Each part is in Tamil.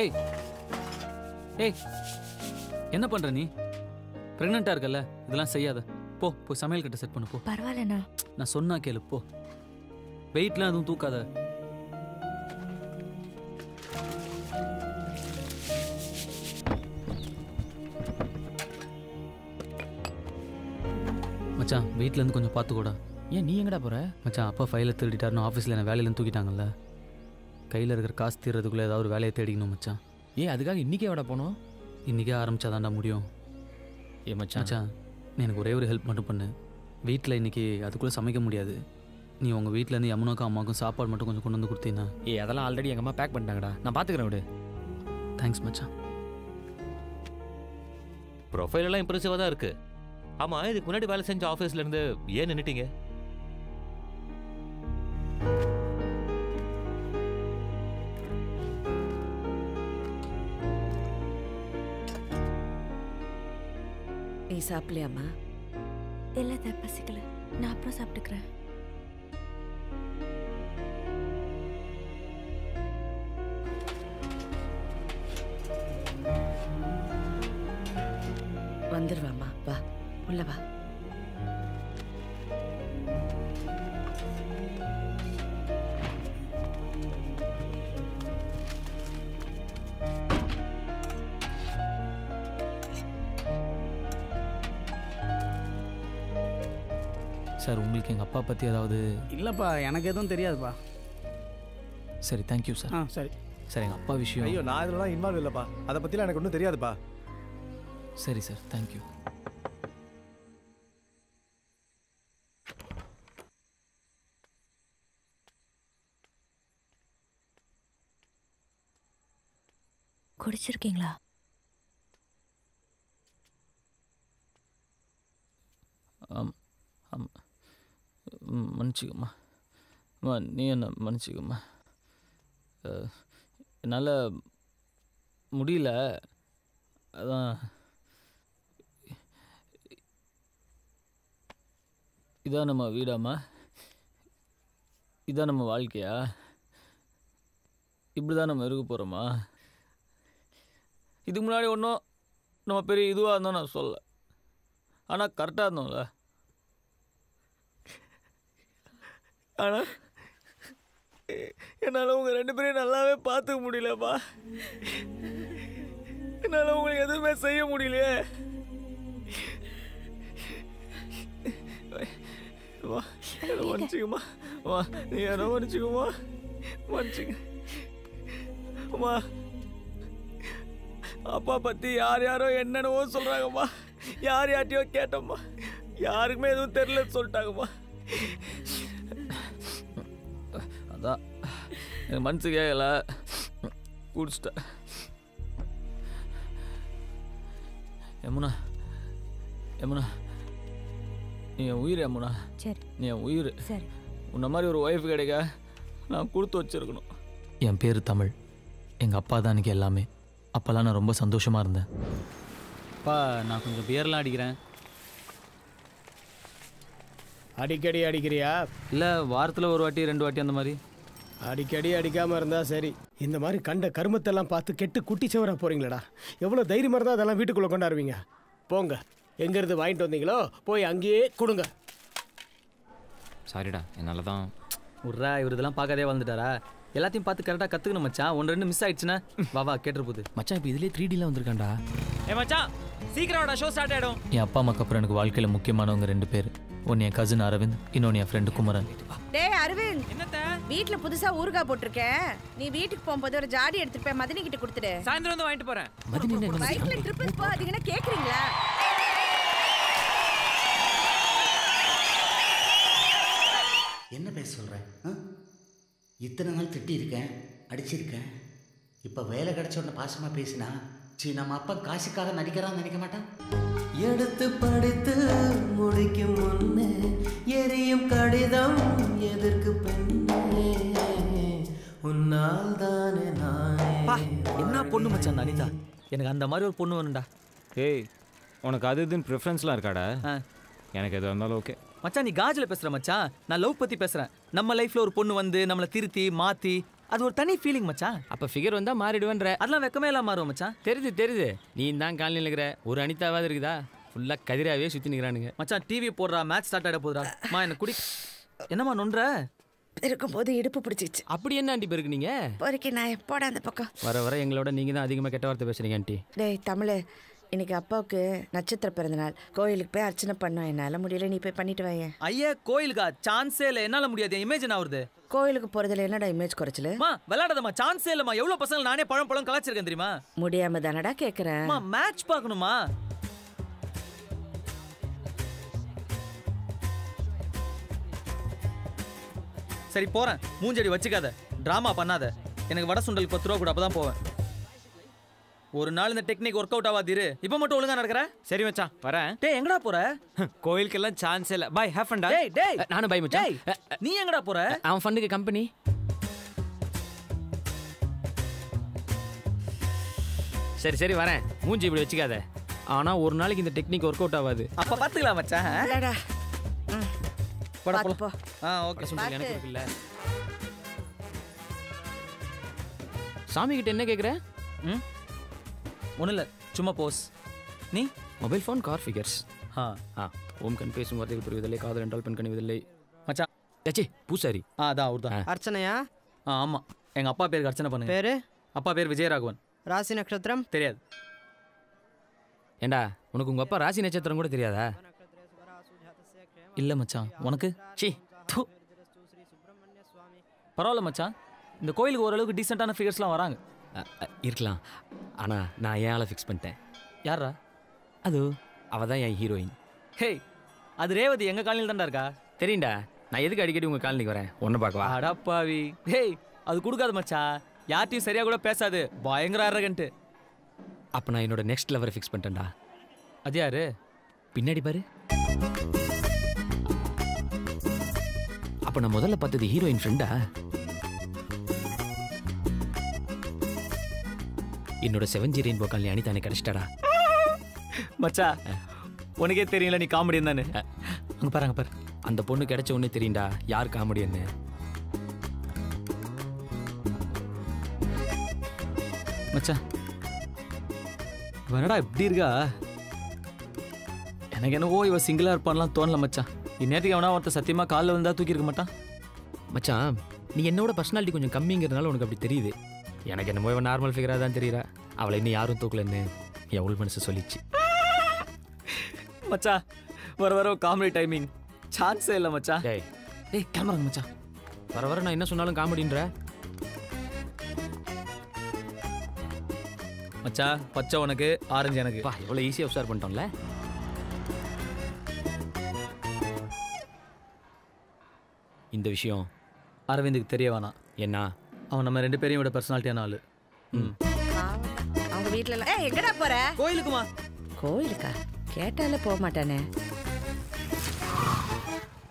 ஏய் ஏய் என்ன பண்ற நீ? பிரெக்னெண்டா இருக்கல, இதெல்லாம் செய்யாத. போ போய் சமையல் கட்ட செட் பண்ணு போ. பரவாயில்லண்ணா. நான் சொன்னா கேளு போ. வெயிட்லாம் எதுவும் தூக்காத. மச்சான் வீட்ல இருந்து கொஞ்சம் பார்த்துக்கூடா. ஏன் நீ எங்கடா போற? மச்சான் அப்பா ஃபைலை திருடிட்டாருன்னு ஆஃபீஸில் என்ன வேலையிலேருந்து தூக்கிட்டாங்கல்ல. கையில் இருக்கிற காசு தீர்றதுக்குள்ளே ஏதாவது ஒரு வேலையை தேடிக்கணும் மச்சான். ஏன் அதுக்காக இன்றைக்கே எவ்வளோ போனோம்? இன்றைக்கே ஆரம்பிச்சாதான்டா முடியும். ஏ மச்சான் மச்சான் நீ எனக்கு ஒரே ஒரு ஹெல்ப் மட்டும் பண்ணு. வீட்டில் இன்றைக்கி அதுக்குள்ளே சமைக்க முடியாது. நீ உங்கள் வீட்டிலேருந்து யமுனாக்கும் அம்மாவுக்கும் சாப்பாடு மட்டும் கொஞ்சம் கொண்டு வந்து கொடுத்தீங்கன்னா. அதெல்லாம் ஆல்ரெடி எங்கள் அம்மா பேக் பண்ணிட்டாங்கடா, நான் பார்த்துக்கிறேன் விடு. தேங்க்ஸ் மச்சான். ப்ரொஃபைல் எல்லாம் இம்ப்ரெசிவாக தான் இருக்குது. ஆமாம், இதுக்கு முன்னாடி வேலை செஞ்ச ஆஃபீஸ்லேருந்து ஏன் நின்றுட்டீங்க? நீ சாப்பிடலையாம்மா? இல்லை பசிக்கல, நான் அப்புறம் சாப்பிட்டுக்கிறேன். வந்துருவாம்மா, வா உள்ள வா. சார் உங்களுக்கு எங்கள் அப்பா பற்றி ஏதாவது? இல்லைப்பா, எனக்கு எதுவும் தெரியாதுப்பா. சரி தேங்க்யூ சார். சரி சார் எங்கள் அப்பா விஷயம். ஐயோ நான் இதெல்லாம் இன்வால்வ் இல்லைப்பா, அதை பற்றிலாம் எனக்கு ஒன்றும் தெரியாதுப்பா. சரி சார் தேங்க்யூ. குடிச்சிருக்கீங்களா? மன்னிச்சிக்கம்மா. நீ என்ன மன்னிச்சிக்கம்மா. என்னால் முடியல, அதான். இதான் நம்ம வீடாம்மா? இதான் நம்ம வாழ்க்கையா? இப்படி தான் நம்ம இருக்க போகிறோமா? இதுக்கு முன்னாடி ஒன்றும் நம்ம பெரிய இதுவாக இருந்தோம் நான் சொல்ல, ஆனால் கரெக்டாக இருந்தோம்ல. ஆனால் என்னால் உங்கள் ரெண்டு பேரையும் நல்லாவே பார்த்துக்க முடியலப்பா. என்னால் உங்களுக்கு எதுவுமே செய்ய முடியலையே. வா என்ன மன்னிச்சுக்குமா, வா நீ என்ன மன்னிச்சுக்குமா, மன்னிச்சுக்க. அம்மா அப்பா பற்றி யார் யாரோ என்னென்னவோ சொல்கிறாங்கம்மா. யார் யார்ட்டையோ கேட்டோம்மா, யாருக்குமே எதுவும் தெரியலன்னு சொல்லிட்டாங்கம்மா. அதான் எனக்கு மனசு கேட்கல, குடிச்சிட்டேன். யமுனா யமுனா நீ என் உயிர். யமுனா சரி, நீ என் உயிர். சரி, உன்ன மாதிரி ஒரு ஒய்ஃப் கிடைக்க நான் கொடுத்து வச்சிருக்கணும். என் பேர் தமிழ். எங்கள் அப்பா தான் எனக்கு எல்லாமே. அப்போல்லாம் நான் ரொம்ப சந்தோஷமாக இருந்தேன். அப்பா நான் கொஞ்சம் பியர்லாம் அடிக்கிறேன், அடிக்கடி அடிக்கிறியா? இல்லை வாரத்தில் ஒரு வாட்டி 2 வாட்டி அந்த மாதிரி. அடிக்கடி அடிக்காமல் இருந்தால் சரி. இந்த மாதிரி கண்ட கருமத்தெல்லாம் பார்த்து கெட்டு குட்டி சவரா போகிறீங்களடா. எவ்வளோ தைரியமாக இருந்தால் அதெல்லாம் வீட்டுக்குள்ளே கொண்டாடுவீங்க. போங்க, எங்கேருந்து வாங்கிட்டு வந்தீங்களோ போய் அங்கேயே கொடுங்க. சாரிடா, என்னால் தான். உர்ரா, இவர் இதெல்லாம் பார்க்காதே வந்துட்டாரா? எல்லாத்தையும் பார்த்து கரெக்டாக கற்றுக்கணும் மச்சான். 1-2 மிஸ் ஆயிடுச்சுன்னா வா கேட்டுரு போகுது. மச்சான் இப்போ இதுலேயே 3Dல வந்திருக்காண்டா. மச்சான் சீக்கிரம் வாடா, ஷோ ஸ்டார்ட் ஆகிடும். என் அப்பா அம்மாக்கு அப்புறம் எனக்கு வாழ்க்கையில் முக்கியமானவங்க 2 பேர். ஒன்று என் கசின் அரவிந்த், இன்னொன்று என் ஃப்ரெண்டு குமரன். டேய் அரவிந்த், வீட்ல புதுசா ஊறுகாய் போட்டிருக்கேன். நீ வீட்டுக்கு போகும்போது ஒரு ஜாடி எடுத்துட்டு போய் மதினி கிட்ட கொடுத்துடு. சாயந்தரம் வந்து வாங்கிட்டு போறேன். மதினி என்ன பைக்ல ட்ரிப்பிள் போகாதீங்கன்னா கேக்குறீங்களா? என்ன பேச சொல்கிறேன்? இத்தனை நாள் திட்டியிருக்கேன், அடிச்சிருக்கேன். இப்போ வேலை கிடைச்ச உடனே பாசமாக பேசினா நம்ம அப்பா காசுக்காக நடிக்கிறான்னு நினைக்க மாட்டான். எடுத்து படித்து முடிக்கும் முன்னே எரியும் கடிதம் எதற்கு பெண்ணே, உன்னால் தானே நானே. என்ன பொண்ணு மச்சான் அனிதா? எனக்கு அந்த மாதிரி ஒரு பொண்ணு வேணும்டா. ஏய், உனக்கு அது இதுன்னு ப்ரிஃபரன்ஸ்லாம் இருக்காடா? எனக்கு எது இருந்தாலும் ஓகே மச்சான். நீ காஜில் பேசுகிற மச்சான், நான் லவ் பற்றி பேசுகிறேன். நம்ம லைஃப்பில் ஒரு பொண்ணு வந்து நம்மளை திருத்தி மாற்றி அது ஒரு தனி ஃபீலிங் மச்சான். அப்போ ஃபிகர் வந்தால் மாறிடுவேன்ற? அதெல்லாம் வெக்கமே எல்லாம் மாறுவோம் மச்சான். தெரியுது. நீ தான் காலனியில் இருக்கிற ஒரு அனிதாவாவது இருக்குதா? ஃபுல்லாக கதிராவே சுற்றி நிற்கிறானுங்க. மச்சான் டிவி போடுறா, மேட்ச் ஸ்டார்ட் ஆகிட போதுடா. என்ன குடி என்னம்மா நொன்ற இருக்கும்போது இடுப்பு பிடிச்சிச்சு. அப்படி என்ன ஆண்டி பேருக்கு நீங்கள் பொறுக்கி நான் எப்போட அந்த பக்கம் வர எங்களோட நீங்கள் தான் அதிகமாக கெட்ட வார்த்தை பேசுகிறீங்க ஆண்டி. டேய் தமிழ், இன்னைக்கு அப்பாவுக்கு நட்சத்திர பிறந்தநாள். கோயிலுக்கு போய் அர்ச்சனை பண்ணோம். என்னால் முடியல, நீ போய் பண்ணிட்டு வாங்க. ஐயா கோயிலுக்கா? சான்ஸே இல்லை, என்னால் முடியாது. இமேஜ் என்ன வருது? கோயிலுக்கு போறதுல என்னடா இமேஜ் குறைச்சல? விளையாடாதம்மா, சான்ஸே இல்லைம்மா. எவ்வளோ பசங்க நானே பழம் கலாச்சிருக்கேன் தெரியுமா? முடியாம தானடா கேட்குறேன். மேட்ச் பார்க்கணுமா? சரி போறேன். மூஞ்சடி வச்சுக்காத, டிராமா பண்ணாத. எனக்கு வடை சுண்டல் 10 ரூபா கூட, அப்பதான் போவேன். ஒரு நாள் இந்த டெக்னிக் ஒர்க் அவுட் ஆகாதிரு. இப்போ மட்டும் ஒழுங்கா நடக்கிற? சரி மச்சான், வரேன். டேய் எங்கடா போற? கோயிலுக்கெல்லாம் சான்ஸ் இல்லை. பை, ஹேவ் ஃபன் டா. டேய் நானும் பை மச்சான். நீ எங்கடா போற? அவன் ஃபண்டுக்கு கம்பெனி. சரி வரேன். மூஞ்சி இப்படி வச்சுக்காத. ஆனா ஒரு நாளைக்கு இந்த டெக்னிக் ஒர்க் அவுட் ஆகாது. அப்ப பாத்துக்கலாம் மச்சான். போ. ஓகே. சுண்டல் எனக்கு இருக்குல்ல. சாமி கிட்ட என்ன கேக்குற? ஒன்றும் இல்லை, சும்மா போஸ். நீ மொபைல் ஃபோன், கார் ஃபிகர்ஸ். ஓம் கண் பேசும் வார்த்தைகள் புரிவதில்லை, காதல் என்றால் பெண் கணிவதில்லை. மச்சான் ஏச்சி பூசாரி. அதான் அவர் தான். அர்ச்சனையா? ஆமாம், எங்கள் அப்பா பேருக்கு அர்ச்சனை பண்ணுங்க. பேரு? அப்பா பேர் விஜயராகவன். ராசி நட்சத்திரம்? தெரியாது. ஏண்டா உனக்கு உங்கள் அப்பா ராசி நட்சத்திரம் கூட தெரியாதா? இல்லை மச்சான். உனக்கு? பரவாயில்ல மச்சான், இந்த கோயிலுக்கு ஓரளவுக்கு டீசெண்டான ஃபிகர்ஸ்லாம் வராங்க. இருக்கலாம், ஆனால் நான் ஏன் ஆளை ஃபிக்ஸ் பண்ணிட்டேன். யாரா அது? அவள் தான் என் ஹீரோயின். ஹே, அது ரேவதி எங்கள் காலனியில் தான்டா இருக்கா. தெரியும்டா, நான் எதுக்கு அடிக்கடி உங்கள் காலனிக்கு வரேன்? ஒன்று பார்க்கவா? அடப்பாவி. ஹேய், அது கொடுக்காது மச்சான். யார்ட்டையும் சரியாக கூட பேசாது, பயங்கர அரகன்ட்டு. அப்போ நான் என்னோட நெக்ஸ்ட் லெவரை ஃபிக்ஸ் பண்ணிட்டேன்டா. அது யாரு? பின்னாடி பாரு. அப்போ நான் முதல்ல பார்த்தது ஹீரோயின் ஃப்ரெண்டா? என்னோட 7G ரெயின்போ காலனி அனிதா எனக்கு கிடைச்சிட்டாடா. மச்சா உனக்கே தெரியல நீ காமெடி தானே. அங்கே பாருங்க பாரு, அந்த பொண்ணு கிடைச்ச ஒன்னே தெரியும்டா யார் காமெடின்னு. மச்சா வேணடா இப்படி இருக்கா? எனக்கு என்னவோ இவ சிங்கிளாக இருப்பான்லாம் தோணல மச்சான். இந்நேரத்துக்கு அவனா ஒருத்த சத்தியமாக காலில் வந்தால் தூக்கியிருக்க மாட்டான். மச்சான் நீ என்னோட பர்சனாலிட்டி கொஞ்சம் கம்மிங்கிறதுனால உனக்கு அப்படி தெரியுது. எனக்கு என்னமோ இவன் நார்மல் ஃபிகராக தான் தெரியுறா. அவளை இன்னும் யாரும் தூக்கலன்னு என் உள் மனசு சொல்லிச்சு. மச்சா வர காமெடி டைமிங் சான்ஸே இல்லை மச்சா. டேய் கேமராங்க மச்சான். வர நான் என்ன சொன்னாலும் காமெடின்ற. மச்சா பச்சை உனக்கு, ஆரஞ்சு எனக்கு. பா எவ்வளோ ஈஸியாக உஷார் பண்ணிட்டோம்ல. இந்த விஷயம் அரவிந்துக்கு தெரிய வேணாம். என்ன? அவன் நம்ம 2 பேரையும் விட பர்சனாலிட்டியான ஆளு. அவங்க வீட்ல எல்லாம் எங்கடா போற? கோயிலுக்குமா? கோயிலுக்கா? கேட்டாலே போக மாட்டானே.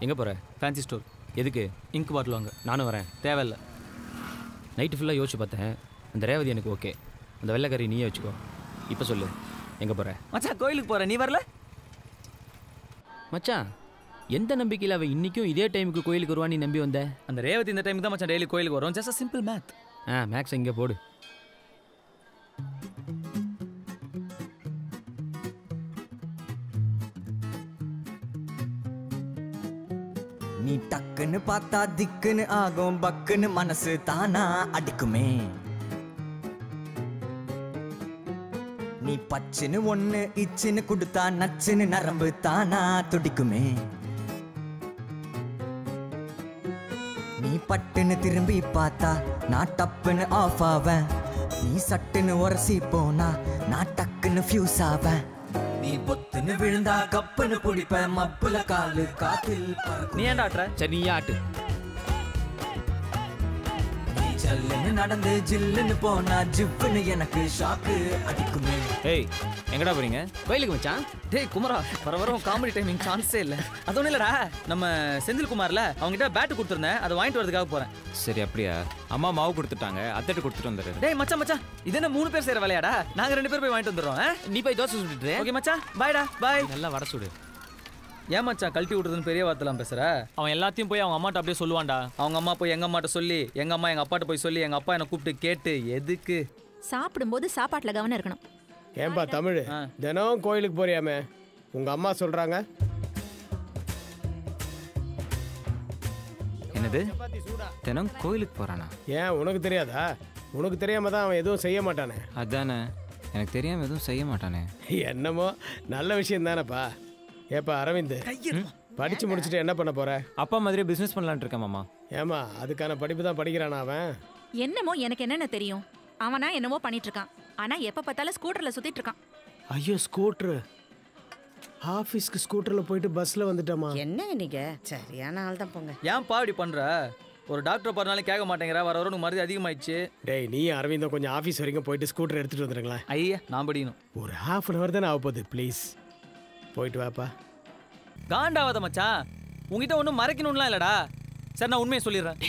எங்கே போகிற? Fancy store. எதுக்கு? இங்க் பாட்டில் வாங்க. நானும் வரேன். தேவையில்லை. நைட்டு ஃபுல்லாக யோசிச்சு பார்த்தேன். அந்த ரேவதி எனக்கு ஓகே, அந்த வெள்ளைக்கறி நீயே வச்சுக்கோ. இப்போ சொல்லு எங்கே போகிற? மச்சான் கோயிலுக்கு போகிறேன், நீ வரல? மச்சான் எந்த நம்பிக்கையில் அவள் இன்றைக்கும் இதே டைமுக்கு கோயிலுக்கு வருவான்னு நீ நம்பி வந்த? அந்த ரேவதி இந்த டைமுக்கு தான் மச்சான் டெய்லி கோயிலுக்கு வரும். Just simple math. மேக்ஸ் இங்கே போடு. நீ டக்குன்னு பார்த்தா திக்குன்னு ஆகும், பக்குன்னு மனசு தானா அடிக்குமே. நீ பச்சுன்னு ஒண்ணு இச்சுன்னு கொடுத்தா நச்சுன்னு நரம்பு தானா துடிக்குமே. நீ பட்டுன்னு திரும்பி பார்த்தா நான் டப்புன்னு ஆஃப் ஆவேன். நீ சட்டுன்னு உரசி போனா நான் டக்குன்னு ஃபியூஸ் ஆவேன். நீ பொத்துன்னு விழுந்தா கப்புன்னு பிடிப்ப, மப்புல காலு காத்தில் நீ ஏன்டா ஆட்டுற? சரி நீ ஆட்டு. நீ ஜல்லுன்னு நடந்து ஜில்லுன்னு போனா ஜிப்புன்னு எனக்கு ஷாக்கு அடிக்குமே. ஏய் எங்கடா போறீங்க? கோயிலுக்கு மச்சான். டேய் குமரா, வர காமெடி டைமிங் சான்ஸே இல்லை. அது ஒன்றும் இல்லைடா, நம்ம செந்தில் குமார்ல அவங்ககிட்ட பேட்டு கொடுத்துருந்தேன், அதை வாங்கிட்டு வரதுக்காக போகிறேன். சரி அப்படியா? அம்மா மாவு கொடுத்துட்டாங்க, அத்தட்டு கொடுத்துட்டு வந்துரு. டேய் மச்சான் இது என்ன 3 பேர் செய்கிற வேலையாடா? நாங்கள் 2 பேர் போய் வாங்கிட்டு வந்துடுறோம். நீ போய் தோசை சுட்டுட்டு. ஓகே மச்சான், பாய்டா பாய். நல்லா வர சுடு. ஏன் மச்சான் கழட்டி விடுறதுன்னு பெரிய வார்த்தைலாம் பேசுற? அவன் எல்லாத்தையும் போய் அவங்க அம்மாட்ட அப்படியே சொல்லுவான்டா. அவங்க அம்மா போய் எங்கள் அம்மாட்ட சொல்லி, எங்கள் அம்மா எங்கள் அப்பாட்ட போய் சொல்லி, எங்கள் அப்பா என்னை கூப்பிட்டு கேட்டு எதுக்கு? சாப்பிடும்போது சாப்பாட்டில் கவனம் இருக்கணும். ஏன்பா தமிழ் தினம் கோயிலுக்கு போறியாமே, உங்க அம்மா சொல்றாங்க? என்னது தினம் கோயிலுக்கு போறானா? ஏன் உனக்கு தெரியாதா? உனக்கு தெரியாம தான் அவன் எதுவும் செய்ய மாட்டானே. அதானே, எனக்கு தெரியாம எதுவும் செய்ய மாட்டானே. என்னமோ நல்ல விஷயம் தானேப்பா. ஏப்பா அரவிந்த், படிச்சு முடிச்சுட்டு என்ன பண்ண போற? அப்பா மாதிரி பிசினஸ் பண்ணலான்னு இருக்கேன் மாமா. ஏமா அதுக்கான படிப்பு தான் படிக்கிறானா அவன்? என்னமோ எனக்கு என்னென்ன தெரியும். அவனா என்னமோ பண்ணிட்டு இருக்கான். ஆனா எப்ப பார்த்தாலும் ஸ்கூட்டர்ல சுத்திட்டு இருக்கான். ஐயோ ஸ்கூட்டர், ஆஃபீஸ்க்கு ஸ்கூட்டர்ல போயிட்டு பஸ்ல வந்துட்டோமா? என்னங்க நீங்க சரியான ஆள் தான் போங்க. ஏன்பா இப்படி பண்ற? ஒரு டாக்டர் பண்ணாலும் கேட்க மாட்டேங்கிற, வர உனக்கு மருந்து அதிகமாயிடுச்சு. டேய் நீ அரவிந்தம் கொஞ்சம் ஆஃபீஸ் வரைக்கும் போயிட்டு ஸ்கூட்டர் எடுத்துட்டு வந்துருங்களேன். ஐயா நான் படிக்கணும். ஒரு ½ அன் ஹவர் தானே ஆக போகுது, ப்ளீஸ் போயிட்டு வாப்பா. காண்டாவாத மச்சான், உங்ககிட்ட ஒன்றும் மறைக்கணும்லாம் இல்லடா. சரி நான் உண்மையை சொல்லிடுறேன்.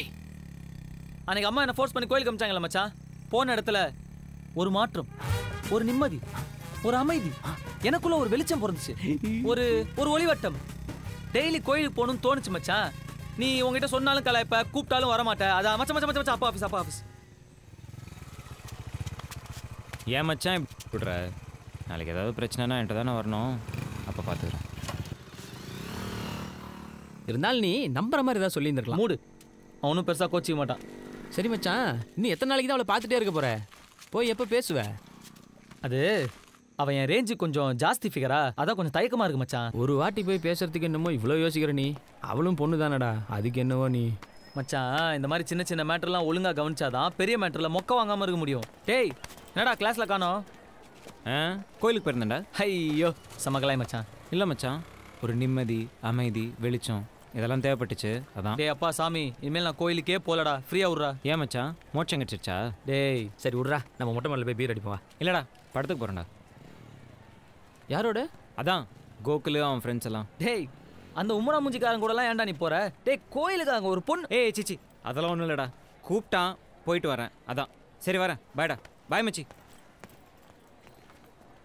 அன்னைக்கு அம்மா என்ன ஃபோர்ஸ் பண்ணி கோயிலுக்கு அமிச்சாங்களா மச்சான். போன இடத்துல ஒரு மாற்றம், ஒரு நிம்மதி, ஒரு அமைதி, எனக்குள்ள ஒரு வெளிச்சம் பிறந்துச்சு, ஒரு ஒரு ஒளிவட்டம். டெய்லி கோயிலுக்கு போகணும்னு தோணுச்சு மச்சான். நீ உங்ககிட்ட சொன்னாலும் கலாய்ப்ப, கூப்பிட்டாலும் வரமாட்டேன். அதான் மச்சான் மச்சான் மச்சான் அப்பா ஆஃபீஸ் அப்பா ஆஃபீஸ். ஏன் மச்சான் இப்படி விடுற? நாளைக்கு ஏதாவது பிரச்சனைனா என்கிட்ட தானே வரணும், அப்போ பார்த்துக்கிறேன். இருந்தாலும் நீ நம்புற மாதிரி ஏதாவது சொல்லியிருந்துருக்கலாம். மூடு, அவனும் பெருசாக கோச்சிக்க மாட்டான். சரி மச்சான், இன்னும் எத்தனை நாளைக்கு தான் அவளை பார்த்துட்டே இருக்க போற? போய் எப்போ பேசுவ? அது அவன் என் ரேஞ்சு கொஞ்சம் ஜாஸ்தி ஃபிகரா, அதான் கொஞ்சம் தயக்கமாக இருக்கு மச்சான். ஒரு வாட்டி போய் பேசுறதுக்கு என்னமோ இவ்வளோ யோசிக்கிற நீ. அவளும் பொண்ணு தானடா, அதுக்கு என்னவோ நீ. மச்சான் இந்த மாதிரி சின்ன சின்ன மேட்டர்லாம் ஒழுங்காக கவனிச்சாதான் பெரிய மேட்டரில் மொக்க வாங்காமல் இருக்க முடியும். டேய் என்னடா கிளாஸில் காணோம்? கோயிலுக்கு போயிருந்தேன்டா. ஐயோ சமகலாய் மச்சான். இல்லை மச்சான், ஒரு நிம்மதி, அமைதி, வெளிச்சம் இதெல்லாம் தேவைப்பட்டுச்சு, அதான். டேய் அப்பா சாமி, இனிமேல் நான் கோயிலுக்கே போலடா, ஃப்ரீயா விட்றா. ஏன் மச்சான் மோட்சம் கிடச்சிருச்சா? டேய் சரி விட்றா, நம்ம மொட்டை மேலே போய் பீர் அடிப்போம். இல்லைடா படத்துக்கு போகிறேன்டா. யாரோட? அதான் கோகுலு அவன் ஃப்ரெண்ட்ஸ் எல்லாம். டேய் அந்த உம்மரா மூஞ்சிக்காரன் கூடலாம் ஏன்டா நீ போற? டேய் கோயிலுக்கு அங்கே ஒரு பொண்ணு. ஏய் சிச்சி அதெல்லாம் ஒன்றும் இல்லைடா, கூப்பிட்டான் போயிட்டு வரேன், அதான். சரி வரேன், பாய்டா. பாய் மச்சி.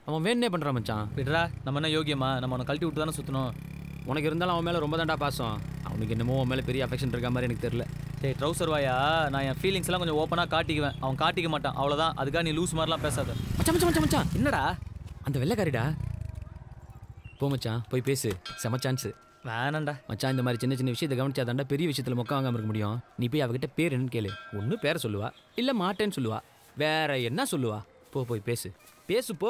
அவன் வேணே பண்ணுறான் மச்சான். விட்றா, நம்ம என்ன யோகியமா? நம்ம அவனை கழட்டி விட்டு தானே சுற்றணும். உனக்கு இருந்தாலும் அவன் மேலே ரொம்ப தாண்டா பாசம். அவனுக்கு என்னமோ அவன் மேலே பெரிய அஃபெக்ஷன் இருக்க மாதிரி எனக்கு தெரியல. டேய் ட்ரௌசர் வாயா, நான் என் ஃபீலிங்ஸ் எல்லாம் கொஞ்சம் ஓப்பனாக காட்டிக்குவேன், அவன் காட்டிக்க மாட்டான், அவ்வளோதான். அதுக்காக நீ லூஸ் மாதிரிலாம் பேசாத. மச்சான் மச்சான் மச்சான் மச்சான், என்னடா அந்த வெள்ளைக்காரிடா. போ மச்சான் போய் பேசு, செம சான்ஸு. வேணாண்டா மச்சான், இந்த மாதிரி சின்ன சின்ன விஷயத்தை கவனிச்சாதாண்டா பெரிய விஷயத்தில் மொக்க வாங்காமல் இருக்க முடியும். நீ போய் அவகிட்ட பேர் என்னன்னு கேளு. ஒன்று பேரை சொல்லுவா, இல்லை மாட்டேன்னு சொல்லுவா, வேற என்ன சொல்லுவா. போய் பேசு பேசு போ.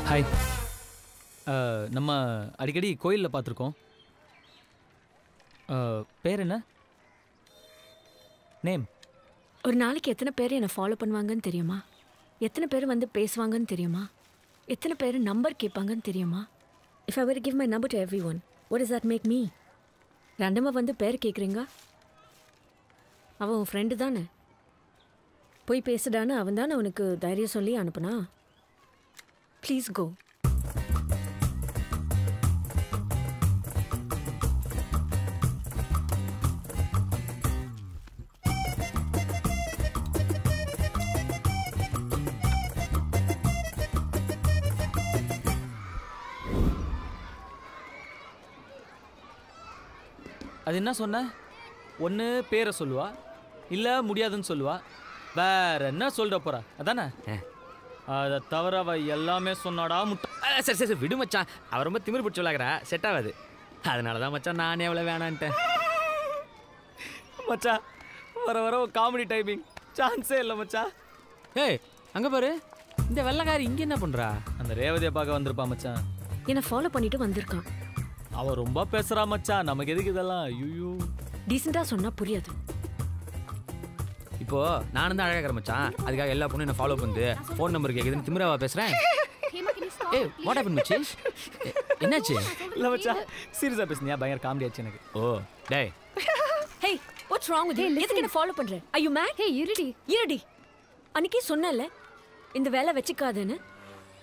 ஹாய், நம்ம அடிக்கடி கோயிலில் பார்த்துருக்கோம். பேர் என்ன? நேம்? ஒரு நாளைக்கு எத்தனை பேர் என்னை ஃபாலோ பண்ணுவாங்கன்னு தெரியுமா? எத்தனை பேர் வந்து பேசுவாங்கன்னு தெரியுமா? எத்தனை பேர் நம்பர் கேட்பாங்கன்னு தெரியுமா? If I ever give my number to everyone, what is that make me? ரெண்டமாக வந்து பேர் கேட்குறீங்க? அவன் உன் ஃப்ரெண்டு தானே, போய் பேசுடான்னு அவன் தானே உனக்கு தைரியம் சொல்லி அனுப்புனா? Please go. அது என்ன சொன்ன? ஒன்று பேரை சொல்லுவா, இல்லை முடியாதுன்னு சொல்லுவா, வேற என்ன சொல்ற போறா அதானே? அதை தவிர அவ எல்லாமே சொன்னாடா முட்டை. சரி சரி விடு மச்சான், அவ ரொம்ப திமிரு பிடிச்சி விளாக்குறா, செட் ஆகாது. அதனால தான் மச்சான் நானே எவ்வளோ வேணான்ட்டேன். மச்சான் வர வர காமெடி டைமிங் சான்ஸே இல்லை மச்சான். ஏய் அங்கே பாரு, இந்த வெள்ளைக்காரி இங்கே என்ன பண்ணுறா? அந்த ரேவதியை பார்க்க வந்திருப்பா மச்சான். என்னை ஃபாலோ பண்ணிட்டு வந்திருக்கான். அவ ரொம்ப பேசுறா மச்சான், நமக்கு எதுக்கு இதெல்லாம்? ஐயோ டீசெண்டாக சொன்னால் புரியாது. இப்போ நானும் தான் அழகாக மச்சான், அதுக்காக எல்லா பொண்ணும் என்ன ஃபாலோ பண்ணுது, ஃபோன் நம்பர் கேட்குதுன்னு திமிராவா பேசுகிறேன். ஏய் வாட் ஹேப்பன் மச்சி? என்னாச்சு? இல்லை மச்சான் சீரியஸாக பேசுனியா? பயங்கர காமெடி ஆச்சு எனக்கு. ஓ டேய் Hey, what's wrong with you? எதுக்கு என்ன ஃபாலோ பண்ற? Are you mad? Hey, இருடி. அன்னைக்கே சொன்னேன்ல இந்த வேலை வெச்சிக்காதேன்னு.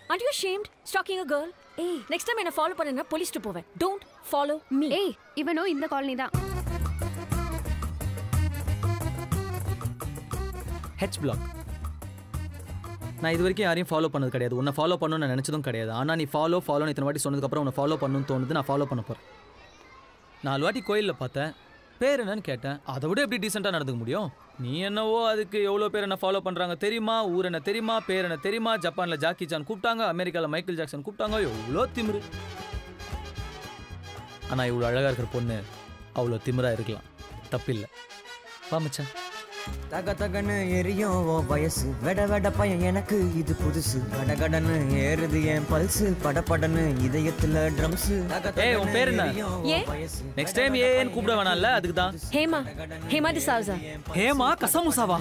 Aren't you ashamed stalking a girl? Hey, next time என்ன ஃபாலோ பண்ணனா போலீஸ்க்கு போவேன். Don't follow me. ஏய், இவனோ இந்த காலனி தான். H block. நான் இது வரைக்கும் யாரையும் ஃபாலோ பண்ணது கிடையாது. உன்னை ஃபாலோ பண்ணணும்னு நான் நினச்சதும் கிடையாது. ஆனால் நீ ஃபாலோன்னு இத்தனை வாட்டி சொன்னதுக்கப்புறம் உன்னை ஃபாலோ பண்ணணும்னு தோணுது. நான் ஃபாலோ பண்ண போகிறேன். 4 வாட்டி கோயிலில் பார்த்தேன், பேர் என்னன்னு கேட்டேன். அதை விட எப்படி டீசெண்டாக நடந்துக்க முடியும்? நீ என்னவோ அதுக்கு எவ்வளோ பேர் என்ன ஃபாலோ பண்ணுறாங்க தெரியுமா, ஊர் என்ன தெரியுமா, பேர் என்ன தெரியுமா, ஜப்பானில் ஜாக்கி சான் கூப்பிட்டாங்க, அமெரிக்காவில் மைக்கேல் ஜாக்சன் கூப்பிட்டாங்க, எவ்வளோ திமிரு. ஆனால் இவ்வளோ அழகாக இருக்கிற பொண்ணு அவ்வளோ திமிராக இருக்கலாம், தப்பில்லை. வா மச்சான். தக தகன்னு எரியும் ஓ வயசு, வெட வெட பையன் எனக்கு இது புதுசு, கடகடன்னு ஏறுது என் பல்சு, படபடன்னு இதயத்துல ட்ரம்ஸ். ஏய் உன் பேர் என்ன? நெக்ஸ்ட் டைம் ஏன்னு கூப்பிட வேணாம்ல, அதுக்கு தான். ஹேமா டிசவுசா. ஹேமா கசமுசாவா?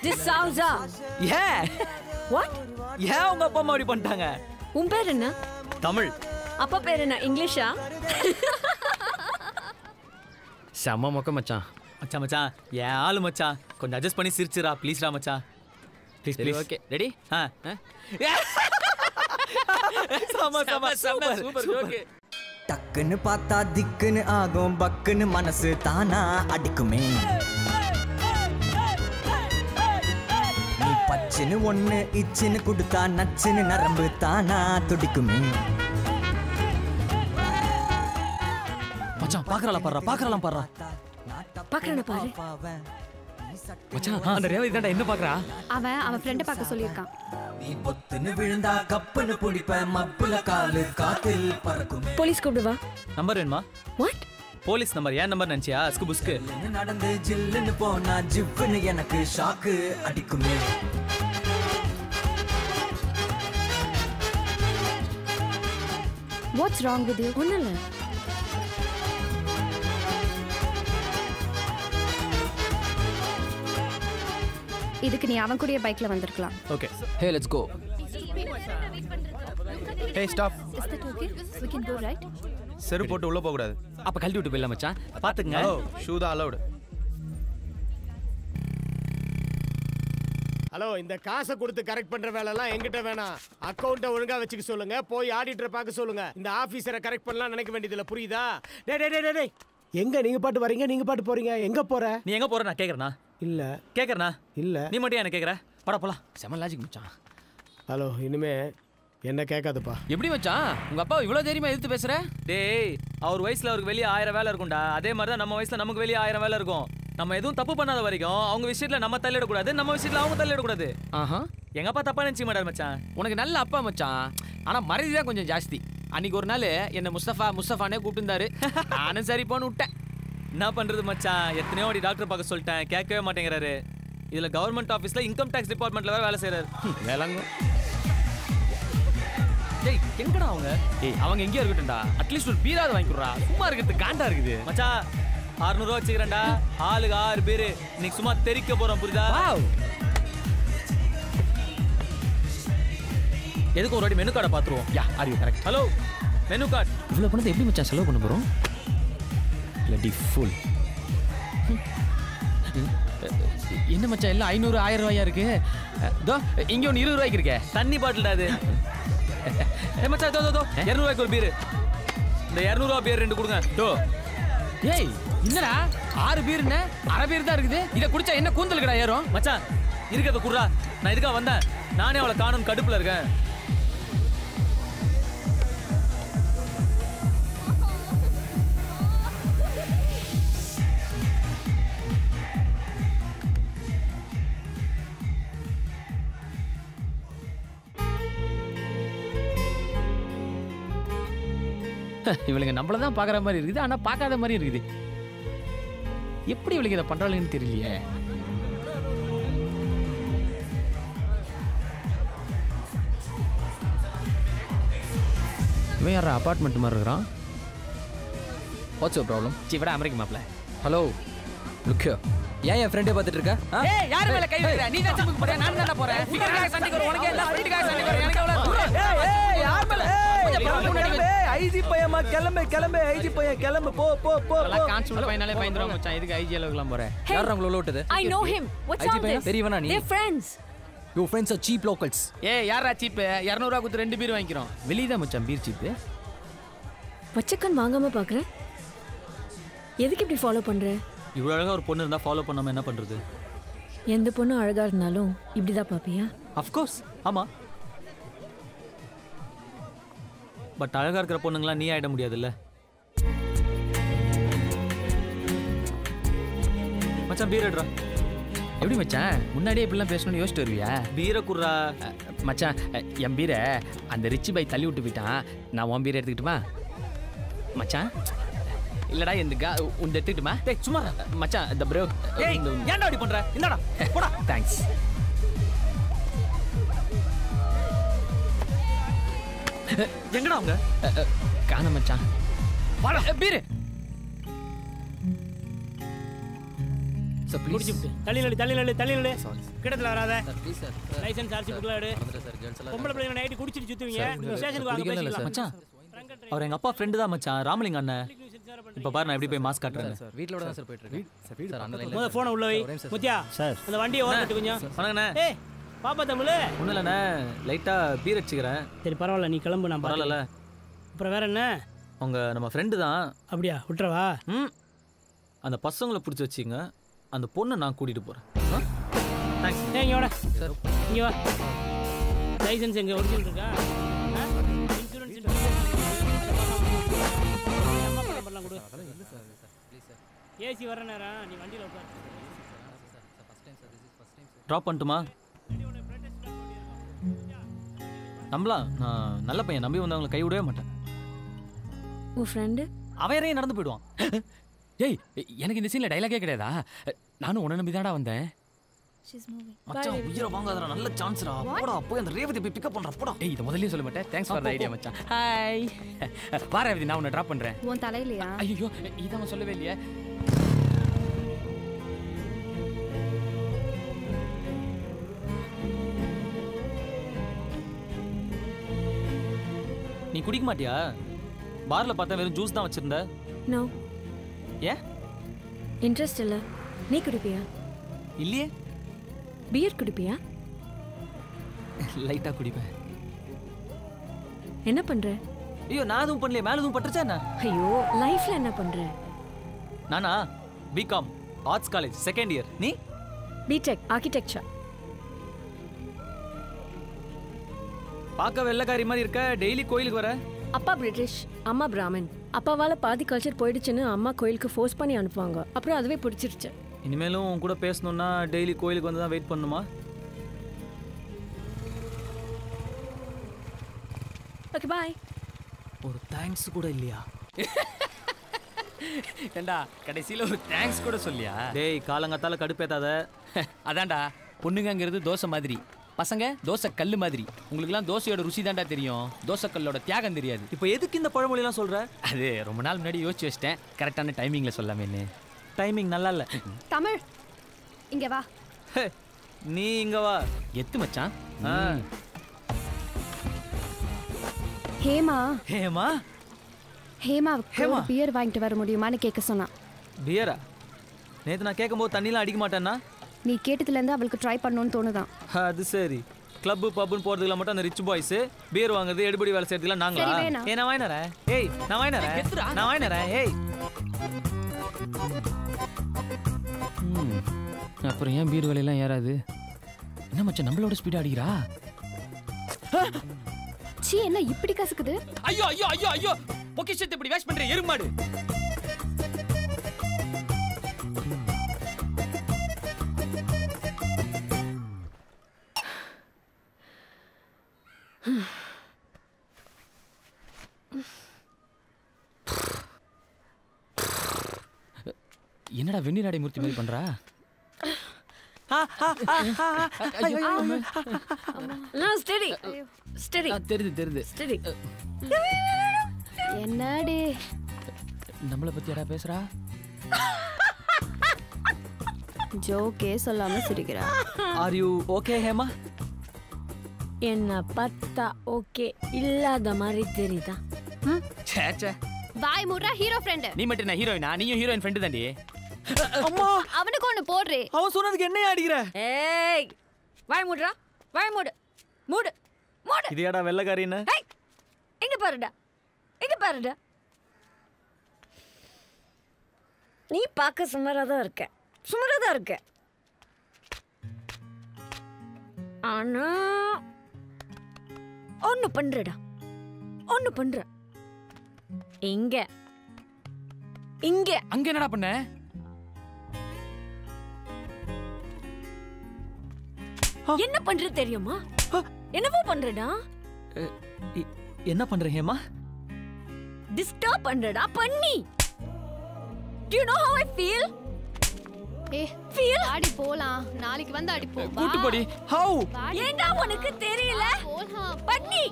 டிசவுசா. ஏ What? ஏன் உங்க அப்பா அம்மா அப்படி பண்ணிட்டாங்க? உன் பேர் என்ன? தமிழ். அப்பா பேர் என்ன? இங்கிலீஷா? செம்ம மொக்க மச்சான். மச்சான் மச்சான் ஏன் ஆளு மச்சான், கொஞ்சம் அட்ஜஸ்ட் பண்ணி சிரிச்சுரா ப்ளீஸ்ரா மச்சான். ப்ளீஸ் சரி ஓகே ரெடி? Super okay. டக்குன்னு பார்த்தா திக்குன்னு ஆகும், பக்குன்னு மனசு தானா அடிக்குமே. நீ பச்சுன்னு ஒண்ணு இச்சுன்னு கொடுத்தா நச்சுன்னு நரம்பு தானா துடிக்குமே. மச்சான் பாக்குறலாம் பாரு. பாக்குறேன் பாரு. மச்சான் அந்த ரேவதி தான்டா என்ன பாக்குறா? அவன் ஃப்ரெண்டை பார்க்க சொல்லியிருக்கான். நீ பொத்துன்னு விழுந்தா கப்புன்னு பிடிப்ப, மப்புல காலு காத்தில் பறக்கும். போலீஸ் கூப்பிடுவா. நம்பர் வேணுமா? வாட்? போலீஸ் நம்பர் ஏன் நம்பர் நினைச்சியா? அஸ்கு புஸ்கு நடந்து ஜில்லுன்னு போனா ஜிவ்வுன்னு எனக்கு ஷாக்கு அடிக்குமே. What's wrong with you? ஒண்ணும் இல்ல. இதுக்கு நீ அவன் கூடயே பைக்ல வந்திருக்கலாம். Okay hey let's go. Hey stop. Is that okay? We can go, right? செரு போட்டு உள்ள போக கூடாது. அப்ப கழட்டி விட்டு போயிடலாம் மச்சான். பாத்துங்க. ஷூ தான் அலௌட். ஹலோ, இந்த காசை கொடுத்து கரெக்ட் பண்ற வேலை எல்லாம் எங்கிட்ட வேணாம். அக்கௌண்ட்டை ஒழுங்கா வச்சுக்க சொல்லுங்க, போய் ஆடிட்டரை பார்க்க சொல்லுங்க. இந்த ஆபீசரை கரெக்ட் பண்ணலாம் நினைக்க வேண்டியதில்ல, புரியுதா? டேய் எங்க நீங்க பாட்டு வரீங்க, நீங்க பாட்டு போறீங்க, எங்க போற? நீ எங்க போற? நான் கேக்குறேனா? இல்ல கேக்குறேனா? இல்ல நீ மட்டும் என்ன கேக்குற? பட போலாம். செம லாஜிக் மச்சான். ஹலோ, இனிமே என்ன கேட்காதுப்பா. எப்படி மச்சான் உங்க அப்பா இவ்வளவு தைரியமா எதிர்த்து பேசுற? டேய் அவர் வயசுல அவருக்கு வெளியே 1000 வேலை இருக்கும்டா. அதே மாதிரி தான் நம்ம வயசுல நமக்கு வெளியே 1000 வேலை இருக்கும். நம்ம எதுவும் தப்பு பண்ணாத வரைக்கும் அவங்க விஷயத்துல நம்ம தள்ளிடக்கூடாது, நம்ம விஷயத்துல அவங்க தள்ளிடக்கூடாது. ஆஹா, எங்க அப்பா தப்பா நினைச்சு மாட்டார் மச்சான். உனக்கு நல்ல அப்பா மச்சான், ஆனா மரியாதை தான் கொஞ்சம் ஜாஸ்தி. அன்னைக்கு ஒரு நாள் என்ன முஸ்தஃபானே கூப்பிட்டுருந்தாரு, நானும் சரி போன்னு விட்டேன். என்ன பண்றது மச்சான், எத்தனையோ வாட்டி டாக்டர் பார்க்க சொல்லிட்டேன், கேட்கவே மாட்டேங்கிறாரு. இதுல கவர்மெண்ட் ஆபீஸ்ல இன்கம் டாக்ஸ் டிபார்ட்மெண்ட்ல வேற வேலை செய்யறாரு. வேளாங்க. டேய் எங்கடா அவங்க? ஏய் அவங்க எங்கேயா இருக்கட்டும்டா, அட்லீஸ்ட் ஒரு பீராவது வாங்கிடுறா. சும்மா இருக்கிறது காண்டா இருக்குது மச்சான். 600 ரூபா வச்சுக்கிறேன்டா, ஆளுக்கு 6 பேரு. இன்னைக்கு சும்மா தெரிக்க போறோம், புரியுதா? எதுக்கு ஒரு வாட்டி மெனு கார்டை பாத்துருவோம். Yeah are you correct? Hello, menu card. இவ்வளவு பணத்தை எப்படி மச்சான் செலவு பண்ண போறோம்? லடி ஃபுல். என்ன மச்சான் எல்லாம் 500 1000 ரூபாயா இருக்கு? தோ இங்க ஒன்று 20 ரூபாய்க்கு இருக்கே. தண்ணி பாட்டில்டா அது. மச்சான் தோ 200 ரூபாய்க்கு ஒரு பீர். இந்த 200 ரூபா பீர் 2 கொடுங்க. தோ. ஏய் என்னடா 6 பீர்னு அரை பீர் தான் இருக்குது, இதை குடிச்சா என்ன கூந்தலுக்குடா ஏறும்? மச்சான் இருக்கிறத குடுறா, நான் இதுக்காக வந்தேன். நானே அவளை காணும் கடுப்புல இருக்கேன். இவளுங்க நம்மள தான் பார்க்குற மாதிரி இருக்குது ஆனால் பார்க்காத மாதிரி இருக்குது. எப்படி இவளுக்கு இதை பண்ணுறாளுன்னு தெரியலையே. இவன் யாரா அப்பார்ட்மெண்ட் மாதிரி இருக்கிறான்? What's your problem? விட அமெரிக்க மாப்பிள்ள. Hello look here. ஏன் என் ஃப்ரெண்டே பார்த்துட்டு இருக்க? ஏய் யார் மேல கை வைக்கிற? நீ தான் ஜிம்முக்கு போற, நான் தான போறேன். ஃபிகர்காக சண்டைக்கு வர உனக்கு என்ன? ஃப்ரெண்டுக்காக சண்டைக்கு வர எனக்கு எவ்வளவு? ஏய் யார் மேல? ஐஜி பையமா கிளம்பு கிளம்பு. ஐஜி பையன் கிளம்பு. போ போ போ. எல்லாம் கான்ஸ்டபிள் பையனாலே பயந்துறோம் மச்சான். இதுக்கு ஐஜி அளவுக்குலாம் போறேன். யாரா உங்கள லோட்டது? I know him. What's IG all பையன் this? பெரியவனா நீ? They're friends. Your friends are cheap locals. ஏய் யாரா சீப்? 200 ரூபாய் கொடுத்து 2 பீர் வாங்கிக்கிறோம். வெளிய தான் மச்சான் பீர் சீப். வச்சக்கன் வாங்காம பார்க்குறேன். எதுக்கு இப்படி ஃபாலோ பண்ற? இவ்வளோ அழகாக ஒரு பொண்ணு இருந்தால் ஃபாலோ பண்ணாமல் என்ன பண்ணுறது? எந்த பொண்ணும் அழகா இருந்தாலும் இப்படி தான் பார்ப்பியா? அஃப்கோர்ஸ் ஆமாம். பட் அழகாக இருக்கிற பொண்ணுங்களாம் நீ ஆகிட முடியாதுல்ல மச்சான். பீர் எடுறா. எப்படி மச்சான் முன்னாடியே இப்படிலாம் பேசணும்னு யோசிச்சுட்டு வருவியா? பீரை குர்றா. மச்சான் என் பீரை அந்த ரிச்சி பை தள்ளி விட்டு போயிட்டான். நான் உன் பீரை எடுத்துக்கிட்டுமா மச்சான்? இல்லடா இந்த உன் எடுத்துக்கிட்டுமா? டேய் சும்மா மச்சான் இந்த ப்ரோ. ஏய் ஏன்டா அப்படி பண்ற? இந்தாடா போடா. தேங்க்ஸ். எங்கடா அவங்க? காண மச்சான். வாடா பீர். Sir please. தள்ளி நடு கிடத்துல வராத. லைசென்ஸ் ஆர்சி புக்ல எடு. பொம்பளை பிள்ளைங்க நைட் குடிச்சிட்டு சுத்துவீங்க. ஸ்டேஷனுக்கு வாங்க பேசிக்கலாம். மச்சான் அவர் எங்க அப்பா ஃப்ரெண்டு தான் மச்சான், ராமலிங்க அண்ணன். இப்ப பாரு நான் எப்படி போய் மாஸ்க் காட்டுறேன். சார் வீட்லோட தான் சார் போயிட்டு இருக்கேன். சார் அந்த லைன்ல முதல்ல போனை உள்ள வை. முத்தியா சார் அந்த வண்டியை ஓரத்து கொஞ்சம். வணங்கண்ணே. ஏய் பாப்பா தமிழ். ஒன்றும் இல்லைண்ணே, லைட்டாக பீர் அடிச்சுக்கிறேன். சரி பரவாயில்ல, நீ கிளம்பு. நான் பரவாயில்ல. அப்புறம் வேற என்ன? அவங்க நம்ம ஃப்ரெண்டு தான். அப்படியா? விட்டுறவா? அந்த பசங்களை பிடிச்சி வச்சுங்க, அந்த பொண்ணை நான் கூட்டிகிட்டு போகிறேன். தேங்க்ஸ். இங்கே வாடா சார். இங்கே வா. லைசன்ஸ் எங்கே ஒரிஜினல் இருக்கா? இன்சூரன்ஸ் கொடு. ஏசி வர நேரம் நீ வண்டியில் உட்காரு. ட்ராப் பண்ணட்டுமா? நம்பலாம், நான் நல்ல பையன், நம்பி வந்தவங்களை கை விடவே மாட்டேன். உன் ஃப்ரெண்டு அவன் யாரையும் நடந்து போயிடுவான். ஏய் எனக்கு இந்த சீனில் டைலாகே கிடையாதா? நானும் உன்னை நம்பி தான்டா வந்தேன். மச்சான் உயிரை வாங்காதடா, நல்ல சான்ஸ்டா. போடா போய் அந்த ரேவதி போய் பிக்கப் பண்றா. போடா. ஏய் இத முதல்லயே சொல்ல மாட்டேன். தேங்க்ஸ் ஃபார் தி ஐடியா மச்சான். ஹாய். வா ரேவதி, நான் உன்னை டிராப் பண்றேன். உன் தலையிலையா? ஐயோ இத அவன் சொல்லவே இல்லையே. நீ குடிக்க மாட்டியா? பார்ல பார்த்தா வெறும் ஜூஸ் தான் வச்சிருந்த. நோ. ஏ இன்ட்ரெஸ்ட் இல்ல. நீ குடிப்பியா? இல்லையே. பியர் குடிப்பியா? லைட்டா குடிப்பேன். என்ன பண்ற? ஐயோ நான் எதுவும் பண்ணலையே, மேல எதுவும் பட்டுச்சா என்ன? ஐயோ லைஃப்ல என்ன பண்ற? நானா B Com arts college second year. நீ? B Tech architecture. பார்க்க வெள்ளக்காரி மாதிரி இருக்க, டெய்லி கோயிலுக்கு வர. அப்பா பிரிட்டிஷ், அம்மா பிராமின். அப்பாவால பாதி கல்ச்சர் போயிடுச்சுன்னு அம்மா கோயிலுக்கு ஃபோர்ஸ் பண்ணி அனுப்புவாங்க. அப்புறம் அதுவே பிடிச்சிருச்சு. இனிமேலும் உன் கூட பேசணும்னா டெய்லி கோயிலுக்கு வந்து தான் வெயிட் பண்ணுமா? Okay bye. ஒரு தேங்க்ஸ் கூட இல்லையா? ஏண்டா கடைசியில் ஒரு தேங்க்ஸ் கூட சொல்லியா? டேய் காலங்காத்தால கடுப்பேத்தாத. அதான்டா, பொண்ணுங்கிறது தோசை மாதிரி, பசங்க தோசை கல்லு மாதிரி. உங்களுக்குலாம் தோசையோட ருசி தான்டா தெரியும், தோசை கல்லோட தியாகம் தெரியாது. இப்போ எதுக்கு இந்த பழமொழிலாம் சொல்ற? அது ரொம்ப நாள் முன்னாடி யோசிச்சு வச்சிட்டேன், கரெக்டான டைமிங்ல சொல்லாமேன்னு. டைமிங் நல்லா இல்ல. தமிழ் இங்க வா. நீ இங்க வா. எத்து மச்சான். ஹேமா. ஹேமா? ஹேமாவுக்கு ஒரு பியர் வாங்கிட்டு வர முடியுமான்னு கேட்க சொன்னான். பியரா? நேத்து நான் கேட்கும்போது தண்ணிலாம் அடிக்க மாட்டேன்னா? நீ கேட்டதுலேருந்து அவளுக்கு ட்ரை பண்ணணும்னு தோணுதான். அது சரி. கிளப்பு பப்புன்னு போறதுக்குலாம் மட்டும் அந்த ரிச் பாய்ஸ், பியர் வாங்குறது, எடுபடி வேலை செய்யறதுலாம் நாங்களா? ஏய் நான் வாங்கினறேன். ஏய் நான் வாங்கினறேன். நான் வாங்கினறேன். ஏய் அப்புறம் ஏன் பீர் விலையெல்லாம் ஏறாது? என்ன மச்சான் நம்மளோட ஸ்பீடா அடிக்கிறா? சீ என்ன இப்படி கசக்குது? ஐயோ ஐயோ ஐயோ ஐயோ, பொக்கிஷத்தை இப்படி வேஸ்ட் பண்ற எருமாடு. என்னடா வெந்நீர் மூர்த்தி மாதிரி பண்றா? Steady steady. தெரியுது ஸ்டெடி. என்னடி நம்மளை பத்தி யாரா பேசுறா? ஜோக்கே சொல்லாம சிரிக்கிறா. Are you okay Hema? என்ன பார்த்தா ஓகே இல்லாத மாதிரி தெரியுதா? சே பாய் முர்ரா ஹீரோ ஃப்ரெண்ட். நீ மட்டும் என்ன ஹீரோயினா? நீயும் ஹீரோயின் ஃப்ரெண்டு தாண்டி. அம்மா அவனுக்கு ஒண்ணு போடுறே. அவன் சொன்னதுக்கு என்ன அடிக்கிற? ஏய் வாய் மூடுடா, வாய் மூடு மூடு மூடு. இது ஏடா வெள்ளக்காரின்னு? ஏய் இங்க பாருடா, இங்க பாருடா. நீ பார்க்க சுமாரா தான் இருக்க, சுமாரா தான் இருக்க. ஆனா ஒண்ணு பண்றடா, ஒண்ணு பண்ற. இங்க இங்க அங்க என்னடா பண்ண? என்ன பண்ற தெரியுமா? என்னவோ பண்றடா. என்ன பண்ற ஹேமா? டிஸ்டர்ப் பண்றடா பண்ணி. Do you know how I feel? feel ஆடி போலாம். நாளைக்கு வந்து அடிப்போம். கூட்டி போடி. How? ஏண்டா உனக்கு தெரியல? பண்ணி.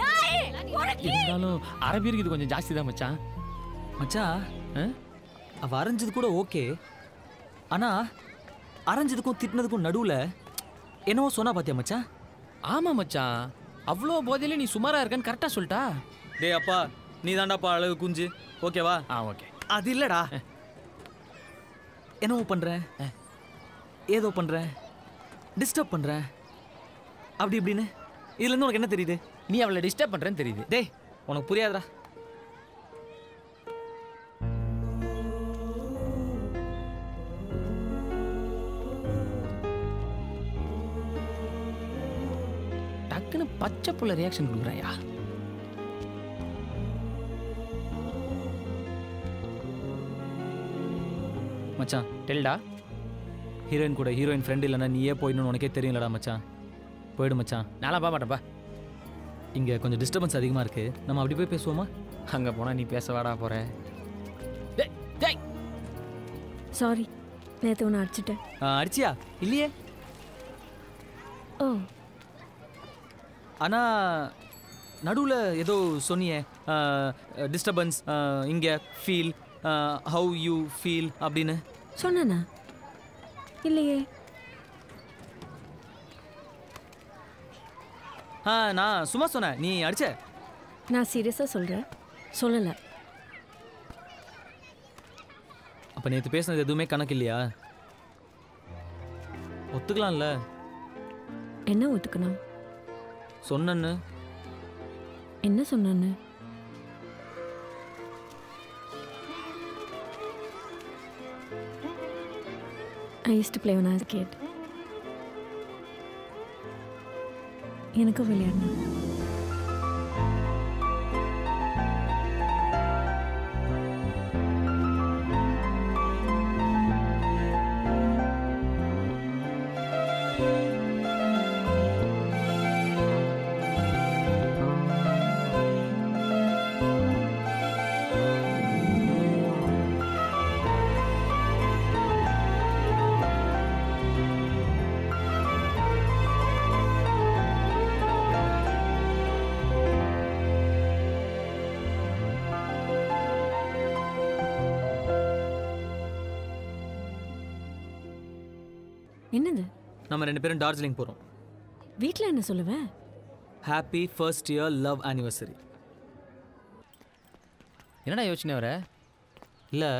நாயே உனக்கு இருந்தாலும் அரபியருக்கு இது கொஞ்சம் ஜாஸ்தி தான் மச்சான். மச்சான் அவ அரைஞ்சது கூட ஓகே. ஆனா அரைஞ்சதுக்கும் திட்டினதுக்கும் நடுவுல என்னவோ சொன்னா பாத்தியா மச்சான்? ஆமா மச்சான், அவ்வளோ போதையில நீ சுமாரா இருக்கன்னு கரெக்டா சொல்லிட்டா. டேய் அப்பா, நீ தாண்டாப்பா அழகு குஞ்சு. ஓகேவா? ஓகே. அது இல்லடா, என்னவோ பண்ற, ஏதோ பண்ற, டிஸ்டர்ப் பண்ற, அப்படி இப்படின்னு. இதுல இருந்து உனக்கு என்ன தெரியுது? நீ அவளை டிஸ்டர்ப் பண்றேன்னு தெரியுது. டேய் உனக்கு புரியாதுடா. டக்குன்னு பச்சை புள்ள ரியாக்ஷன் கொடுக்குறாயா? மச்சான் டெல்டா, ஹீரோயின் கூட ஹீரோயின் ஃப்ரெண்ட் இல்லைன்னா நீயே போயிடணும்னு உனக்கே தெரியும்லடா மச்சான். போயிடு மச்சான். நான்லாம் போக மாட்டேன்ப்பா. இங்கே கொஞ்சம் டிஸ்டர்பன்ஸ் அதிகமாக இருக்கு. நம்ம அப்படி போய் பேசுவோமா? அங்கே போனால் நீ பேச வாடா போற. சாரி, நேற்று ஒன்று அடிச்சிட்டேன். அடிச்சியா? இல்லையே. ஓ, ஆனால் நடுவில் ஏதோ சொன்னியே, டிஸ்டர்பன்ஸ், இங்கே ஃபீல், ஹவு யூ ஃபீல் அப்படின்னு சொன்னேண்ணா? இல்லையே. நான் சும்மா சொன்னேன், நீ அடிச்ச. நான் சீரியஸாக சொல்கிறேன், சொல்லலை. அப்போ நேற்று பேசுனது எதுவுமே கணக்கு இல்லையா? ஒத்துக்கலாம்ல? என்ன ஒத்துக்கணும்? சொன்னேன்னு. என்ன சொன்னான்னு? I used to play when I was a kid. எனக்கு விளையாடணும். என்னது? நம்ம 2 பேரும் டார்ஜிலிங் போகிறோம். வீட்டில் என்ன சொல்லுவேன்? Happy first year love anniversary. என்னடா யோசனை வர? இல்லை,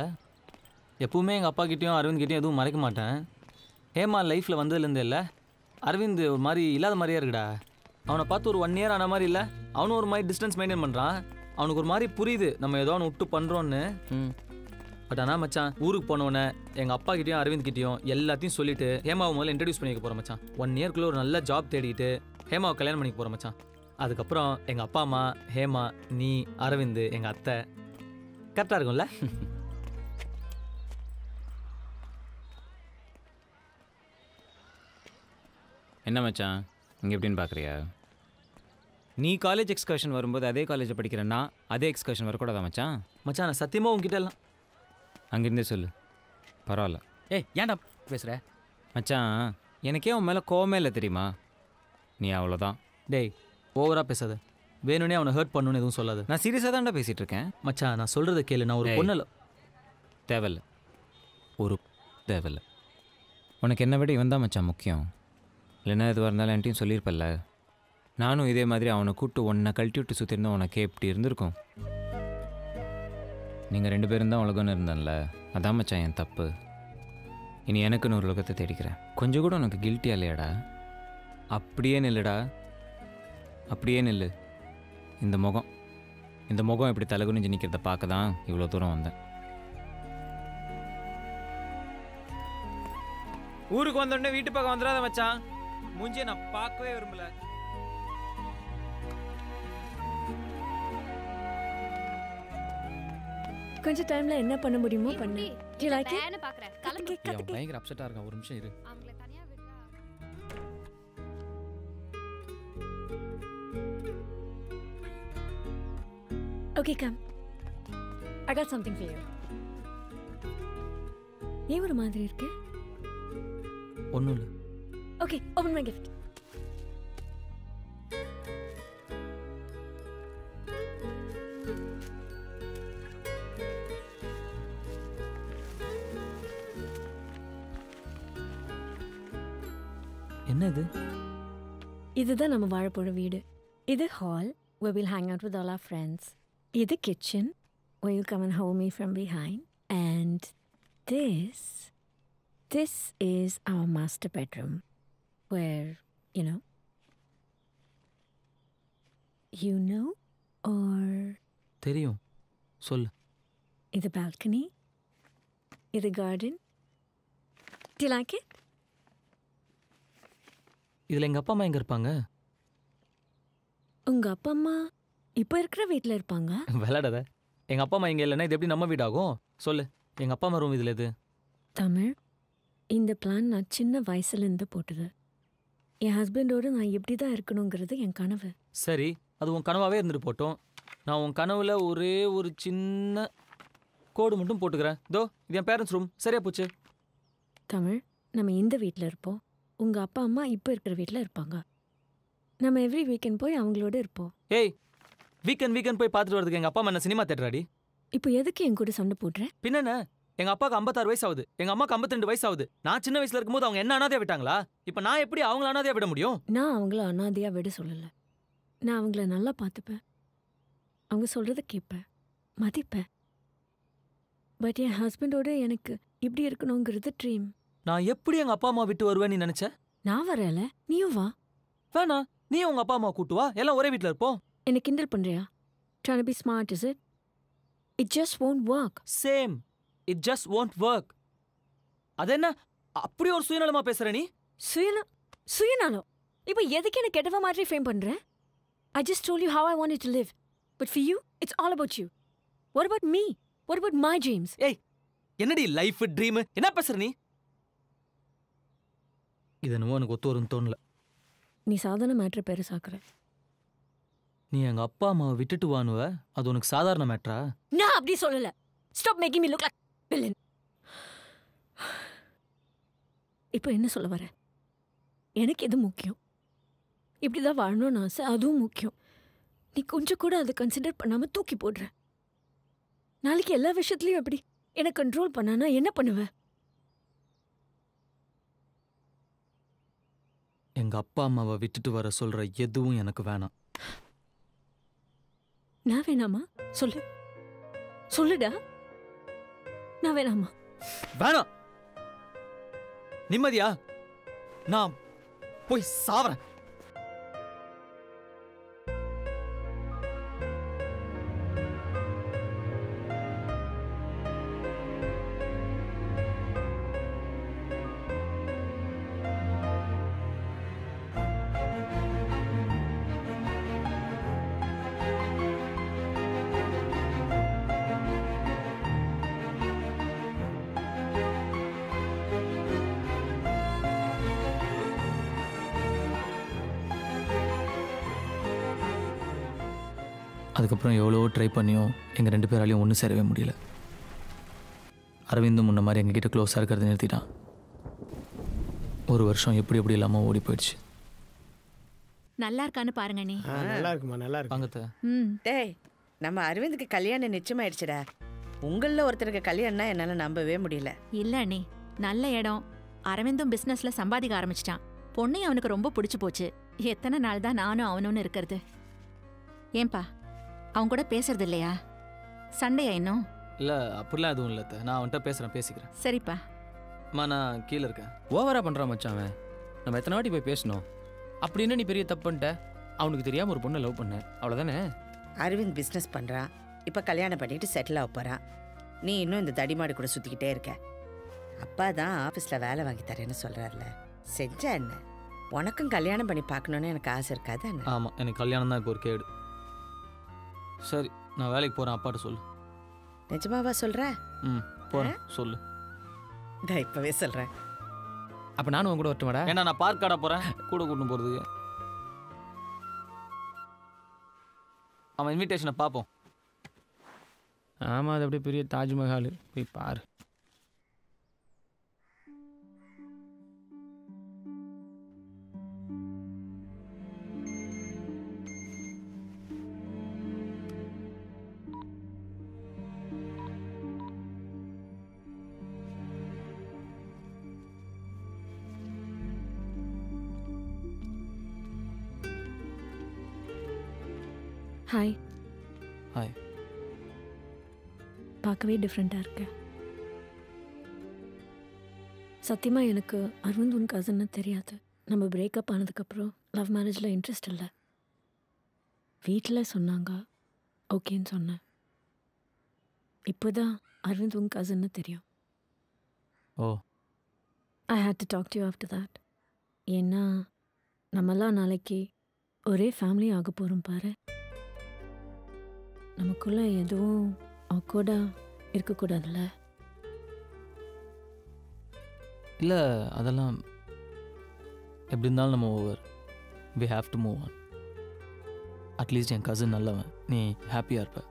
எப்பவுமே எங்கள் அப்பா கிட்டேயும் அரவிந்த் கிட்டேயும் எதுவும் மறைக்க மாட்டேன். ஹேமா லைஃப்பில் வந்ததுலேருந்து இல்லை, அரவிந்த் ஒரு மாதிரி இல்லாத மாதிரியே இருக்குடா. அவனை பார்த்து ஒரு 1 இயர் ஆன மாதிரி இல்லை, அவனும் ஒரு மாதிரி டிஸ்டன்ஸ் மெயின்டைன் பண்ணுறான். அவனுக்கு ஒரு மாதிரி புரியுது நம்ம ஏதோ அவனை விட்டு பண்ணுறோன்னு. பட் ஆனால் மச்சான், ஊருக்கு போனவொடனே எங்கள் அப்பா கிட்டேயும் அரவிந்த் கிட்டேயும் எல்லாத்தையும் சொல்லிட்டு ஹேமாவை முதல்ல இன்ட்ரடியூஸ் பண்ணிக்க போகிறோம் மச்சான். 1 இயர்க்குள்ளே ஒரு நல்ல ஜாப் தேடிட்டு ஹேமாவை கல்யாணம் பண்ணிக்க போகிறோம் மச்சான். அதுக்கப்புறம் எங்கள் அப்பா அம்மா, ஹேமா, நீ, அரவிந்த், எங்கள் அத்தை. கரெக்டாக இருக்கும்ல? என்ன மச்சான் இங்கே எப்படின்னு பார்க்குறியா? நீ காலேஜ் எக்ஸ்கர்ஷன் வரும்போது அதே காலேஜை படிக்கிறேன்னா அதே எக்ஸ்கர்ஷன் வரக்கூடாதா மச்சான்? மச்சான் நான் சத்தியமாக உங்ககிட்ட எல்லாம் அங்கேருந்தே சொல்லு. பரவாயில்ல. ஏய் ஏன்டா பேசுகிற? மச்சான் எனக்கே உன் மேலே கோவமே இல்லை தெரியுமா? நீ அவ்வளோதான். டேய் ஓவராக பேசாத. வேணும்னே அவனை ஹர்ட் பண்ணணும்னு எதுவும் சொல்லாது. நான் சீரியஸாக தான்டா பேசிகிட்டு இருக்கேன். மச்சான் நான் சொல்கிறத கேளு. நான் ஒரு பொண்ணில் தேவையில்ல. ஒரு தேவையில்ல. உனக்கு என்னை விட இவன் தான் மச்சான் முக்கியம். இல்லைன்னா எதுவாக இருந்தாலும் என்கிட்டையும் சொல்லியிருப்பல்ல. நானும் இதே மாதிரி அவனை கூப்பிட்டு ஒன்றை கழட்டி விட்டு சுற்றிருந்தோம். உனக்கே எப்படி இருந்திருக்கும்? நீங்கள் 2 பேரும் தான் உலகம்னு இருந்தேன்ல, அதான் மச்சான் என் தப்பு. இனி எனக்குன்னு ஒரு உலகத்தை தேடிக்கிறேன். கொஞ்சம் கூட உனக்கு கில்ட்டியா இல்லையாடா? அப்படியே நில்லுடா, அப்படியே நில்லு. இந்த முகம் இப்படி தலகுனிஞ்சு நிற்கிறத பார்க்க தான் இவ்வளோ தூரம் வந்தேன். ஊருக்கு வந்தோடனே வீட்டு பக்கம் வந்துடாத மச்சான். மூஞ்சியை நான் பார்க்கவே விரும்பல. கொஞ்சம் டைம்ல என்ன பண்ண முடியுமோ பண்ணு. பயங்கர அப்செட்டாக இருக்கான். ஒரு நிமிஷம் இரு. Okay, come. I got something for you. ஏன் ஒரு மாதிரி இருக்கு? ஒன்றும் இல்லை. Okay, open my gift. என்ன இது? இதுதான் நம்ம வாழ போற வீடு. இது hall where we'll hang out with all our friends. இது kitchen where you'll come and hold me from behind. And this is our master bedroom where, you know or தெரியும், சொல்லு. இது balcony, இது garden. Do you like it? இதில் எங்கள் அப்பா அம்மா எங்கே இருப்பாங்க? உங்க அப்பா அம்மா இப்போ இருக்கிற வீட்டில் இருப்பாங்க. விளையாடாத. எங்கள் அப்பா அம்மா இங்கே இல்லைன்னா இது எப்படி நம்ம வீடாகும்? சொல்லு, எங்கள் அப்பா அம்மா ரூம் இதில் எது? தமிழ், இந்த பிளான் நான் சின்ன வயசுலேருந்து போட்டது. என் ஹஸ்பண்டோடு நான் எப்படி தான் இருக்கணுங்கிறது என் கனவு. சரி, அது உன் கனவாகவே இருந்துட்டு போட்டோம். நான் உன் கனவில் ஒரே ஒரு சின்ன கோடு மட்டும் போட்டுக்கிறேன். இதோ இது என் பேரண்ட்ஸ் ரூம். சரியா போச்சு. தமிழ், நம்ம இந்த வீட்டில் இருப்போம். உங்கள் அப்பா அம்மா இப்போ இருக்கிற வீட்டில் இருப்பாங்க. நம்ம எவ்ரி வீக்கெண்ட் போய் அவங்களோட இருப்போம். ஏய், வீக்கெண்ட் போய் பார்த்துட்டு வரதுக்கு எங்கள் அப்பா அம்மா என்ன சினிமா தேட்டராடி? இப்போ எதுக்கு என் கூட சண்டை போடுறேன்? பின்னென்ன, எங்கள் அப்பாவுக்கு 56 வயசு ஆகுது, எங்கள் அம்மாவுக்கு 52 வயசு ஆகுது. நான் சின்ன வயசில் இருக்கும்போது அவங்க என்ன அனாதையாக விட்டாங்களா? இப்போ நான் எப்படி அவங்கள அனாதையாக விட முடியும்? நான் அவங்கள அனாதையாக விட சொல்லலை. நான் அவங்கள நல்லா பார்த்துப்பேன், அவங்க சொல்கிறத கேட்பேன், மதிப்பேன். பட் என் ஹஸ்பண்டோட எனக்கு இப்படி இருக்கணுங்கிறது ட்ரீம். நான் எப்படி எங்கள் அப்பா அம்மா விட்டு வருவேன்னு நீ நினச்ச? நான் வரல, நீயும் வா. வேணா, நீ உங்கள் அப்பா அம்மா கூட்டு வா, எல்லாம் ஒரே வீட்டில் இருப்போம். என்ன கிண்டல் பண்ணுறியா? Trying to be smart, is it? It just won't work. Same. It just won't work. அது என்ன அப்படி ஒரு சுயநலமா பேசுற நீ? சுயநலம்? இப்போ எதுக்கு என்ன கெட்டவ மாதிரி ஃபேம் பண்ற? I just told you how I wanted to live. But for you, it's all about you. What about me? What about my dreams? ஏய், என்னடி லைஃப் ட்ரீம்? என்ன பேசுற நீ? இது என்னமோ எனக்கு ஒத்து வரும்னு தோணல. நீ சாதாரண மேட்ரை பெருசாக்குற. நீ எங்க அப்பா அம்மாவை விட்டுட்டு வானுவ, அது உனக்கு சாதாரண மேட்ரா? நான் அப்படி சொல்லல. Stop making me look like villain. இப்போ என்ன சொல்ல வர? எனக்கு எது முக்கியம்? இப்படிதான் வாழணும்னு ஆசை, அதுவும் முக்கியம். நீ கொஞ்சம் கூட அதை கன்சிடர் பண்ணாம தூக்கி போடுற. நாளைக்கு எல்லா விஷயத்துலயும் எப்படி என்ன கண்ட்ரோல் பண்ணானா என்ன பண்ணுவ? எங்க அப்பா அம்மாவை விட்டுட்டு வர சொல்ற எதுவும் எனக்கு வேணாம். நான் வேணாமா? சொல்லு, சொல்லுடா. நான் வேணாமா? வேணாம். நிம்மதியா நான் போய் சாவறேன். அதுக்கப்புறம் எவ்வளோ ட்ரை பண்ணியும் எங்கள் 2 பேராலையும் ஒன்றும் சேரவே முடியல. அரவிந்தும் முன்ன மாதிரி எங்ககிட்ட க்ளோஸாக இருக்கிறத நிறுத்திட்டான். ஒரு வருஷம் எப்படி எப்படி இல்லாமல் ஓடி போயிடுச்சு. நல்லா இருக்கான்னு பாருங்க நீ. நல்லா இருக்குமா, நல்லா இருக்கு. வாங்கத்த. டேய், நம்ம அரவிந்துக்கு கல்யாணம் நிச்சயமாயிடுச்சுடா. உங்களில் ஒருத்தருக்கு கல்யாணம்னா என்னால் நம்பவே முடியல. இல்ல அண்ணி, நல்ல இடம். அரவிந்தும் பிசினஸ்ல சம்பாதிக்க ஆரம்பிச்சிட்டான். பொண்ணையும் அவனுக்கு ரொம்ப பிடிச்சு போச்சு. எத்தனை நாள் தான் நானும் அவனும் இருக்கிறது? ஏன்பா அவன் கூட பேசுறது இல்லையா? சண்டையா இன்னும்? இல்லை அப்படிலாம் எதுவும் இல்லை. நான் அவன்கிட்ட பேசிக்கிறேன். சரிப்பா. அம்மா நான் கீழே இருக்கேன். ஓவரா பண்ணுறான் மச்சான் அவன். நம்ம எத்தனை வாட்டி போய் பேசணும்? அப்படின்னு நீ பெரிய தப்பு பண்ணிட்ட. அவனுக்கு தெரியாமல் ஒரு பொண்ணை லவ் பண்ண, அவ்வளோதானே? அரவிந்த் பிஸ்னஸ் பண்ணுறான். இப்போ கல்யாணம் பண்ணிட்டு செட்டில் ஆக போகிறான். நீ இன்னும் இந்த தடிமாடு கூட சுற்றிக்கிட்டே இருக்க. அப்பா தான் ஆஃபீஸில் வேலை வாங்கி தரேன்னு சொல்கிறாருல, செஞ்சா என்ன? உனக்கும் கல்யாணம் பண்ணி பார்க்கணுன்னு எனக்கு ஆசை இருக்காது என்ன? ஆமாம், எனக்கு கல்யாணம் தான் இப்போ ஒரு கேடு. சரி, நான் வேலைக்கு போகிறேன். அப்பாட்ட சொல்லு. நிஜமாவா சொல்கிற? போகிறேன், சொல்லு. நான் இப்போவே சொல்கிறேன். அப்போ நானும் உன் கூட வரட்டுமாடா? ஏன்னா நான் பார்க் காட போகிறேன், கூட கூட்டு போகிறதுக்கு. அவன் இன்விடேஷனை பார்ப்போம். ஆமாம், அது அப்படியே பெரிய தாஜ்மஹால். போய் பாரு. ஹாய். ஹாய். பார்க்கவே டிஃப்ரெண்ட்டாக இருக்கு. சத்தியமாக எனக்கு அரவிந்த் உன் கசன்னு தெரியாது. நம்ம பிரேக்கப் ஆனதுக்கப்புறம் லவ் மேரேஜில் இன்ட்ரெஸ்ட் இல்லை. வீட்டில் சொன்னாங்க, ஓகேன்னு சொன்னேன். இப்போ தான் அரவிந்த் உன் கசன்னு தெரியும். Oh. I hate to talk to you after that. ஏன்னா நம்மலாம் நாளைக்கு ஒரே ஃபேமிலி ஆக போகிறோம் பாரு. நமக்குள்ளே எதுவும் ஆக்வர்டாக இருக்கக்கூடாதுல்ல? இல்லை, அதெல்லாம் எப்படி இருந்தாலும் நம்ம over. We have to move on. At least என் கசின் நல்லவன், நீ ஹாப்பியாக இருப்ப.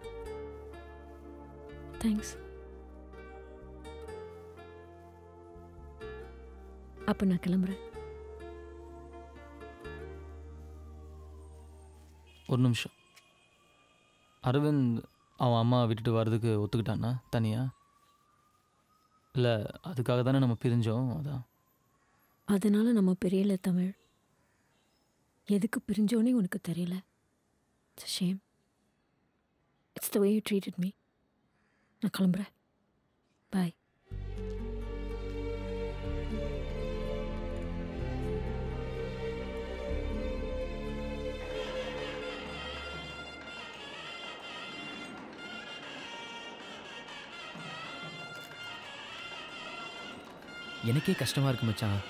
தேங்க்ஸ். அப்போ நான் கிளம்புறேன். ஒரு நிமிஷம். அரவிந்த் அவன் அம்மா விட்டுட்டு வர்றதுக்கு ஒத்துக்கிட்டான்னா தனியாக? இல்லை, அதுக்காக தானே நம்ம பிரிஞ்சோம். அதான். அதனால நம்ம பிரியல தமிழ். எதுக்கு பிரிஞ்சோன்னே உனக்கு தெரியல. It's a shame. It's the way you treated me. நான் கிளம்புறேன். பாய். எனக்கே கஷ்டமாக இருக்கு மச்சான்.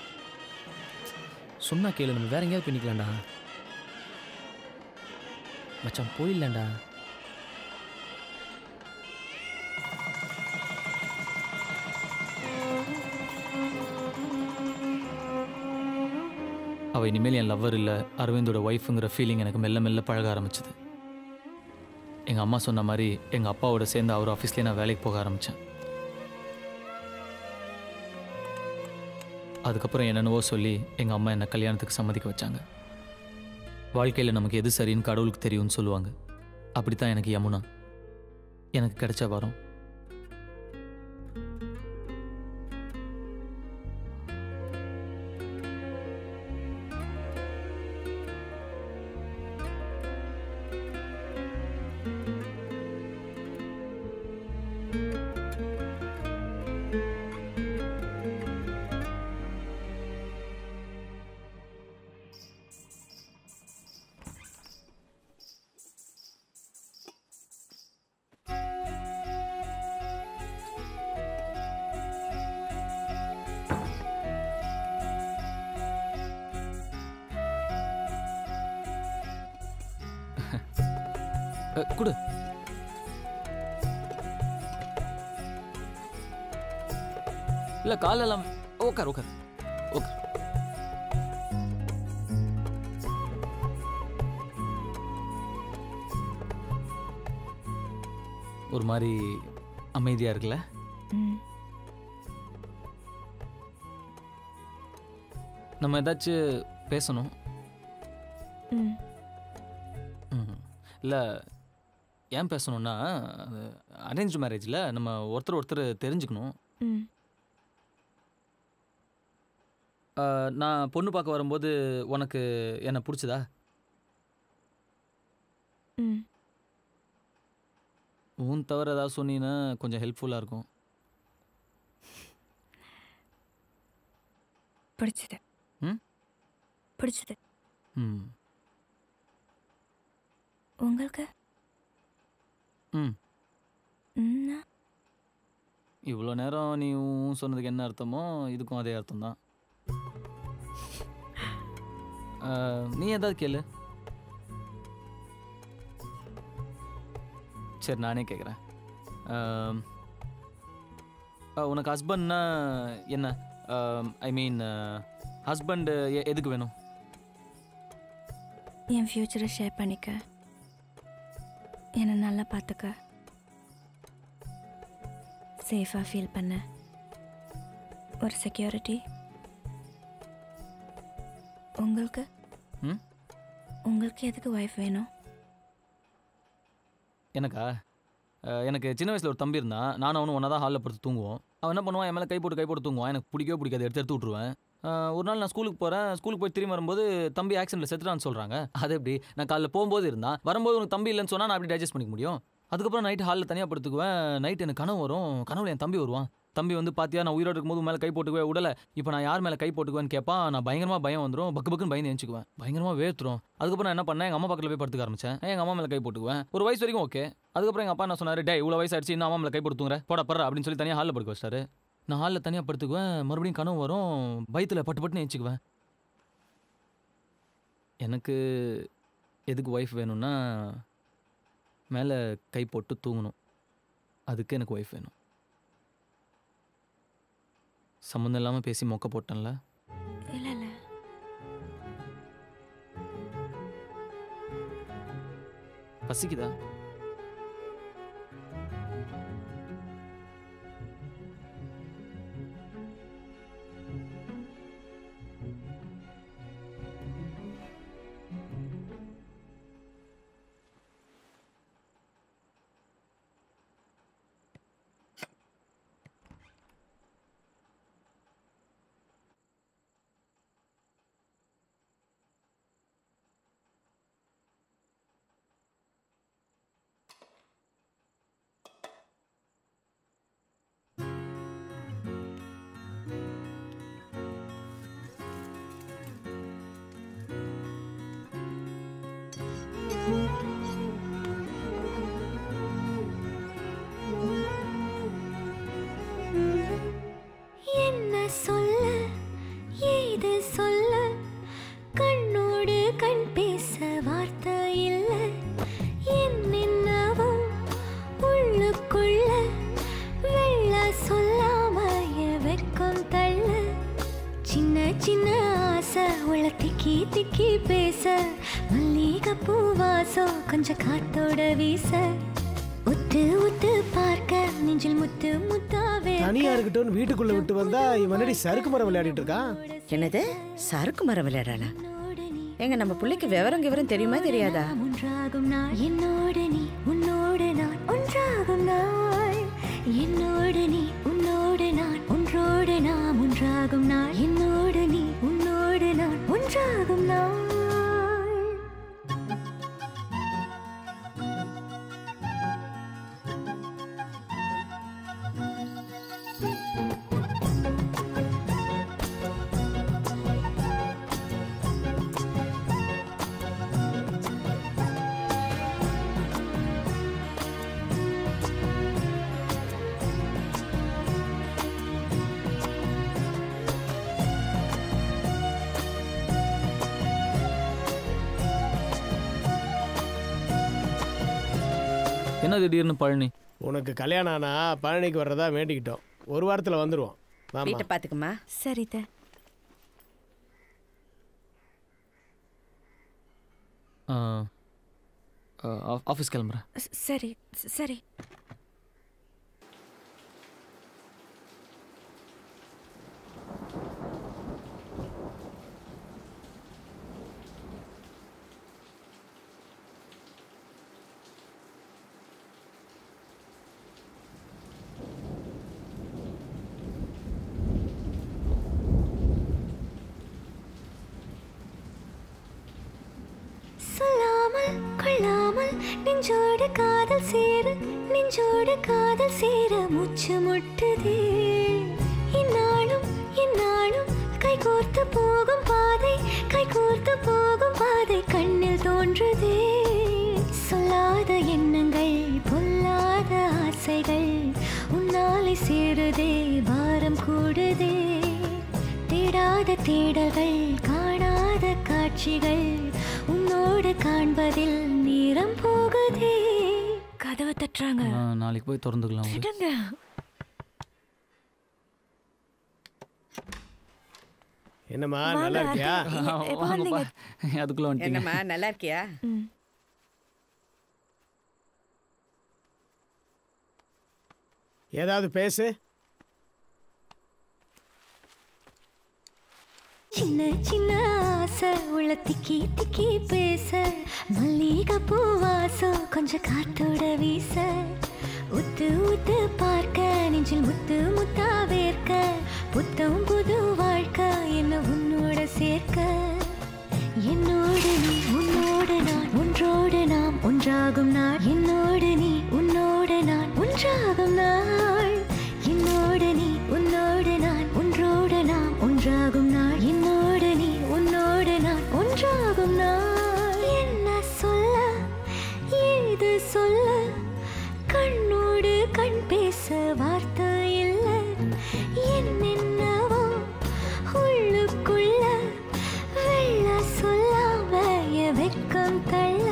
சொன்னா கேளு, நம்ம வேற எங்கேயாவது பண்ணிக்கலாம்டா மச்சான். போயிடலாம்டா. அவள் இனிமேல் என் லவ்வர் இல்லை, அரவிந்தோட ஒய்ஃபுங்கிற ஃபீலிங் எனக்கு மெல்ல மெல்ல பழக ஆரம்பிச்சது. எங்கள் அம்மா சொன்ன மாதிரி எங்கள் அப்பாவோட சேர்ந்து அவர் ஆஃபீஸ்லேயே நான் வேலைக்கு போக ஆரம்பித்தேன். அதுக்கப்புறம் என்னென்னவோ சொல்லி எங்கள் அம்மா என்னை கல்யாணத்துக்கு சம்மதிக்க வச்சாங்க. வாழ்க்கையில் நமக்கு எது சரின்னு கடவுளுக்கு தெரியும்னு சொல்லுவாங்க. அப்படித்தான் எனக்கு யமுனா எனக்கு கிடைச்ச வரம். கொடு. இல்லை காலெல்லாம் உட்கார் உட்கார் உட்கார். ஒரு மாதிரி அமைதியாக இருக்குல்ல? நம்ம ஏதாச்சும் பேசணும். இல்லை ஏன் பேசணும்னா அரேஞ்ச் மேரேஜில் நம்ம ஒருத்தர் தெரிஞ்சுக்கணும். நான் பொண்ணு பார்க்க வரும்போது உனக்கு என்ன பிடிச்சதா? உன் தவிர ஏதாவது சொன்னீங்கன்னா கொஞ்சம் ஹெல்ப்ஃபுல்லாக இருக்கும். பிடிச்சது. பிடிச்சது. உங்களுக்கு? இவ்வளோ நேரம் நீ சொன்னதுக்கு என்ன அர்த்தமோ இதுக்கும் அதே அர்த்தம் தான். நீ ஏதாவது கேளு. சரி நானே கேட்குறேன். உனக்கு ஹஸ்பண்ட்னா என்ன? ஐ மீன் ஹஸ்பண்ட் எதுக்கு வேணும்? என் ஃப்யூச்சரை ஷேர் பண்ணிக்க, என்னை நல்லா பார்த்துக்க, சேஃபாக ஃபீல் பண்ண ஒரு செக்யூரிட்டி. உங்களுக்கு உங்களுக்கு எதுக்கு ஒய்ஃப் வேணும்? எனக்கு சின்ன வயசில் ஒரு தம்பி இருந்தான். நானும் அவனும் ஒன்றா தான் ஹாலில் படுத்து தூங்குவோம். அவன் என்ன பண்ணுவான், என் மேலே கை போட்டு தூங்குவான். எனக்கு பிடிக்கவே பிடிக்காது, எடுத்து விட்ருவேன். ஒரு நாள் நான் ஸ்கூலுக்கு போகிறேன். ஸ்கூலுக்கு போய் திரும்பி வரும்போது தம்பி ஆக்சிடென்ட்டில் செத்துட்டான்னு சொல்கிறாங்க. அது எப்படி? நான் காலைல போகும்போது இருந்தான், வரும்போது உனக்கு தம்பி இல்லைன்னு சொன்னால் நான் அப்படி டைஜஸ்ட் பண்ணிக்க முடியும்? அதுக்கப்புறம் நைட்டு ஹாலில் தனியாக படுத்துக்குவேன். நைட்டு எனக்கு கனவு வரும். கனவுல என் தம்பி வருவான். தம்பி வந்து பார்த்தியா நான் உயிரோடு இருக்கும்போது மேலே கை போட்டுக்குவேன், உடலை இப்போ நான் யார் மேலே கை போட்டுக்குவேன்னு கேட்பான். நான் பயங்கரமாக பயம் வந்துடும், பக்குன்னு பயந்து எழுச்சிக்குவேன், பயங்கரமாக வேர்த்துரும். அதுக்கப்புறம் நான் என்ன பண்ணேன், எங்கள் அம்மா பக்கத்தில் போய் படுத்துக்க ஆரம்பிச்சேன். எங்கள் அம்மா மேலே கை போட்டுக்குவேன். ஒரு வயசு வரைக்கும் ஓகே. அதுக்கப்புறம் எங்கள் அப்பா என்ன சொன்னார், டே இவ்வளோ வயசு ஆயிடுச்சு, இன்னும் அம்மா மேலே கை போட்டுங்க போட படுற அப்படின்னு சொல்லி தனியாக ஹாலில் படுக்க வச்சிட்டாரு. நான் ஹாலில் தனியாக படுத்துக்குவேன். மறுபடியும் கனவு வரும், பயத்தில் பட்டுன்னு எழுச்சிக்குவேன். எனக்கு எதுக்கு ஒய்ஃப் வேணும்னா மேலே கை போட்டு தூங்கணும். அதுக்கு எனக்கு ஒய்ஃப் வேணும். சம்மந்தம் இல்லாமல் பேசி மொக்க போட்டேன்ல? இல்லை இல்லை, பசிக்குதா? என்ன சொல்ல ஏது சொல்ல, கண்ணோடு கண் பேச வார்த்தை இல்லை. என்னென்னவோ உள்ளுக்குள்ள வெள்ள சொல்லாமய வெக்கம் தள்ள. சின்ன சின்ன ஆசை உள்ள திக்கி திக்கி பேச, மல்லிகை பூவாசம் கொஞ்சம் காத்தோட வீச. உத்து உத்து பார்க்க நெஞ்சில் முத்து முத்தாவே. தனியா இருக்கட்டும் வீட்டுக்குள்ள விட்டு வந்தா இவனடி சறுக்கு மரம் விளையாடிட்டு இருக்கான். என்னது சறுக்கு மரம் விளையாடானா? எங்க நம்ம பிள்ளைக்கு விவரம் தெரியுமா தெரியாதா? ஒன்றாகும் நாள் என்னோட நீ உன்னோட நான் ஒன்றாகும் நாள். என்னோட நீ உன்னோட நான் ஒன்றோட நாம் ஒன்றாகும் நாள். என்னோட நீ உன்னோட நான் ஒன்றாகும் நாள். என்ன திடீர்னு பழனி? உனக்கு கல்யாணம் ஆனா பழனிக்கு வர்றதா வேண்டிக்கிட்டோம். ஒரு வாரத்தில் வந்துடுவோம். வீட்டை பார்த்துக்குமா? சரி த. ஆஃபீஸ் கிளம்புறேன். சரி சரி. காதல் சேர நெஞ்சோடு காதல் சேர மூச்சு முட்டுதே இந்நாளும் இந்நாளும் கைகோர்த்து போகும் பாதை கண்ணில் தோன்றுதே சொல்லாத எண்ணங்கள் பொல்லாத ஆசைகள் உன்னாலே சேருதே பாரம் கூடுதே தேடாத தேடல்கள் காணாத காட்சிகள் உன்னோடு காண்பதில் நேரம் போகுதே. கதவை தட்டுறாங்க. நாளைக்கு போய் திறந்துக்கலாம். விடுங்க. என்னம்மா நல்லா இருக்கியா? அதுக்குள்ள வந்துட்டீங்க. என்னம்மா நல்லா இருக்கியா? ஏதாவது பேசு. சின்ன சின்ன ஆசை உள்ள திக்கி திக்கி பேச மல்லிகை பூ வாசம் கொஞ்சம் காத்தோட வீச உத்து உத்து பார்க்க நெஞ்சில் முத்து முத்தா வேர்க்க புத்தம் புது வாழ்க்கை என்ன உன்னோட சேர்க்க என்னோடு நீ உன்னோடு நான் ஒன்றோடு நாம் ஒன்றாகும் நாள் என்னோடு நீ உன்னோடு நான் ஒன்றாகும் நாள் என்னோடு நீ உன்னோடு நான் ஒன்றோடு நாம் ஒன்றாகும் நாள் என்னோடு நீ உன்னோடு நான் ஒன்றாகும் நாள் என்ன சொல்ல ஏது சொல்ல கண்ணோடு கண் பேச வார்த்தை இல்லை என்னென்னவோ உள்ளுக்குள்ள வெள்ள சொல்லாம வெக்கம் தள்ள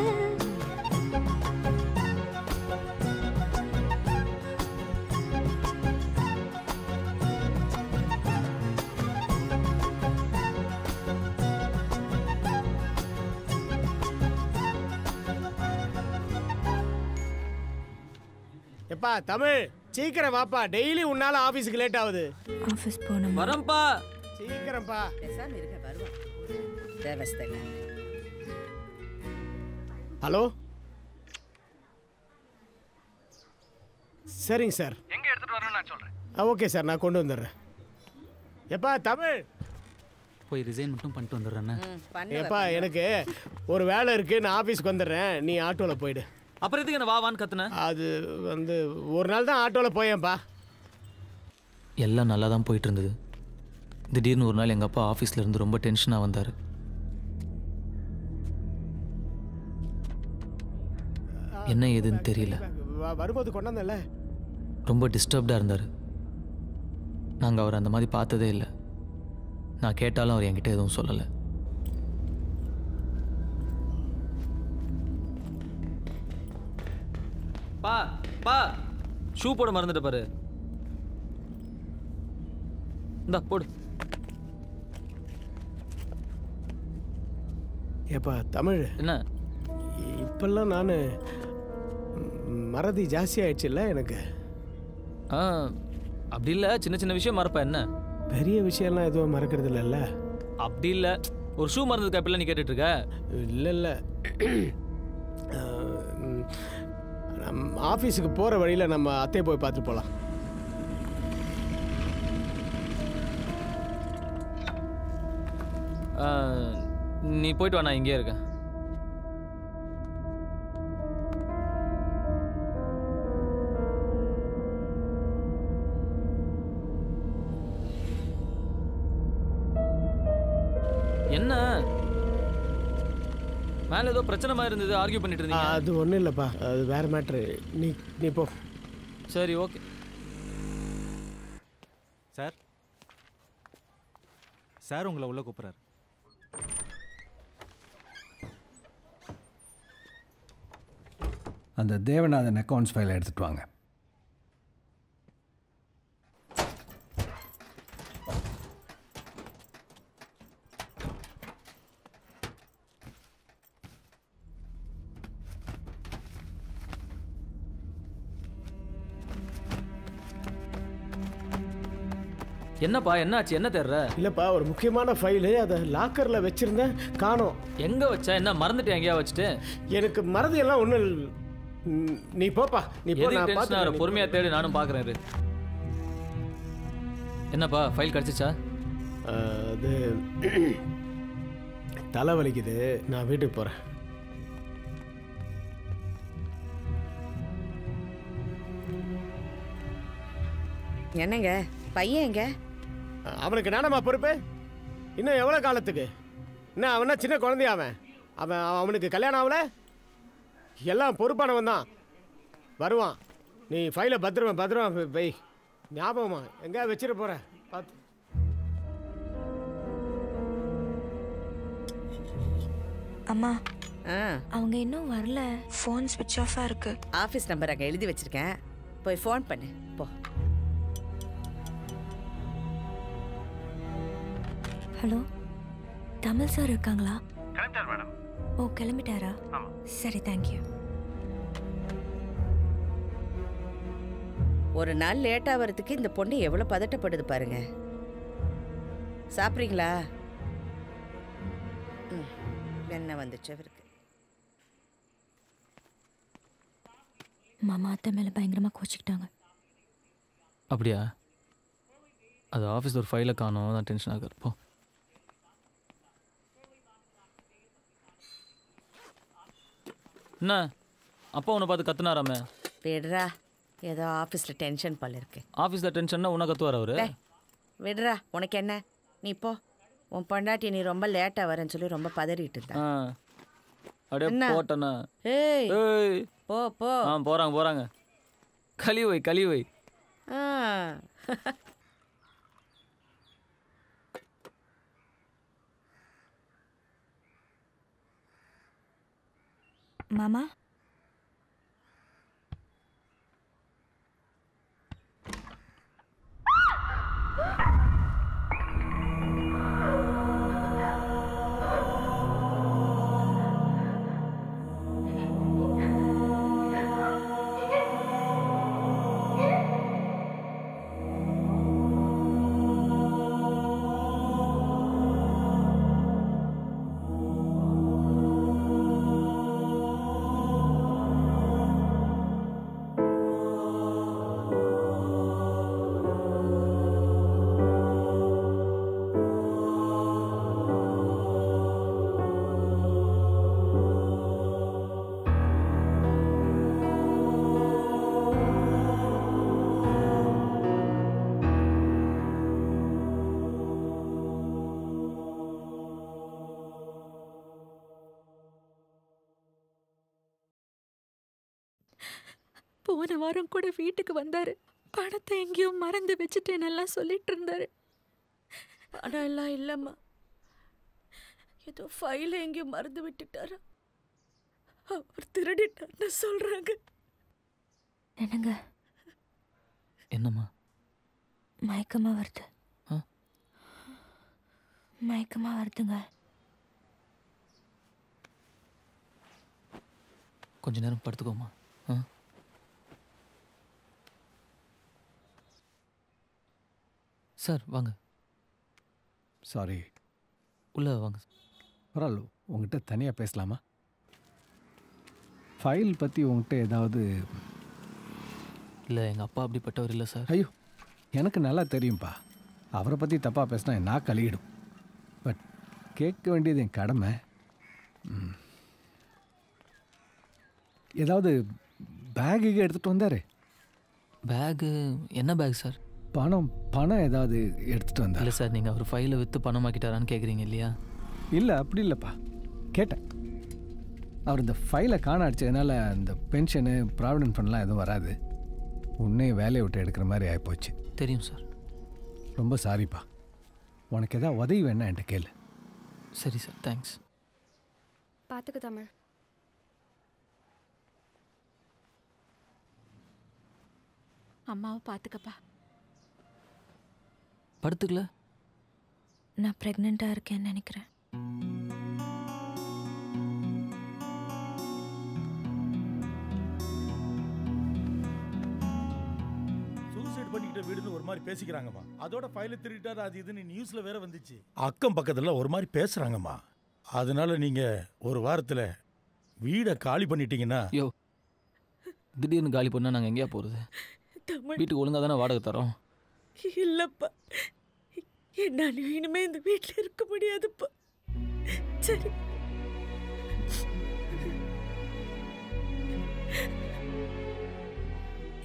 எப்பா தமிழ் சீக்கிரம் வாப்பா. டெய்லி உன்னால ஆபீஸ்க்கு லேட் ஆகுது. ஆபீஸ் போகணும். வரம்பா. சீக்கிரம்ப்பா. பேசாம இருக்க வருவோம். தேவஸ்தை. ஹலோ சரிங்க சார். எங்க எடுத்துட்டு வரணும்னு நான் சொல்றேன். ஓகே சார், நான் கொண்டு வந்துடுறேன். எப்பா தமிழ் போய் ரிசைன் மட்டும் பண்ணிட்டு வந்துடுறேண்ணே. எப்பா எனக்கு ஒரு வேலை இருக்கு, நான் ஆஃபீஸ்க்கு வந்துடுறேன். நீ ஆட்டோவில் போயிடு. அப்புறம் எதுக்கு என்ன வான்னு கத்துன? அது வந்து ஒரு நாள் தான் ஆட்டோவில் போயேன்ப்பா. எல்லாம் நல்லா தான் போயிட்டு இருந்தது. திடீர்னு ஒரு நாள் எங்கள் அப்பா ஆஃபீஸில் இருந்து ரொம்ப டென்ஷனாக வந்தார். என்ன ஏதுன்னு தெரியல. வரும்போது கொண்டாந்தல ரொம்ப டிஸ்டர்ப்டாக இருந்தார். நாங்கள் அவர் அந்த மாதிரி பார்த்ததே இல்லை. நான் கேட்டாலும் அவர் என்கிட்ட எதுவும் சொல்லலை. பா பா ஷூ போட மறந்துட்ட பாரு. இந்தா போடு. ஏப்பா தமிழ் என்ன இப்பெல்லாம் நான் மறதி ஜாஸ்தி ஆயிடுச்சுல்ல எனக்கு. அப்படி இல்லை, சின்ன சின்ன விஷயம் மறப்பேன். என்ன பெரிய விஷயம்லாம் எதுவும் மறக்கிறது இல்லைல்ல? அப்படி இல்லை, ஒரு ஷூ மறந்ததுக்கு அப்படிலாம் நீ கேட்டுட்டு இருக்க? இல்லை இல்லை, ஆஃபீஸுக்கு போகிற வழியில் நம்ம அத்தையை போய் பார்த்துட்டு போகலாம். நீ போயிட்டு வா, நான் இங்கே இருக்கேன். என்ன மேலே ஏதோ பிரச்சனை மாதிரி இருந்தது, ஆர்கியூ பண்ணிட்டு இருந்தீங்க. அது ஒன்றும் இல்லைப்பா, அது வேறு மேட்ரு. நீ போ. சரி ஓகே. சார் சார் உங்களை உள்ள கூப்பிட்றாரு. அந்த தேவநாதன் அக்கௌண்ட்ஸ் ஃபைலை எடுத்துகிட்டு வாங்க. என்னப்பா என்னாச்சு? என்ன தேடுற? இல்லைப்பா, ஒரு முக்கியமான ஃபைலு, அதை லாக்கரில் வச்சுருந்தேன், காணோம். எங்கே வச்சா? என்ன மறந்துட்டு எங்கேயா வச்சுட்டு? எனக்கு மறதி எல்லாம் ஒன்றும். நீ போப்பா, நீ போ. நான் பார்த்து பொறுமையாக தேடி நானும் பார்க்குறேன். என்னப்பா ஃபைல் கிடச்சிச்சா? அது தலை வலிக்குது, நான் வீட்டுக்கு போகிறேன். என்னங்க பையன் எங்க? அவனுக்கு நானம்மா பொறுப்பு. இன்னும் எவ்வளோ காலத்துக்கு? என்ன அவனா சின்ன குழந்தையா? அவனுக்கு கல்யாணம் ஆகல. எல்லாம் பொறுப்பானவன் தான். வருவான். நீ ஃபைலை பத்திரமா வை. ஞாபகமா எங்கேயா வச்சிட போற பார்த்து. அம்மா அவங்க இன்னும் வரல. ஃபோன் ஸ்விட்ச் ஆஃபாக இருக்கு. ஆஃபீஸ் நம்பர் அங்கே எழுதி வச்சிருக்கேன், போய் ஃபோன் பண்ணு போ. ஹலோ, தமிழ் சார் இருக்காங்களா? கிளம்பிட்டார் மேடம். ஓ கிளம்பிட்டாரா? சரி, தேங்க்யூ. ஒரு நாள் லேட்டாக வரதுக்கு இந்த பொண்ணு எவ்வளோ பதட்டப்படுது பாருங்க. சாப்பிட்றீங்களா? என்ன வந்துச்சு அவருக்கு? மாமா அத்தை மேலே பயங்கரமாக கோச்சிக்கிட்டாங்க. அப்படியா? அது ஆஃபீஸில் ஒரு ஃபைலை காணோம், தான் டென்ஷன் ஆகுது. போ. என்ன அப்பா உன்னை பார்த்து கத்துனாராமே? விடுறா, ஏதோ ஆஃபீஸில் டென்ஷன் போல இருக்கு. ஆஃபீஸில் டென்ஷன்னா உன்னை கத்துவார் அவரு? விடுறா, உனக்கு என்ன? நீ போ. உன் பொண்டாட்டி நீ ரொம்ப லேட்டாக வரேன்னு சொல்லி ரொம்ப பதறிட்டு இருந்தா. அப்படியே போட்டேண்ணா. ஏய் ஏய் போ போ. போகிறாங்க. கழிவை. மாமா போன வாரம் கூட வீட்டுக்கு வந்தாரு. பணத்தை எங்கேயோ மறந்து வச்சுட்டேன்னெல்லாம் சொல்லிட்டு இருந்தாரு. பணம் எல்லாம் இல்லைம்மா, ஏதோ ஃபைல எங்கேயோ மறந்து விட்டுட்டாரா. அவர் திருடிட்டார்னு சொல்றாங்க. என்னங்க? என்னம்மா? மயக்கமாக வருது. மயக்கமாக வருதுங்க. கொஞ்ச நேரம் படுத்துக்கோமா. சார் வாங்க. சாரி. உள்ளே வாங்க. பரவாயில்ல, உங்கள்கிட்ட தனியாக பேசலாமா? ஃபைல் பற்றி உங்கள்கிட்ட ஏதாவது? இல்லை, எங்கள் அப்பா அப்படிப்பட்டவர் இல்லை சார். ஐயோ, எனக்கு நல்லா தெரியும்ப்பா. அவரை பற்றி தப்பாக பேசினா நான் கழியிடும். பட் கேட்க வேண்டியது என் கடமை. ஏதாவது பேகு எடுத்துகிட்டு வந்தார்? பேகு? என்ன பேக் சார்? பணம் ஏதாவது எடுத்துகிட்டு வந்தார்? இல்லை சார், நீங்கள் அவர் ஃபைலை விற்று பணமாக்கிட்டாரான்னு கேட்குறீங்க இல்லையா? இல்லை, அப்படி இல்லைப்பா. கேட்டேன். அவர் இந்த ஃபைலை காண அடிச்சதுனால இந்த பென்ஷனு ப்ராவிடென்ட் ஃபண்ட்லாம் எதுவும் வராது. உன்னையும் வேலையை விட்டு எடுக்கிற மாதிரி ஆகிப்போச்சு. தெரியும் சார். ரொம்ப சாரிப்பா. உனக்கு எதாவது உதவி வேணா என்கிட்ட கேளு. சரி சார், தேங்க்ஸ். பார்த்துக்க தமிழ். அம்மாவை பார்த்துக்கப்பா. படுத்துக்கல. நான் ப்ரெக்னெண்ட்டாக இருக்கேன்னு நினைக்கிறேன். சூசைட் பண்ணிக்கிட்ட வீடுன்னு ஒரு மாதிரி பேசிக்கிறாங்கம்மா. அதோட ஃபைலை திருட்டாரு அது இதுன்னு நியூஸ்ல வேற வந்துச்சு. அக்கம் பக்கத்துல ஒரு மாதிரி பேசுறாங்கம்மா. அதனால நீங்க ஒரு வாரத்துல வீடை காலி பண்ணிட்டீங்கன்னா. யோ, திடீர்னு காலி பண்ணால் நாங்கள் எங்கேயா போகிறது? வீட்டுக்கு ஒழுங்காக தானே வாடகை தரோம். இல்லப்பா, நான் இனிமே இந்த வீட்டில் இருக்க முடியாதுப்பா. சரி,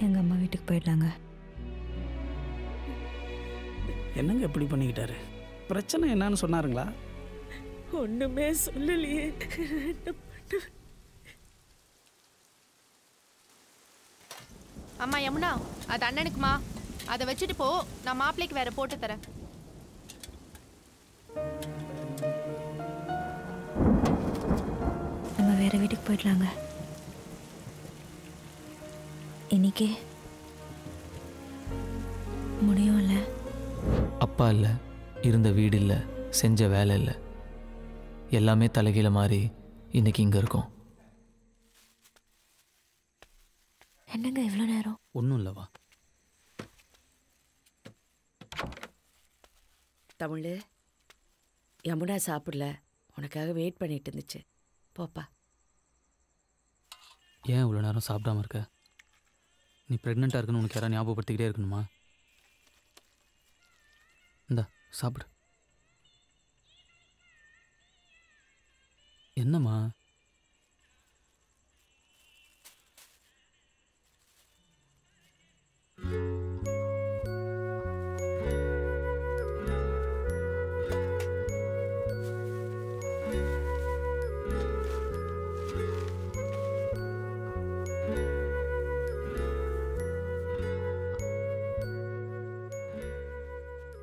எங்கள் அம்மா வீட்டுக்கு போயிடலாங்க. என்னங்க எப்படி பண்ணிக்கிட்டாரு? பிரச்சனை என்னன்னு சொன்னாருங்களா? ஒண்ணுமே சொல்லலையே. அம்மா யமுனா, அது அண்ணனுக்குமா, அதை வச்சுட்டு போ, நான் மாப்பிள்ளைக்கு வேற போட்டு தரேன். நம்ம வேற வீட்டுக்கு போயிடலாங்க. இன்னைக்கு முடியும்ல? அப்பா இல்லை, இருந்த வீடு இல்லை, செஞ்ச வேலை இல்லை, எல்லாமே தலைகீழ மாறி இன்னைக்கு இங்கே இருக்கோம். என்னங்க இவ்வளோ நேரம்? ஒன்றும் இல்லைவா. தமிழ், யமுனா சாப்பிடல, உனக்காக வெயிட் பண்ணிட்டு இருந்துச்சு. போப்பா. ஏன் இவ்வளோ நேரம் சாப்பிடாம இருக்க? நீ ப்ரெக்னெண்ட்டாக இருக்குன்னு உனக்கு யாராவது ஞாபகப்படுத்திக்கிட்டே இருக்கணுமா? இந்தா சாப்பிடு. என்னம்மா?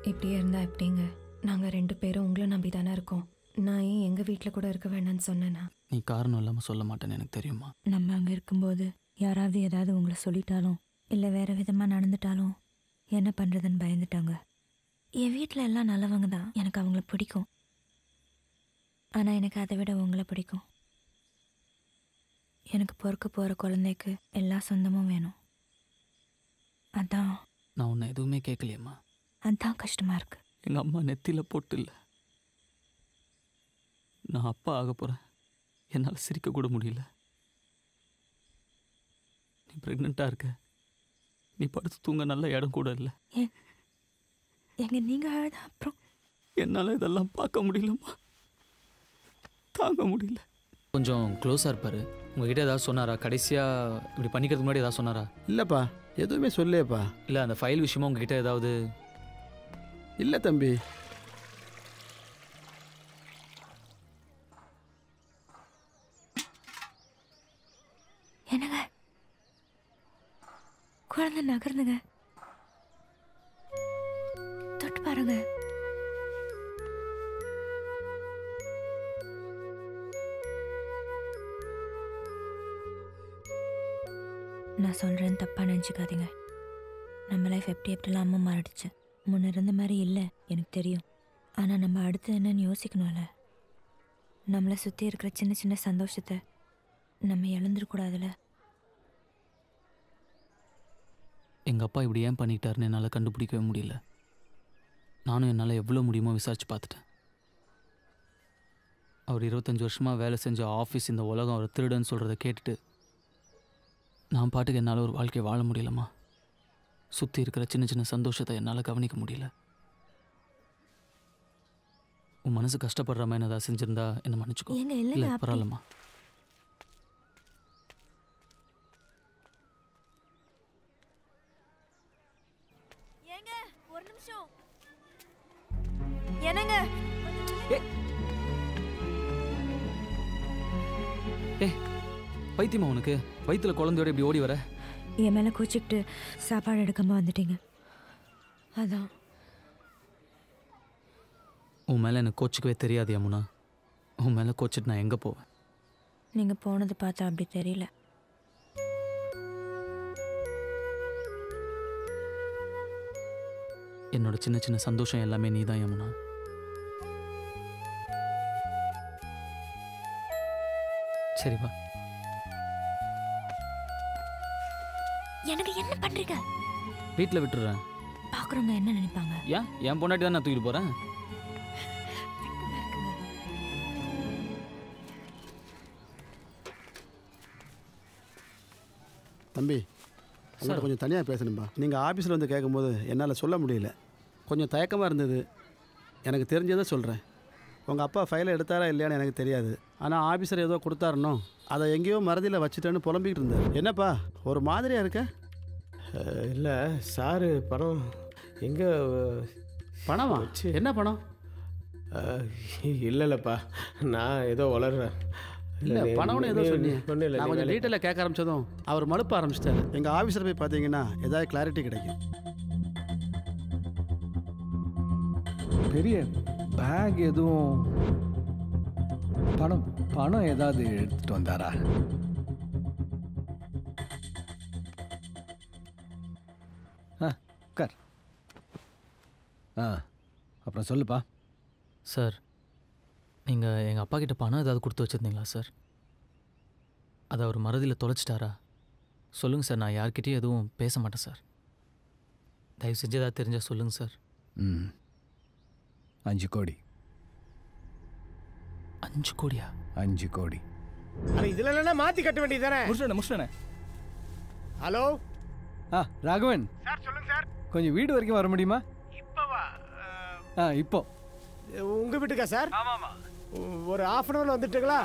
இப்படியே இருந்தா எப்படிங்க? நாங்கள் 2 பேரும் உங்களை நம்பி தானே இருக்கோம். நான் ஏன் எங்கள் வீட்டில் கூட இருக்க வேணான்னு சொன்னேன்னா? நீ காரணம் இல்லாமல் சொல்ல மாட்டேன்னு எனக்கு தெரியுமா? நம்ம அங்கே இருக்கும்போது யாராவது ஏதாவது உங்களை சொல்லிட்டாலும் இல்லை வேறு விதமாக நடந்துட்டாலும் என்ன பண்ணுறதுன்னு பயந்துட்டாங்க. என் வீட்டில் எல்லாம் நல்லவங்க தான், எனக்கு அவங்கள பிடிக்கும். ஆனால் எனக்கு அதை விட உங்களை பிடிக்கும். எனக்கு பிறக்க போகிற குழந்தைக்கு எல்லா சொந்தமும் வேணும். அதான் நான் உன்னை எதுவுமே கேட்கலையம்மா. அதான் கஷ்டமாக இருக்கு. எங்கள் அம்மா நெத்தியில் போட்டு இல்லை. நான் அப்பா ஆக போகிறேன். என்னால் சிரிக்க கூட முடியல. நீ ப்ரெக்னெண்ட்டாக இருக்க. நீ படுத்து தூங்க நல்ல இடம் கூட இல்லை. எங்க நீங்கள் அழுத அப்புறம் என்னால் இதெல்லாம் பார்க்க முடியலம்மா, தாங்க முடியல. கொஞ்சம் க்ளோஸாக இருப்பார். உங்ககிட்ட ஏதாவது சொன்னாரா? கடைசியாக இப்படி பண்ணிக்கிறதுக்கு முன்னாடி ஏதாவது சொன்னாரா? இல்லைப்பா, எதுவுமே சொல்லேப்பா. இல்லை, அந்த ஃபைல் விஷயமா உங்ககிட்ட ஏதாவது? இல்லை தம்பி. என்னங்க குழந்தை நகர்ந்துங்க, தொட்டு பாருங்க. நான் சொல்கிறேன்னு தப்பாக நினச்சிக்காதீங்க. நம்ம லைஃப் எப்படிலாம் அம்மா மாறிடுச்சு. முன்ன இருந்த மாதிரி இல்லை எனக்கு தெரியும். ஆனால் நம்ம அடுத்து என்னன்னு யோசிக்கணும்ல. நம்மளை சுற்றி இருக்கிற சின்ன சின்ன சந்தோஷத்தை நம்ம இழந்துடக்கூடாதுல்ல. எங்கள் அப்பா இப்படி ஏன் பண்ணிக்கிட்டாருன்னு என்னால் கண்டுபிடிக்கவே முடியல. நானும் என்னால் எவ்வளோ முடியுமோ விசாரிச்சு பார்த்துட்டேன். அவர் 25 வருஷமாக வேலை செஞ்ச ஆஃபீஸ், இந்த உலகம் அவர் திருடன்னு சொல்கிறத கேட்டுட்டு நான் பாட்டுக்கு என்னால் ஒரு வாழ்க்கையை வாழ முடியலம்மா. சுற்றி இருக்கிற சின்ன சின்ன சந்தோஷத்தை என்னால் கவனிக்க முடியல. உன் மனசு கஷ்டப்படுற மாதிரி ஏதாவது செஞ்சிருந்தா என்ன மன்னிச்சுக்கோ. இல்லை, பரவாயில்லம்மா. ஒரு நிமிஷம். என்னங்க? பைத்தியமா உனக்கு? வயிற்றுல குழந்தையோட இப்படி ஓடி வர? என் மேலே கூச்சிக்கிட்டு சாப்பாடு எடுக்காம வந்துட்டீங்க, அதான். உன் மேலே எனக்கு கோச்சிக்கவே தெரியாது யமுனா. உன் மேலே கோச்சிட்டு நான் எங்கே போவேன்? நீங்கள் போனது பார்த்தா அப்படி தெரியல. என்னோட சின்ன சின்ன சந்தோஷம் எல்லாமே நீ தான் யமுனா. சரி வா. எனக்கு என்ன பண்றீங்க? வீட்டில் விட்டுறேன். பார்க்குறவங்க என்ன நினைப்பாங்க? ஏன் என் பொண்டாட்டி தான் நான் தூக்கிட்டு போகிறேன். தம்பி, உங்கள்கிட்ட கொஞ்சம் தனியாக பேசணும்பா. நீங்கள் ஆஃபீஸில் வந்து கேட்கும்போது என்னால் சொல்ல முடியல. கொஞ்சம் தயக்கமாக இருந்தது. எனக்கு தெரிஞ்சதை சொல்கிறேன். உங்கள் அப்பா ஃபைலை எடுத்தாரா இல்லையான்னு எனக்கு தெரியாது. ஆனால் ஆஃபீஸர் ஏதோ கொடுத்தாருனோ அதை எங்கேயோ மறதியில் வச்சுட்டேன்னு புலம்பிக்கிட்டு இருந்தார். என்னப்பா ஒரு மாதிரியாக இருக்க? இல்லை சாரு பணம் எங்கே பணமா? என்ன பணம்? இல்லைல்லப்பா, நான் ஏதோ வளர்றேன். இல்லை பணம்னு ஏதோ சொன்னீங்க. ஒன்றும் இல்லை. நான் கொஞ்சம் டீட்டெயிலாக கேட்க ஆரம்பிச்சதும் அவர் மழுப்ப ஆரம்பிச்சிட்டாரு. எங்கள் ஆஃபீஸில் போய் பார்த்தீங்கன்னா ஏதாவது கிளாரிட்டி கிடைக்கும். பெரிய பேக் எதுவும் பணம் ஏதாவது எடுத்துட்டு வந்தாரா? உட்கார். அப்புறம் சொல்லுப்பா. சார் நீங்கள் எங்கள் அப்பா கிட்ட பணம் ஏதாவது கொடுத்து வச்சுருந்தீங்களா சார்? அதை அவர் மறதியில் தொலைச்சிட்டாரா? சொல்லுங்கள் சார், நான் யார்கிட்டையும் எதுவும் பேச மாட்டேன் சார். தயவு செஞ்சு ஏதாவது தெரிஞ்சால் சொல்லுங்கள் சார். 5 கோடி. 5 கோடியா? 5 கோடி. இதில் இல்லைன்னா மாற்றி கட்ட வேண்டியதானே? முடிச்சுட்டேன். ஹலோ ராகவன் சார், சொல்லுங்க சார். கொஞ்சம் வீடு வரைக்கும் வர முடியுமா? இப்போவா? இப்போ உங்கள் வீட்டுக்கா சார்? ஆமாம். ஒரு ½ அன் ஹவரில் வந்துட்டுங்களா?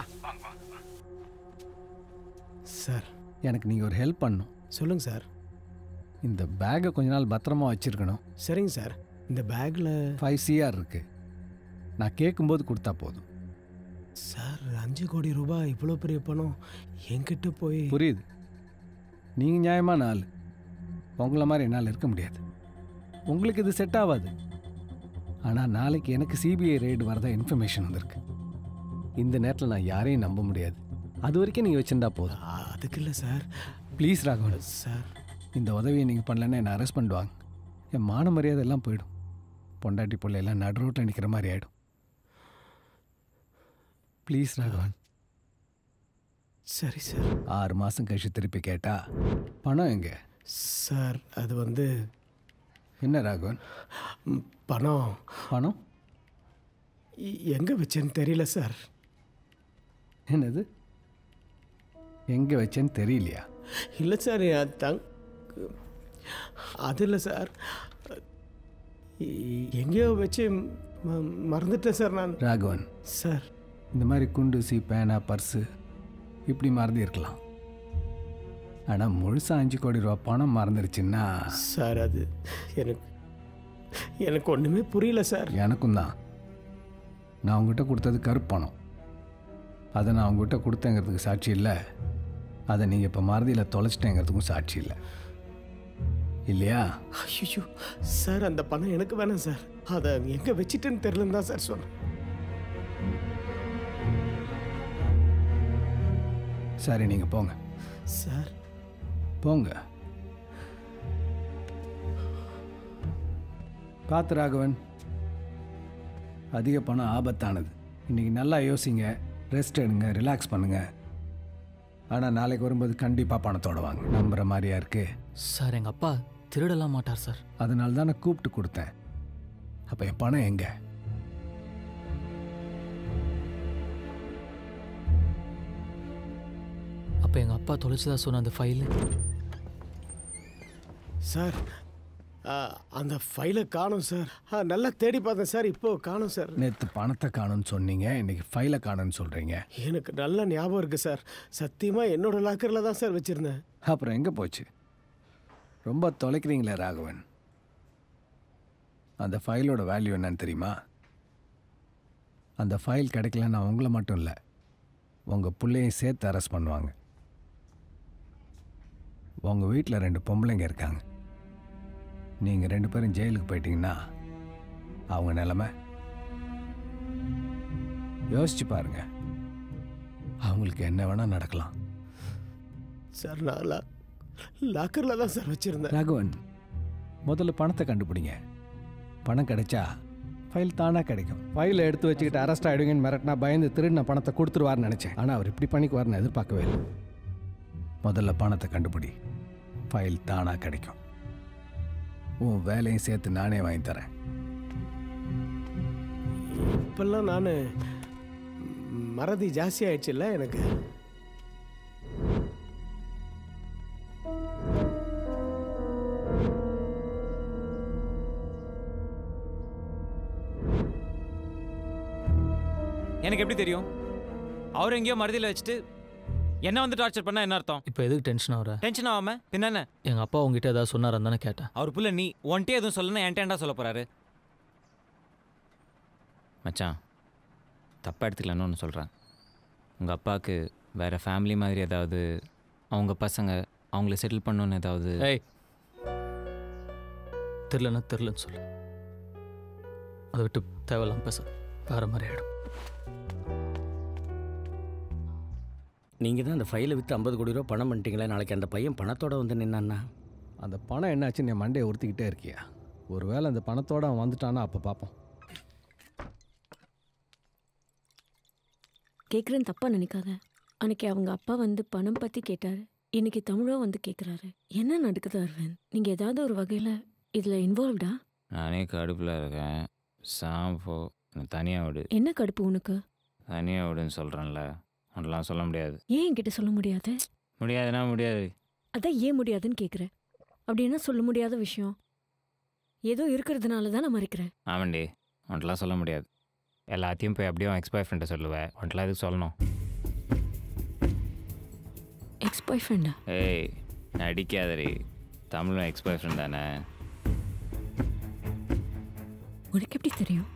சார், எனக்கு நீங்கள் ஒரு ஹெல்ப் பண்ணணும். சொல்லுங்கள் சார். இந்த பேக்கை கொஞ்ச நாள் பத்திரமா வச்சுருக்கணும். சரிங்க சார். இந்த பேக்கில் 5 CR இருக்கு. நான் கேட்கும்போது கொடுத்தா போதும். சார், 5 கோடி ரூபாய் இவ்வளோ பெரிய பணம் என்கிட்ட போய்... புரியுது, நீங்கள் நியாயமான ஆள். உங்களை மாதிரி என்னால் இருக்க முடியாது. உங்களுக்கு இது செட் ஆகாது. ஆனால் நாளைக்கு எனக்கு CBI ரெய்டு வரதா இன்ஃபர்மேஷன் வந்திருக்கு. இந்த நேரத்தில் நான் யாரையும் நம்ப முடியாது. அது வரைக்கும் நீங்கள் வச்சுருந்தா போதும். அதுக்கு இல்லை சார். ப்ளீஸ் ராகவன் சார், இந்த உதவியை நீங்கள் பண்ணலன்னா என்னை அரெஸ்ட் பண்ணுவாங்க. என் மான மரியாதை எல்லாம் போயிடும். பொண்டாட்டி பிள்ளையெல்லாம் நடு ரோட்டில் நிற்கிற மாதிரி ஆகிடும். ப்ளீஸ் ராகவன். சரி சார். 6 மாதம் கழிச்சு திருப்பி கேட்டா பணம் எங்கே? சார், அது வந்து... என்ன ராகவன்? பணம் எங்கே வச்சேன்னு தெரியல சார். என்னது, எங்கே வச்சேன்னு தெரியலையா? இல்லை சார், அது இல்லை சார். எங்கேயோ வச்சு மறந்துட்டேன் சார் நான். ராகவன் சார், இந்த மாதிரி குண்டூசி, பேனா, பர்ஸு இப்படி மறந்து இருக்கலாம். ஆனால் முழுசாக 5 கோடி ரூபா பணம் மறந்துருச்சுன்னா... சார், அது எனக்கு ஒன்றுமே புரியல சார். எனக்கும் தான். நான் உங்ககிட்ட கொடுத்தது கருப்பணம். அதை நான் உங்ககிட்ட கொடுத்தேங்கிறதுக்கு சாட்சி இல்லை. அதை நீங்கள் இப்போ மறதியில் தொலைச்சிட்டேங்கிறதுக்கும் சாட்சி இல்லை, இல்லையா? ஐயோ சார், அந்த பணம் எனக்கு வேணாம் சார். அதை எங்கே வச்சுட்டேன்னு தெரியலன்னு தான் சார் சொன்னேன். சரி, நீங்கள் போங்க சார். போங்க. பார்த்து ராகவன், அதிக பணம் ஆபத்தானது. இன்றைக்கி நல்லா யோசிங்க, ரெஸ்ட் எடுங்க, ரிலாக்ஸ் பண்ணுங்க. ஆனால் நாளைக்கு வரும்போது கண்டிப்பாக பணத்தோட வாங்க. நம்புகிற மாதிரியா இருக்கு? சார், எங்கள் அப்பா திருடலாம் மாட்டார் சார். அதனால தான் நான் கூப்பிட்டு கொடுத்தேன். அப்போ என் பணம் எங்கே? அப்போ எங்கள் அப்பா தொலைச்சதா சொன்ன அந்த ஃபைலு? சார், அந்த ஃபைலை காணும் சார். நல்லா தேடி பார்த்தேன் சார், இப்போ காணும் சார். நேற்று பணத்தை காணும்னு சொன்னீங்க, இன்னைக்கு ஃபைலை காணும்னு சொல்கிறீங்க. எனக்கு நல்ல ஞாபகம் இருக்குது சார். சத்தியமாக என்னோட லாக்கரில் தான் சார் வச்சுருந்தேன். அப்புறம் எங்கே போச்சு? ரொம்ப தொலைக்கிறீங்களே ராகவன். அந்த ஃபைலோட வேல்யூ என்னன்னு தெரியுமா? அந்த ஃபைல் கிடைக்கலன்னா உங்களை மட்டும் இல்லை, உங்கள் பிள்ளையும் சேர்த்து அரெஸ்ட் பண்ணுவாங்க. உங்கள் வீட்டில் 2 பொம்பளைங்க இருக்காங்க. நீங்கள் 2 பேரும் ஜெயிலுக்கு போயிட்டீங்கன்னா அவங்க நிலைமை யோசிச்சு பாருங்க. அவங்களுக்கு என்ன வேணால் நடக்கலாம். சார், நான் லாக்கரில் தான் சார் வச்சுருந்தேன். ராகவன், முதல்ல பணத்தை கண்டுபிடிங்க. பணம் கிடைச்சா ஃபைல் தானாக கிடைக்கும். ஃபைலை எடுத்து வச்சுக்கிட்டு அரெஸ்ட் ஆகிடுங்கன்னு மிரட்டினா பயந்து திருடின பணத்தை கொடுத்துருவார்னு நினச்சேன். ஆனால் அவர் இப்படி பண்ணிக்குவார்னு எதிர்பார்க்கவே இல்லை. முதல்ல பணத்தை கண்டுபிடி, ஃபைல் தானாக கிடைக்கும். உன் வேலையும் சேர்த்து நானே வாங்கி தரேன். இப்பெல்லாம் நான் மறதி ஜாஸ்தி ஆயிடுச்சுல்ல எனக்கு. எனக்கு எப்படி தெரியும்? அவர் எங்கேயோ மறதியில் வச்சுட்டு என்ன வந்து டார்ச்சர் பண்ணா என்ன அர்த்தம்? இப்போ எதுக்கு டென்ஷன் ஆகிற? டென்ஷன் ஆகாம பின்ன என்ன? எங்கள் அப்பா உங்ககிட்ட ஏதாவது சொன்னார் தானே கேட்டேன். அவர் புள்ள நீ ஒன்ட்டே எதுவும் சொல்லணும், என்கிட்ட சொல்ல போறாரு. மச்சான் தப்பாக எடுத்துக்கலான்னு ஒன்று சொல்கிறேன். உங்கள் அப்பாவுக்கு வேறு ஃபேமிலி மாதிரி ஏதாவது அவங்க பசங்க அவங்கள செட்டில் பண்ணணுன்னு ஏதாவது? ஏய் தெரிலன்னா தெரிலன்னு சொல்லு. அதை விட்டு தேவையில்லாம பேச வேறு மாதிரி ஆகிடும். நீங்கள் தான் அந்த ஃபைலை விற்று 50 கோடி ரூபா பணம் பண்ணிட்டீங்களா? நாளைக்கு அந்த பையன் பணத்தோடு வந்து நின்னான்னா அந்த பணம் என்னாச்சு? நீ மண்டையை உறுத்திக்கிட்டே இருக்கியா? ஒரு வேளை அந்த பணத்தோடு அவன் வந்துட்டானா அப்போ பார்ப்போம். கேட்குறேன்னு தப்பாக நினைக்காத. அன்னைக்கு அவங்க அப்பா வந்து பணம் பற்றி கேட்டார். இன்னைக்கு தமிழோ வந்து கேட்குறாரு. என்ன நடக்குது அரவிந்த்? நீங்கள் ஏதாவது ஒரு வகையில் இதில் இன்வால்வ்டா? நானே கடுப்பில் இருக்கேன். சாம்போ தனியாக விடு. என்ன கடுப்பு உனக்கு? தனியாக விடுன்னு சொல்கிறேன்ல, அதெல்லாம் சொல்ல முடியாது. ஏன் என்கிட்ட சொல்ல முடியாது? முடியாதுன்னா முடியாது. அதான் ஏன் முடியாதுன்னு கேட்குறேன். அப்படி என்ன சொல்ல முடியாத விஷயம்? ஏதோ இருக்கிறதுனால தான் நான் மறைக்கிறேன். ஆமாண்டி, உன்ட்டெலாம் சொல்ல முடியாது. எல்லாத்தையும் போய் அப்படியே எக்ஸ் பாய் ஃப்ரெண்டை சொல்லுவேன். உன்ட்டெலாம் எதுக்கு சொல்லணும்? எக்ஸ் பாய் ஃப்ரெண்டா? ஏய் நடிக்காதரி, தமிழும் எக்ஸ் பாய் ஃப்ரெண்ட் தானே. உனக்கு எப்படி தெரியும்?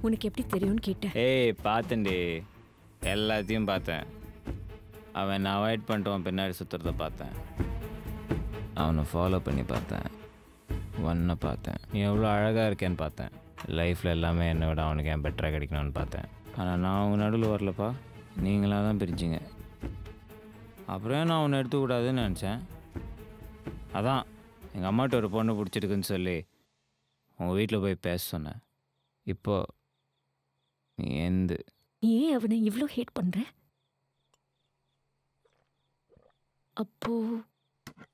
உனக்கு எப்படி தெரியும்னு கேட்டேன். ஏய் பார்த்தேன்டி, எல்லாத்தையும் பார்த்தேன். அவன் நான் அவாய்ட் பண்ணிட்டு பின்னாடி சுற்றுறத பார்த்தேன். அவனை ஃபாலோ பண்ணி பார்த்தேன். ஒன்றை பார்த்தேன். நீ எவ்வளோ அழகாக இருக்கேன்னு பார்த்தேன். லைஃப்பில் எல்லாமே என்னை விட அவனுக்கு ஏன் பெட்டராக கிடைக்கணும்னு பார்த்தேன். ஆனால் நான் அவங்க நடுவில் வரலப்பா, நீங்களாக தான் பிரிஞ்சிங்க. அப்புறம் நான் அவனை எடுத்துக்கூடாதுன்னு நினச்சேன். அதான் எங்கள் அம்மாட்ட ஒரு பொண்ணு பிடிச்சிருக்குன்னு சொல்லி உங்கள் வீட்டில் போய் பேச சொன்னேன். இப்போ நீ ஏன் அவனை இவ்வளோ ஹேட் பண்ணுற? அப்போ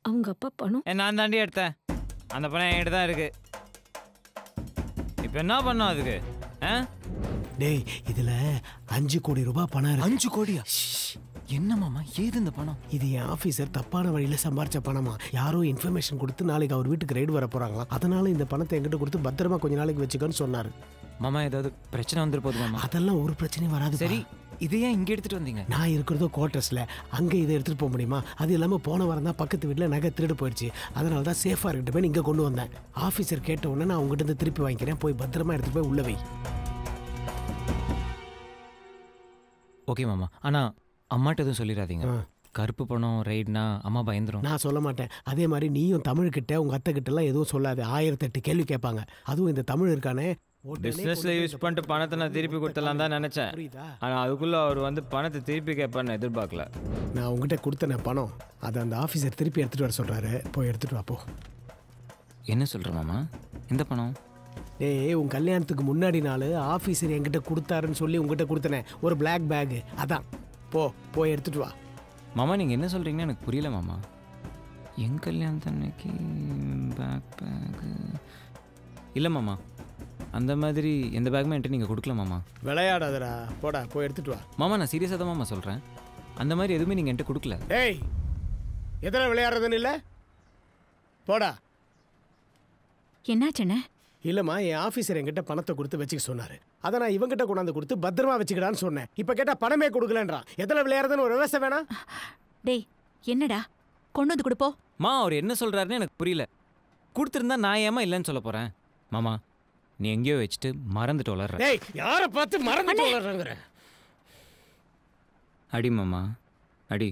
அவங்க அப்பா பணம் நான் தாண்டி எடுத்தேன். அந்த பணம் என்கிட்ட தான் இருக்கு. இப்போ என்ன பண்ணோம் அதுக்கு? டேய் இதில் 5 கோடி ரூபாய் பணம் இருக்கு. 5 கோடியா? என்ன மாமா ஏது இந்த பணம்? இது என் ஆஃபீஸர் தப்பான வழியில் சம்பாரிச்ச பணமா. யாரோ இன்ஃபர்மேஷன் கொடுத்து நாளைக்கு அவர் வீட்டுக்கு ரைடு வர போகிறாங்களாம். அதனால இந்த பணத்தை என்கிட்ட கொடுத்து பத்திரமா கொஞ்ச நாளைக்கு வச்சுக்கன்னு சொன்னார். மாமா ஏதாவது பிரச்சனை வந்துரு போகுது மாமா? அதெல்லாம் ஒரு பிரச்சனையும் வராது. சரி, இதை ஏன் இங்கே எடுத்துகிட்டு வந்தீங்க? நான் இருக்கிறதோ குவார்ட்டர்ஸில், அங்கே இதை எடுத்துகிட்டு போக முடியுமா? அது இல்லாமல் போன வாரம் தான் பக்கத்து வீட்டில் நகை திருடு போயிடுச்சு. அதனால தான் சேஃபாக இருக்கட்டும் போய் இங்கே கொண்டு வந்தேன். ஆஃபீஸர் கேட்ட உடனே நான் உங்ககிட்ட இருந்து திருப்பி வாங்கிக்கிறேன். போய் பத்திரமா எடுத்துகிட்டு போய் உள்ள வை. ஓகே மாமா, ஆனால் அம்மாட்ட எதுவும் சொல்லிடாதீங்க. கருப்பு பணம் ரைட்னா அம்மா பயந்துரும். நான் சொல்ல மாட்டேன். அதே மாதிரி நீயும் தமிழ்கிட்ட உங்கள் அத்தை கிட்டலாம் எதுவும் சொல்லாது. 1008 கேள்வி கேட்பாங்க. அதுவும் இந்த தமிழ் இருக்கானே, பிஸ்னஸில் யூஸ் பண்ணிட்டு பணத்தை நான் திருப்பி கொடுத்தலாம் தான் நினச்சேன். ஆனால் அதுக்குள்ளே அவர் வந்து பணத்தை திருப்பி கேட்பான்னு எதிர்பார்க்கல. நான் உங்ககிட்ட கொடுத்தன பணம், அதை அந்த ஆஃபீஸர் திருப்பி எடுத்துகிட்டு வர சொல்கிறாரு. போய் எடுத்துகிட்டு வாப்போ. என்ன சொல்கிற மாமா? இந்த பணம் டேய் உன் கல்யாணத்துக்கு முன்னாடி நாள் ஆஃபீஸர் என்கிட்ட கொடுத்தாருன்னு சொல்லி உங்ககிட்ட கொடுத்தனே ஒரு பிளாக் பேகு, அதான். போய் எடுத்துகிட்டு வா. மாமா நீங்கள் என்ன சொல்கிறீங்கன்னு எனக்கு புரியல மாமா. என் கல்யாணத்தன்னைக்கு பேக்கு இல்லை மாமா. அந்த மாதிரி எந்த பேக்குமே என்கிட்ட நீங்கள் கொடுக்கல மாமா. விளையாடாதடா, போடா போய் எடுத்துகிட்டு வா. மாமா நான் சீரியஸாக தான் மாமா சொல்கிறேன். அந்த மாதிரி எதுவுமே நீங்கள் என்கிட்ட கொடுக்கல. டேய் எதில் விளையாடுறதுன்னு இல்லை, போடா. என்னாச்சுண்ணே? இல்லைம்மா, என் ஆஃபீஸர் என்கிட்ட பணத்தை கொடுத்து வச்சுக்க சொன்னார். அதை நான் இவங்கிட்ட கொண்டாந்து கொடுத்து பத்திரமா வச்சுக்கிடான்னு சொன்னேன். இப்போ கேட்டால் பணமே கொடுக்கலன்றான். எதில் விளையாடுறதுன்னு ஒரு விவசாயம் வேணாம். டேய் என்னடா கொண்டு வந்து கொடுப்போம். மா அவர் என்ன சொல்கிறாருன்னு எனக்கு புரியல. கொடுத்துருந்தா நான் ஏமா இல்லைன்னு சொல்ல போகிறேன்? மாமா நீ எங்கேயோ வச்சுட்டு மறந்துட்டு வளர்ற. டேய் யாரை பார்த்து மறந்துட்டு வளர்றங்கிற? அடி மாமா அடி.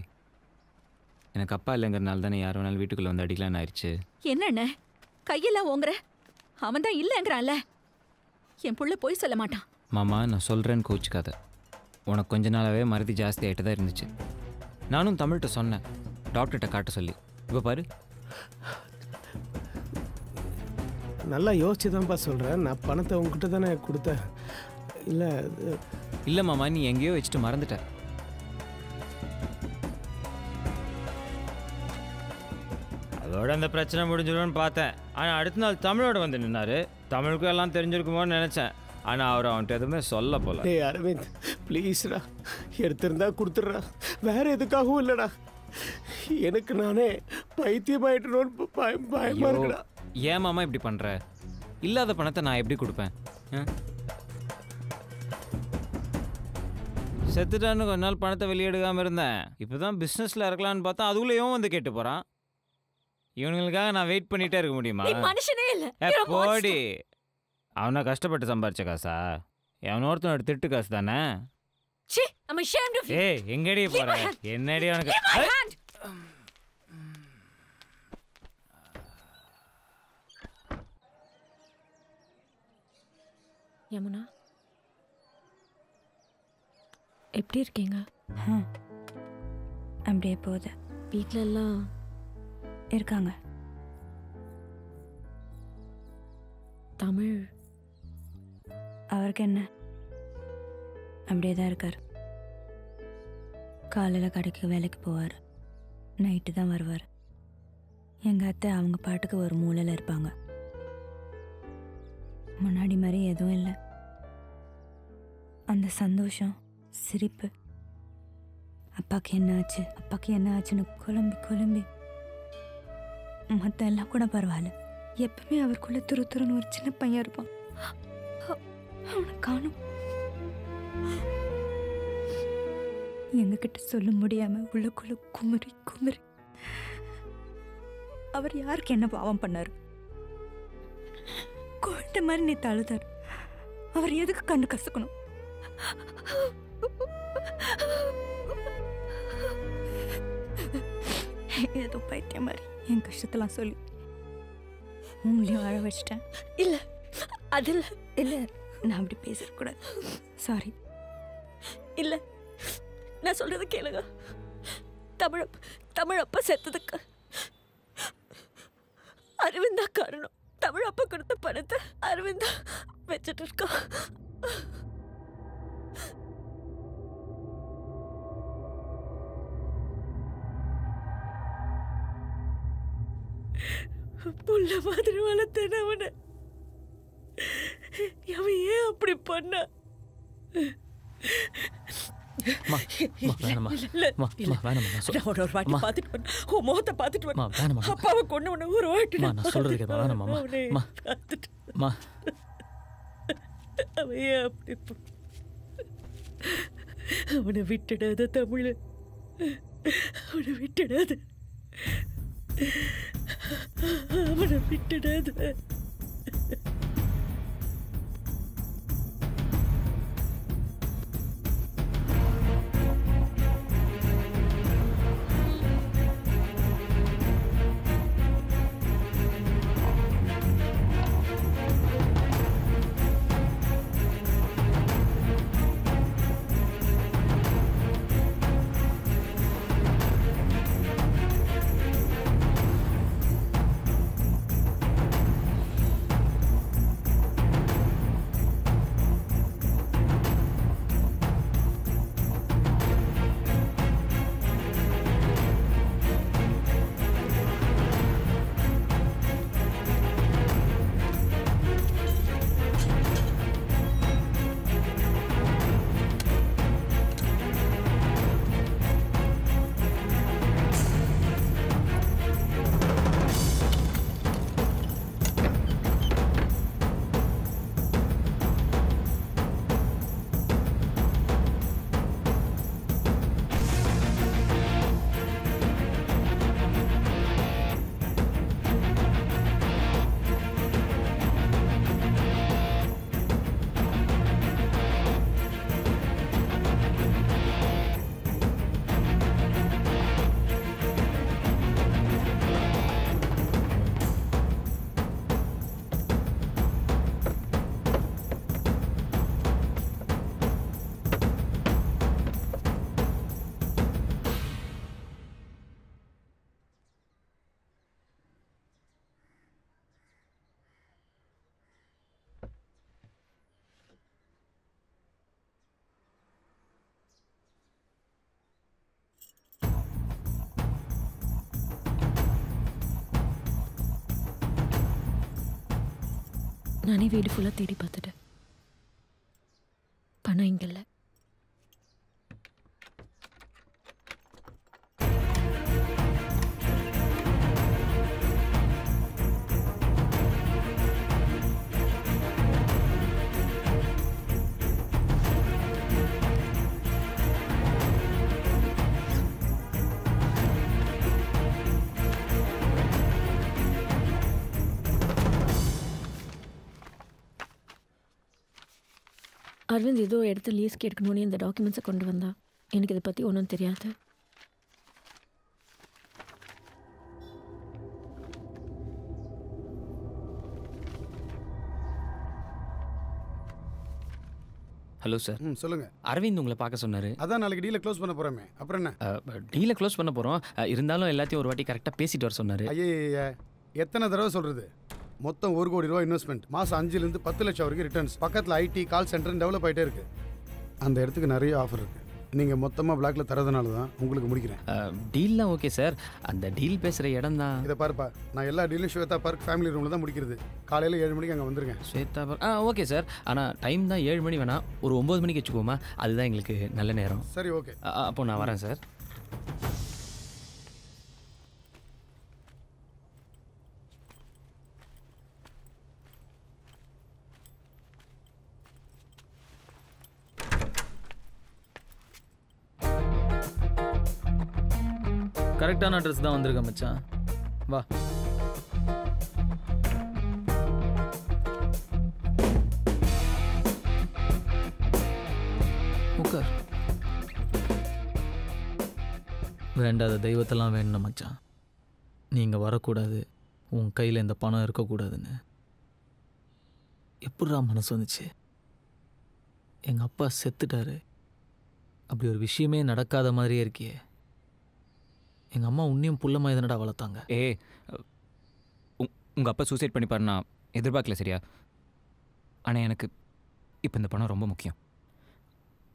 எனக்கு அப்பா இல்லைங்கிறனால தானே யார் வேணாலும் வீட்டுக்குள்ளே வந்து அடிக்கலான்னு ஆயிடுச்சு. என்னண்ணே கையெல்லாம் ஓங்குற? அவன் தான் இல்லைங்கிறான்ல. என் புள்ள போய் சொல்ல மாட்டான். மாமா நான் சொல்கிறேன்னு கோச்சிக்காத. உனக்கு கொஞ்ச நாளாகவே மறதி ஜாஸ்தி ஆகிட்டு தான் இருந்துச்சு. நானும் தமிழ்கிட்ட சொன்னேன் டாக்டர்கிட்ட காட்ட சொல்லி. இப்போ பாரு. நல்லா யோசிச்சு தான்ப்பா சொல்கிறேன். நான் பணத்தை உங்ககிட்ட தானே கொடுத்தேன். இல்லை மாமா நீ எங்கேயோ வச்சுட்டு மறந்துட்ட. அதோட அந்த பிரச்சனை முடிஞ்சிடும்னு பார்த்தேன். ஆனால் அடுத்த நாள் தமிழோட வந்து நின்னாரு. தமிழுக்கும் எல்லாம் தெரிஞ்சிருக்குமோன்னு நினச்சேன். ஆனால் அவர் அவன்கிட்ட எதுவுமே சொல்ல போல. டேய் அரவிந்த் ப்ளீஸ்டா, எடுத்திருந்தா கொடுத்துட்றா. வேற எதுக்காகவும் இல்லைடா. எனக்கு நானே பைத்தியமாயிட்டோன்னு பயமா இருக்குடா. ஏன் மாமா இப்படி பண்ணுற? இல்லாத பணத்தை நான் எப்படி கொடுப்பேன்? செத்துட்டான்னு கொஞ்ச நாள் பணத்தை வெளியெடுக்காமல் இருந்தேன். இப்போ தான் பிஸ்னஸில் இருக்கலான்னு பார்த்தா அதுக்குள்ளேயும் வந்து கேட்டு போகிறான். இவனுங்களுக்காக நான் வெயிட் பண்ணிகிட்டே இருக்க முடியுமா? மனுஷனே இல்லை. போடி. அவனை கஷ்டப்பட்டு சம்பாரிச்ச காசா? எவனோருத்தனோட திட்டு காசு தானே? ச்சீ, I'm ashamed of you. ஏய் எங்கடி போற? என்னடி உனக்கு? Give my hand. யமுனா எப்படி இருக்கீங்க? அப்படியே போகுது. வீட்டில எல்லாம் இருக்காங்க. தமிழ் அவருக்கு என்ன, அப்படியே தான் இருக்கார். காலையில் கடைக்கு வேலைக்கு போவார், நைட்டு தான் வருவார். எங்கள் அத்தை அவங்க பாட்டுக்கு ஒரு மூலையில் இருப்பாங்க. முன்னாடி மாதிரி எதுவும் இல்லை. அந்த சந்தோஷம், சிரிப்பு, அப்பாவுக்கு என்ன ஆச்சு அப்பாவுக்கு என்ன ஆச்சுன்னு குழம்பி மற்ற எல்லாம் கூட பரவாயில்ல. எப்பவுமே அவருக்குள்ள துருன்னு ஒரு சின்ன பையன் இருப்பான். அவனை காணும். எங்ககிட்ட சொல்ல முடியாம உள்ளுக்குள்ள குமரி அவர் யாருக்கு என்ன பாவம் பண்ணாரு? குழந்தை மாதிரி நீ தழுதார். அவர் எதுக்கு கண்ணு கசக்கணும்? ஏதோ பைத்தியம் மாதிரி என் கஷ்டத்தெல்லாம் சொல்லி உங்களையும் அழ வச்சிட்டேன். இல்லை அதில் இல்லை, நான் அப்படி பேசக்கூடாது. சாரி. இல்லை, நான் சொல்றது கேளுங்க. தமிழ் அப்பா செத்ததுக்கு அரவிந்தா காரணம். தமிழ் அப்பா கொடுத்த பணத்தை அரவிந்தா வச்சுட்டு இருக்கா. புள்ள மாதிரி வளர்த்தேன் அவனை. அவன் ஏன் அப்படி பண்ண? அவனை விட்டுடாத தமிழ், அவனை விட்டுடாத, அவனை விட்டுடாத. நானே வீடு ஃபுல்லாக தேடி பார்த்துட்டேன். பணம் இங்கே இல்லை. அரவிந்த் ஏதோ இடத்த லீஸ்க்கு எடுக்கணும்னு இந்த டாக்குமெண்ட்ஸை கொண்டு வந்தா. எனக்கு இதை பற்றி ஒன்றும் தெரியாது. Hello sir. சொல்லுங்க. அரவிந்த் உங்களை பார்க்க சொன்னார். அதான் நாளைக்கு டீலை க்ளோஸ் பண்ண போகிறோமே, அப்புறம் என்ன? டீலை க்ளோஸ் பண்ண போகிறோம். இருந்தாலும் எல்லாத்தையும் ஒரு வாட்டி கரெக்டாக பேசிட்டு வர சொன்னார். ஐயா எத்தனை தடவை சொல்கிறது? மொத்தம் 1 கோடி ரூபா இன்வெஸ்ட்மெண்ட், மாதம் 5லேருந்து 10 லட்சம் வரைக்கும் ரிட்டர்ன்ஸ், பக்கத்தில் ஐடி கால் சென்டர் டெவலப் ஆகிட்டே இருக்குது. அந்த இடத்துக்கு நிறைய ஆஃபர் இருக்குது. நீங்கள் மொத்தமாக பிளாக்ல தரதுனால தான் உங்களுக்கு முடிக்கிறேன். டீல்லாம் ஓகே சார். அந்த டீல் பேசுகிற இடம் தான். இதை பாருப்பா, நான் எல்லா டீலும் ஸ்வேதா பார்க் ஃபேமிலி ரூமில் தான் முடிக்கிறது. காலையில் 7 மணிக்கு அங்கே வந்துருங்க. Swetha park okay sir. ஆனால் டைம் தான் 7 மணி வேணாம், ஒரு 9 மணிக்கு வச்சுக்கோமா, அதுதான் எங்களுக்கு நல்ல நேரம். சரி ஓகே. அப்போ நான் வரேன் சார். கரெக்டான அட்ரஸ் தான் வந்திருக்கேன் மச்சான். வா. உட்கார். வேண்டாத தெய்வத்தெல்லாம் வேணும் மச்சான். நீங்கள் வரக்கூடாது, உன் கையில் இந்த பணம் இருக்கக்கூடாதுன்னு எப்படிரா மனசு வந்துச்சு? எங்கள் அப்பா செத்துட்டாரு, அப்படி ஒரு விஷயமே நடக்காத மாதிரியே இருக்கியே. எங்கள் அம்மா உன்னையும் புள்ளமாக எதனடா வளர்த்தாங்க. உங்கள் அப்பா சூசைட் பண்ணிப்பாரு, நான் எதிர்பார்க்கல சரியா. ஆனால் எனக்கு இப்போ இந்த பணம் ரொம்ப முக்கியம்.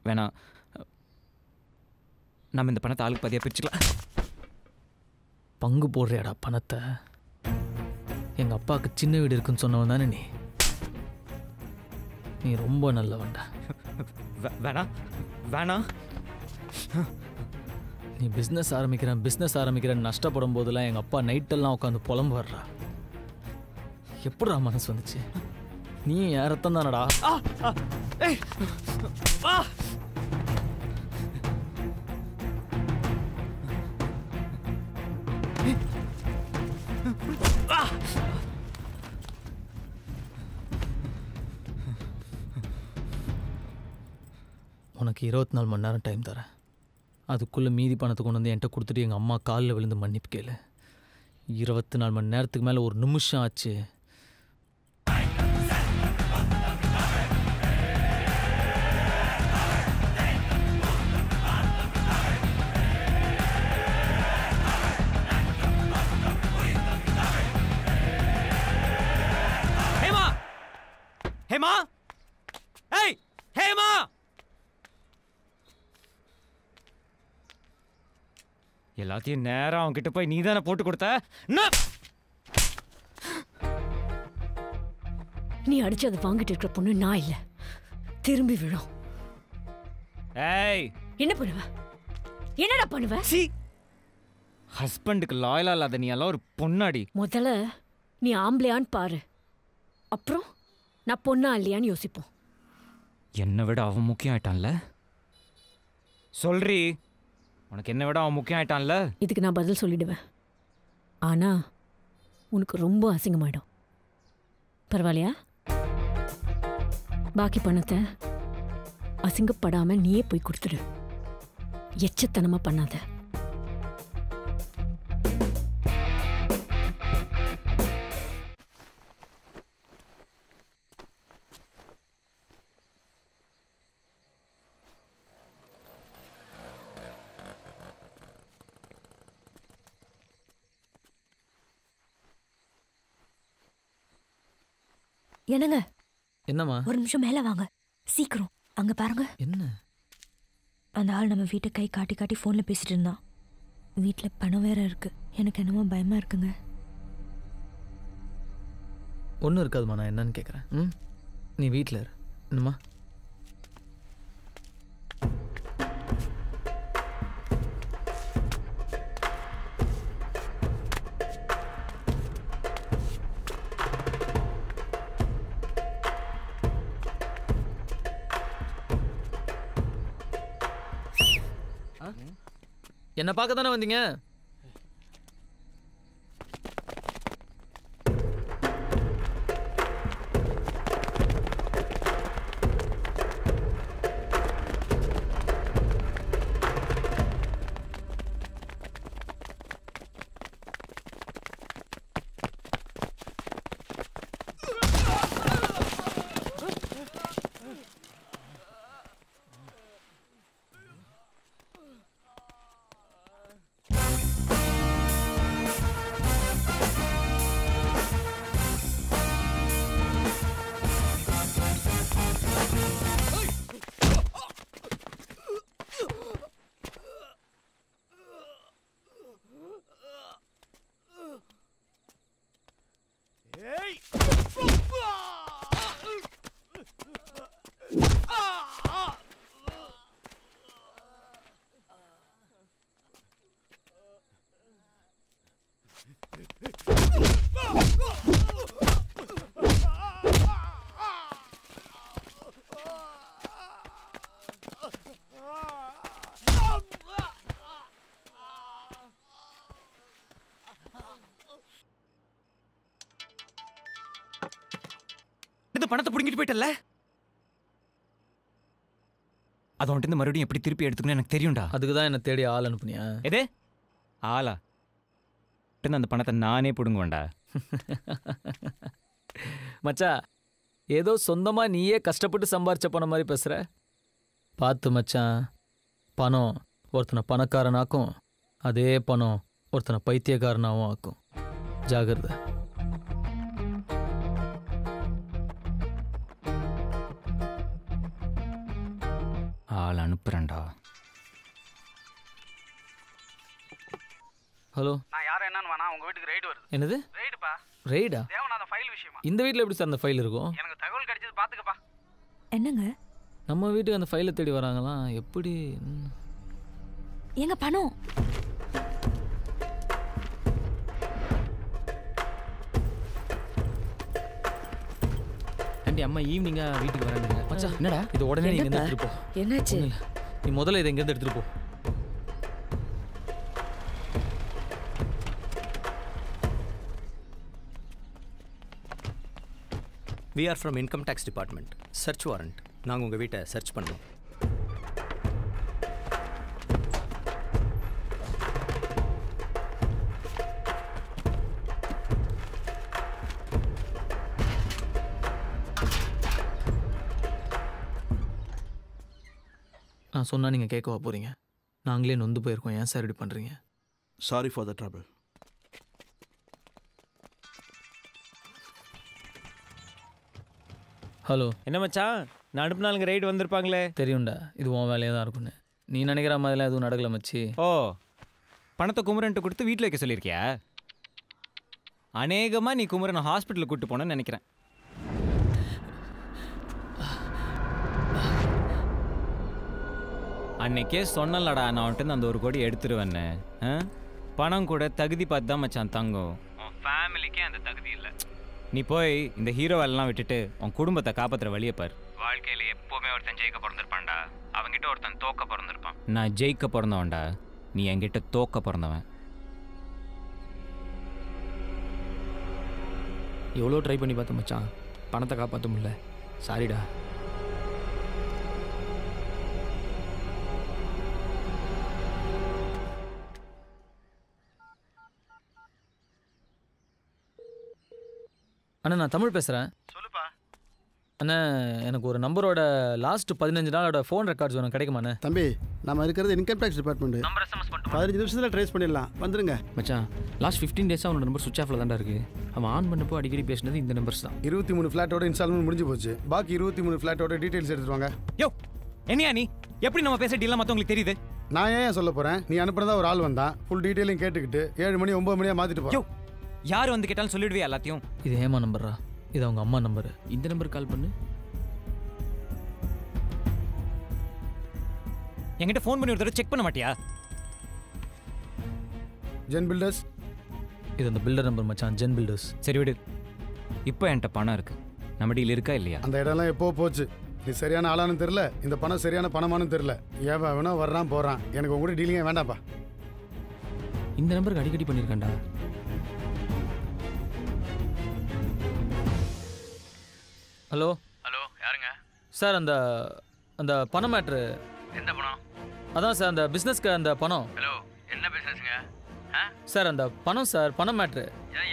வேணா நம்ம இந்த பணத்தை ஆளுக்கு பாதியாக பிரிச்சுக்கலாம். பங்கு போடுறியாடா பணத்தை? எங்கள் அப்பாவுக்கு சின்ன வீடு இருக்குன்னு சொன்னவன் தானே நீ ரொம்ப நல்லவன்டா. வேணா வேணா நீ பிஸ்னஸ் ஆரம்பிக்கிறேன் நஷ்டப்படும் போதெல்லாம் எங்கள் அப்பா நைட்டெல்லாம் உட்காந்து புலம்பு வர்றா. எப்படிடா மனசு வந்துச்சு? நீ யாரத்தான் தானடா. உனக்கு 24 மணி நேரம் டைம் தரேன். அதுக்குள்ளே மீதி பணத்தை கொண்டு வந்து என்கிட்ட கொடுத்துட்டு எங்கள் அம்மா காலில் விழுந்து மன்னிப்பு கேளு. 24 மணி நேரத்துக்கு மேலே ஒரு நிமிஷம் ஆச்சு. ஹேமா ஹேமா ஏய் ஹேமா எல்லாத்தையும் நேரம் அவன்கிட்ட போய் நீ தானே போட்டு கொடுத்த. நீ அடிச்சு அதை வாங்கிட்டு இருக்கிற பொண்ணு நான் இல்லை, திரும்பி விழும். ஏய் என்ன பண்ணுவ? என்னடா பண்ணுவ? ஹஸ்பண்டுக்கு லாயலா இல்லாத நீ எல்லாம் ஒரு பொண்ணாடி. முதல்ல நீ ஆம்பளையான்னு பாரு, அப்புறம் நான் பொண்ணா இல்லையான்னு யோசிப்போம். என்னை விட அவன் முக்கியம் ஆயிட்டான்ல. சொல்றி, உனக்கு என்ன விட அவன் முக்கியம் ஆயிட்டான்ல. இதுக்கு நான் பதில் சொல்லிடுவேன், ஆனா உனக்கு ரொம்ப அசிங்கமாயிடும். பரவாயில்லையா? பாக்கி பணத்தை அசிங்கப்படாம நீயே போய் கொடுத்துடு. எச்சத்தனமா பண்ணாத. என்னங்க? என்னம்மா? ஒரு நிமிஷம் மேலே வாங்க, சீக்கிரம். அங்கே பாருங்க. என்ன? அந்த ஆள் நம்ம வீட்டை கை காட்டி காட்டி ஃபோனில் பேசிட்டு இருந்தான். வீட்டில் பணம் வேற இருக்கு. எனக்கு என்னமோ பயமா இருக்குங்க. ஒன்றும் இருக்காதுமா, நான் என்னன்னு கேட்குறேன். நீ வீட்டில் இரு. என்னம்மா? என்ன பார்க்க தானே வந்தீங்க? பணத்தை பிடிங்கிட்டு போயிட்டல, அதை வந்துட்டு மறுபடியும் எப்படி திருப்பி எடுத்துக்கணும் எனக்கு தெரியும்டா. அதுக்கு தான் என்ன தேடி ஆள் அனுப்புனியா? எதே ஆளா? அந்த பணத்தை நானே பிடுங்குவேன்டா. மச்சா, ஏதோ சொந்தமாக நீயே கஷ்டப்பட்டு சம்பாரிச்ச பணம் மாதிரி பேசுகிற. பார்த்து மச்சான், பணம் ஒருத்தனை பணக்காரனாக்கும், அதே பணம் ஒருத்தனை பைத்தியக்காரனாகவும் ஆக்கும். ஜாகிரதை. ஆள் அனுப்புறேன்டா. ஹலோ, நான் யாரும் என்னன்னு வேணா, உங்க வீட்டுக்கு ரைடு வருது. என்னது ரைடுப்பா? ரைடா? தேவனாத ஃபைல் விஷயமா. இந்த வீட்டில் எப்படி சார் அந்த ஃபைல் இருக்கும்? எனக்கு தகவல் கிடைச்சது, பாத்துக்கப்பா. என்னங்க? நம்ம வீட்டுக்கு அந்த ஃபைலை தேடி வராங்களாம், எப்படி? எங்க பணம்? ஆண்டி, அம்மா ஈவினிங்காக வீட்டுக்கு வராங்க. மச்சான், என்னடா இது? உடனே நீங்க இருந்து எடுத்துட்டு போ. என்னாச்சு? ஒண்ணும் இல்ல. நீ முதல்ல இதை இங்கேருந்து எடுத்துட்டு போ. We are from Income Tax Department. Search warrant. நாங்கள் உங்கள் வீட்டை சர்ச் பண்ணோம். நான் சொன்னால் நீங்கள் கேட்கவா போகிறீங்க? நாங்களே நொந்து போயிருக்கோம். ஏன் சார் இப்படி பண்ணுறீங்க? Sorry for the trouble. Hello. என்ன மச்சான், நான் அனுப்புனாலுங்க ரைடு வந்திருப்பாங்களே. தெரியும்டா, இது உன் வேலையாக தான் இருக்குன்னு. நீ நினைக்கிற மாதிரிலாம் எதுவும் நடக்கல மச்சி. ஓ, பணத்தை குமரன்ட்டு கொடுத்து வீட்டில் வைக்க சொல்லியிருக்கியா? அநேகமாக நீ குமரனை ஹாஸ்பிட்டலுக்கு கூப்பிட்டு போனேன்னு நினைக்கிறேன். அன்னைக்கே சொன்னலடா, நான் வந்துட்டு அந்த 1 கோடி எடுத்துருவேன்னு. பணம் கூட தகுதி பார்த்து தான் மச்சான் தங்கும். உன் ஃபேமிலிக்கே அந்த தகுதி இல்லை. நீ போய் இந்த ஹீரோ வேலைலாம் விட்டுட்டு உன் குடும்பத்தை காப்பாற்றுற வழியை பார். வாழ்க்கையில் எப்போவுமே ஒருத்தன் ஜெயிக்க பிறந்திருப்பான்டா, அவங்ககிட்ட ஒருத்தன் தோக்க பிறந்திருப்பான். நான் ஜெயிக்க பிறந்தவன்டா, நீ என்கிட்ட தோக்க பிறந்தவன். எவ்வளோ ட்ரை பண்ணி பார்த்தேன் மச்சான், பணத்தை காப்பாற்ற முடியல. சாரிடா. அண்ணா, நான் தமிழ் பேசுகிறேன். சொல்லுப்பா. அண்ணா, எனக்கு ஒரு நம்பரோட லாஸ்ட் 15 நாளோட ஃபோன் ரெக்கார்ட்ஸ் வேணும், கிடைக்குமாண்ணே? தம்பி, நம்ம இருக்கிறது இன்கம் டேக்ஸ் டிபார்ட்மெண்ட். 15 நிமிஷத்தில் ட்ரேஸ் பண்ணிடலாம், வந்துருங்க. மச்சான், லாஸ்ட் 15 டேஸாக அவனோட நம்பர் சுவிச் ஆஃபில் தான்டா இருக்குது. அவன் ஆன் பண்ணப்போ அடிக்கடி பேசினது இந்த நம்பர்ஸ் தான். 23 ஃப்ளாட்டோட இன்ஸ்டால்மெண்ட் முடிஞ்சு போச்சு. பாக்கி 23 ஃப்ளாட்டோட டீட்டெயில்ஸ் எடுத்துட்டு வாங்க. யோ, என்னையா நீ? எப்படி நம்ம பேச டீலாம் மற்றவங்களுக்கு தெரியுது? நான் ஏன் சொல்ல போகிறேன்? நீ அனுப்புறதா ஒரு ஆள் வந்தான், ஃபுல் டீட்டெயிலும் கேட்டுக்கிட்டு 7 மணி 9 மணியாக மாற்றிட்டு போ. யார் வந்து கேட்டாலும் சொல்லிடுவே எல்லாத்தையும். இது ஏமா நம்பரா? இது அவங்க அம்மா நம்பரு. இந்த நம்பருக்கு கால் பண்ணு. என்கிட்ட ஃபோன் பண்ணி ஒரு தடவை செக் பண்ண மாட்டியா? Zen builders. இது அந்த பில்டர் நம்பர் மச்சான், ஜென் பில்டர்ஸ். சரி விடு. இப்போ என்கிட்ட பணம் இருக்கு, நம்ம டீல் இருக்கா இல்லையா? அந்த இடம்லாம் எப்போ போச்சு. நீ சரியான ஆளானு தெரியல, இந்த பணம் சரியான பணமானு தெரியல. ஏன் வேணா வர்றான் போகிறான், எனக்கு உங்க கூட டீலிங்கே வேண்டாம்ப்பா. இந்த நம்பருக்கு அடிக்கடி பண்ணியிருக்காண்டா. ஹலோ. ஹலோ, யாருங்க? சார், அந்த அந்த பணம் மேட்ரு. எந்த பணம்? அதான் சார், அந்த பிஸ்னஸ்க்கு அந்த பணம். ஹலோ, என்ன பிசினஸ்ங்க? சார், அந்த பணம் சார், பணம் மேட்ரு.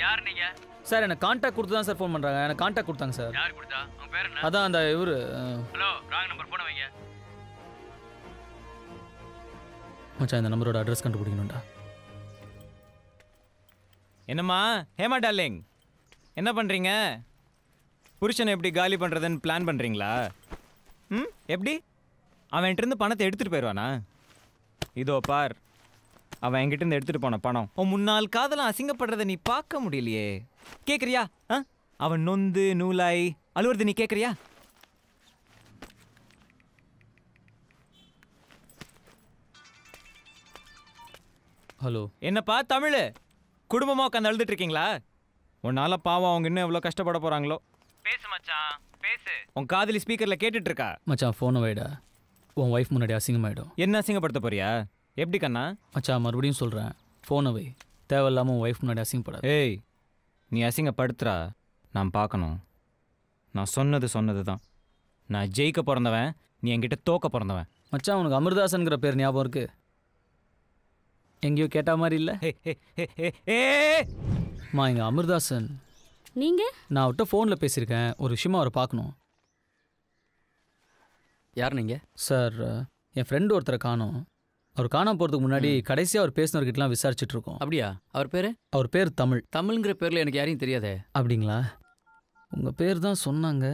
யார் நீங்க? சார், எனக்கு கான்டாக்ட் கொடுத்து தான் சார் ஃபோன் பண்ணுறாங்க. எனக்கு கான்டாக்ட் கொடுத்தாங்க சார். யார் கொடுத்தா? உங்க பேர் என்ன? அதான் அந்த இவரு. ஹலோ, ராங் நம்பர் போன வைங்க. மச்சான், இந்த நம்பரோட அட்ரஸ் கண்டுபிடிக்கணும்டா. என்னம்மா ஹேமா டார்லிங், என்ன பண்ணுறீங்க? புருஷனை எப்படி காலி பண்ணுறதுன்னு பிளான் பண்ணுறீங்களா? எப்படி? அவன் இருந்து பணத்தை எடுத்துகிட்டு போயிடுவானா? இதோ பார், அவன் என்கிட்ட இருந்து எடுத்துகிட்டு போன பணம் உன் முன்னாள் காதலாம் அசிங்கப்படுறதை நீ பார்க்க முடியலையே. கேட்குறியா? அவன் நொந்து நூலாய் அழுவுறது நீ கேட்குறியா? ஹலோ. என்னப்பா தமிழ், குடும்பமாக உட்காந்து அழுதுட்டு இருக்கீங்களா? உன்னால பாவம் அவங்க இன்னும் எவ்வளோ கஷ்டப்பட போகிறாங்களோ. பேசு மச்சான், பேசு. உன் காதலி ஸ்பீக்கரில் கேட்டுட்டு இருக்கா. மச்சான், ஃபோனை வைடா. உன் ஒய்ஃப் முன்னாடி அசிங்கமாயிடும். என்ன அசிங்கப்படுத்த போறியா? எப்படி கண்ணா? மச்சான், மறுபடியும் சொல்கிறேன், ஃபோனை வை. தேவையில்லாமல் உன் ஒய்ஃப் முன்னாடி அசிங்கப்படாது. ஏய், நீ அசிங்கப்படுத்துறா, நான் பார்க்கணும். நான் சொன்னது தான். நான் ஜெயிக்க பிறந்தவன், நீ என்கிட்ட தோக்க பிறந்தவன். மச்சான் உனக்கு அமிர்தாசன்கிற பேர் ஞாபகம் இருக்கு? எங்கேயோ கேட்ட மாதிரி இல்லை? மா இங்கே அமிர்தாசன். நீங்கள்? நான் அவர்கிட்ட ஃபோனில் பேசியிருக்கேன். ஒரு விஷயமா அவரை பார்க்கணும். யார் நீங்கள்? சார், என் ஃப்ரெண்டு ஒருத்தரை காணோம். அவர் காணாம போகிறதுக்கு முன்னாடி கடைசியாக அவர் பேசினவர்கிட்டலாம் விசாரிச்சுட்டு இருக்கோம். அப்படியா? அவர் பேர்? அவர் பேர் தமிழ். தமிழ்ங்கிற பேரில் எனக்கு யாரையும் தெரியாதே. அப்படிங்களா? உங்கள் பேர் தான் சொன்னாங்க.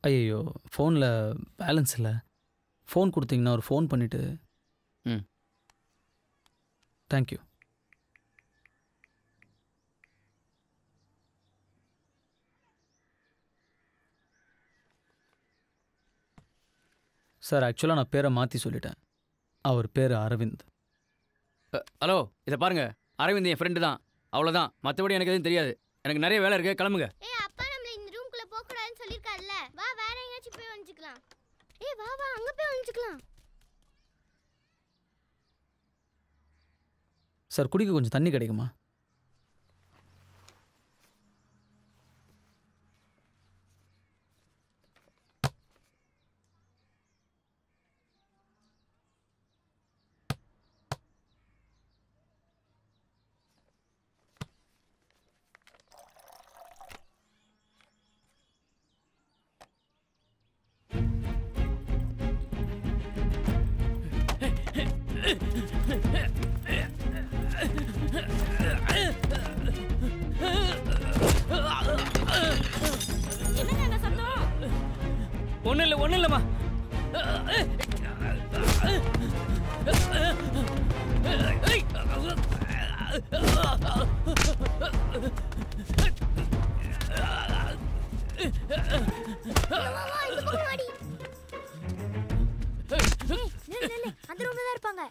ஐயோ, ஃபோனில் பேலன்ஸ் இல்லை. ஃபோன் கொடுத்தீங்கன்னா ஒரு ஃபோன் பண்ணிவிட்டு. ம், தேங்க்யூ. சார், ஆக்சுவலாக நான் பேரை மாற்றி சொல்லிட்டேன். அவர் பேர் அரவிந்த். ஹலோ, இதை பாருங்க, அரவிந்த் என் ஃப்ரெண்டு தான், அவ்வளோதான். மற்றபடி எனக்கு எதுவும் தெரியாது. எனக்கு நிறைய வேலை இருக்கு, கிளம்புங்க. அப்பா நம்மள இந்த ரூம்குள்ள போக கூடாதுன்னு சொல்லிருக்காருல்ல. வா வேற எங்கயாச்சும் போய் ஒளிஞ்சுக்கலாம். வா வா அங்க போய் ஒளிஞ்சுக்கலாம். சார், குடிக்க கொஞ்சம் தண்ணி கிடைக்குமா? ஒன்றும் இல்லைம்மா. அந்த ரூம்ல தான் இருப்பாங்க.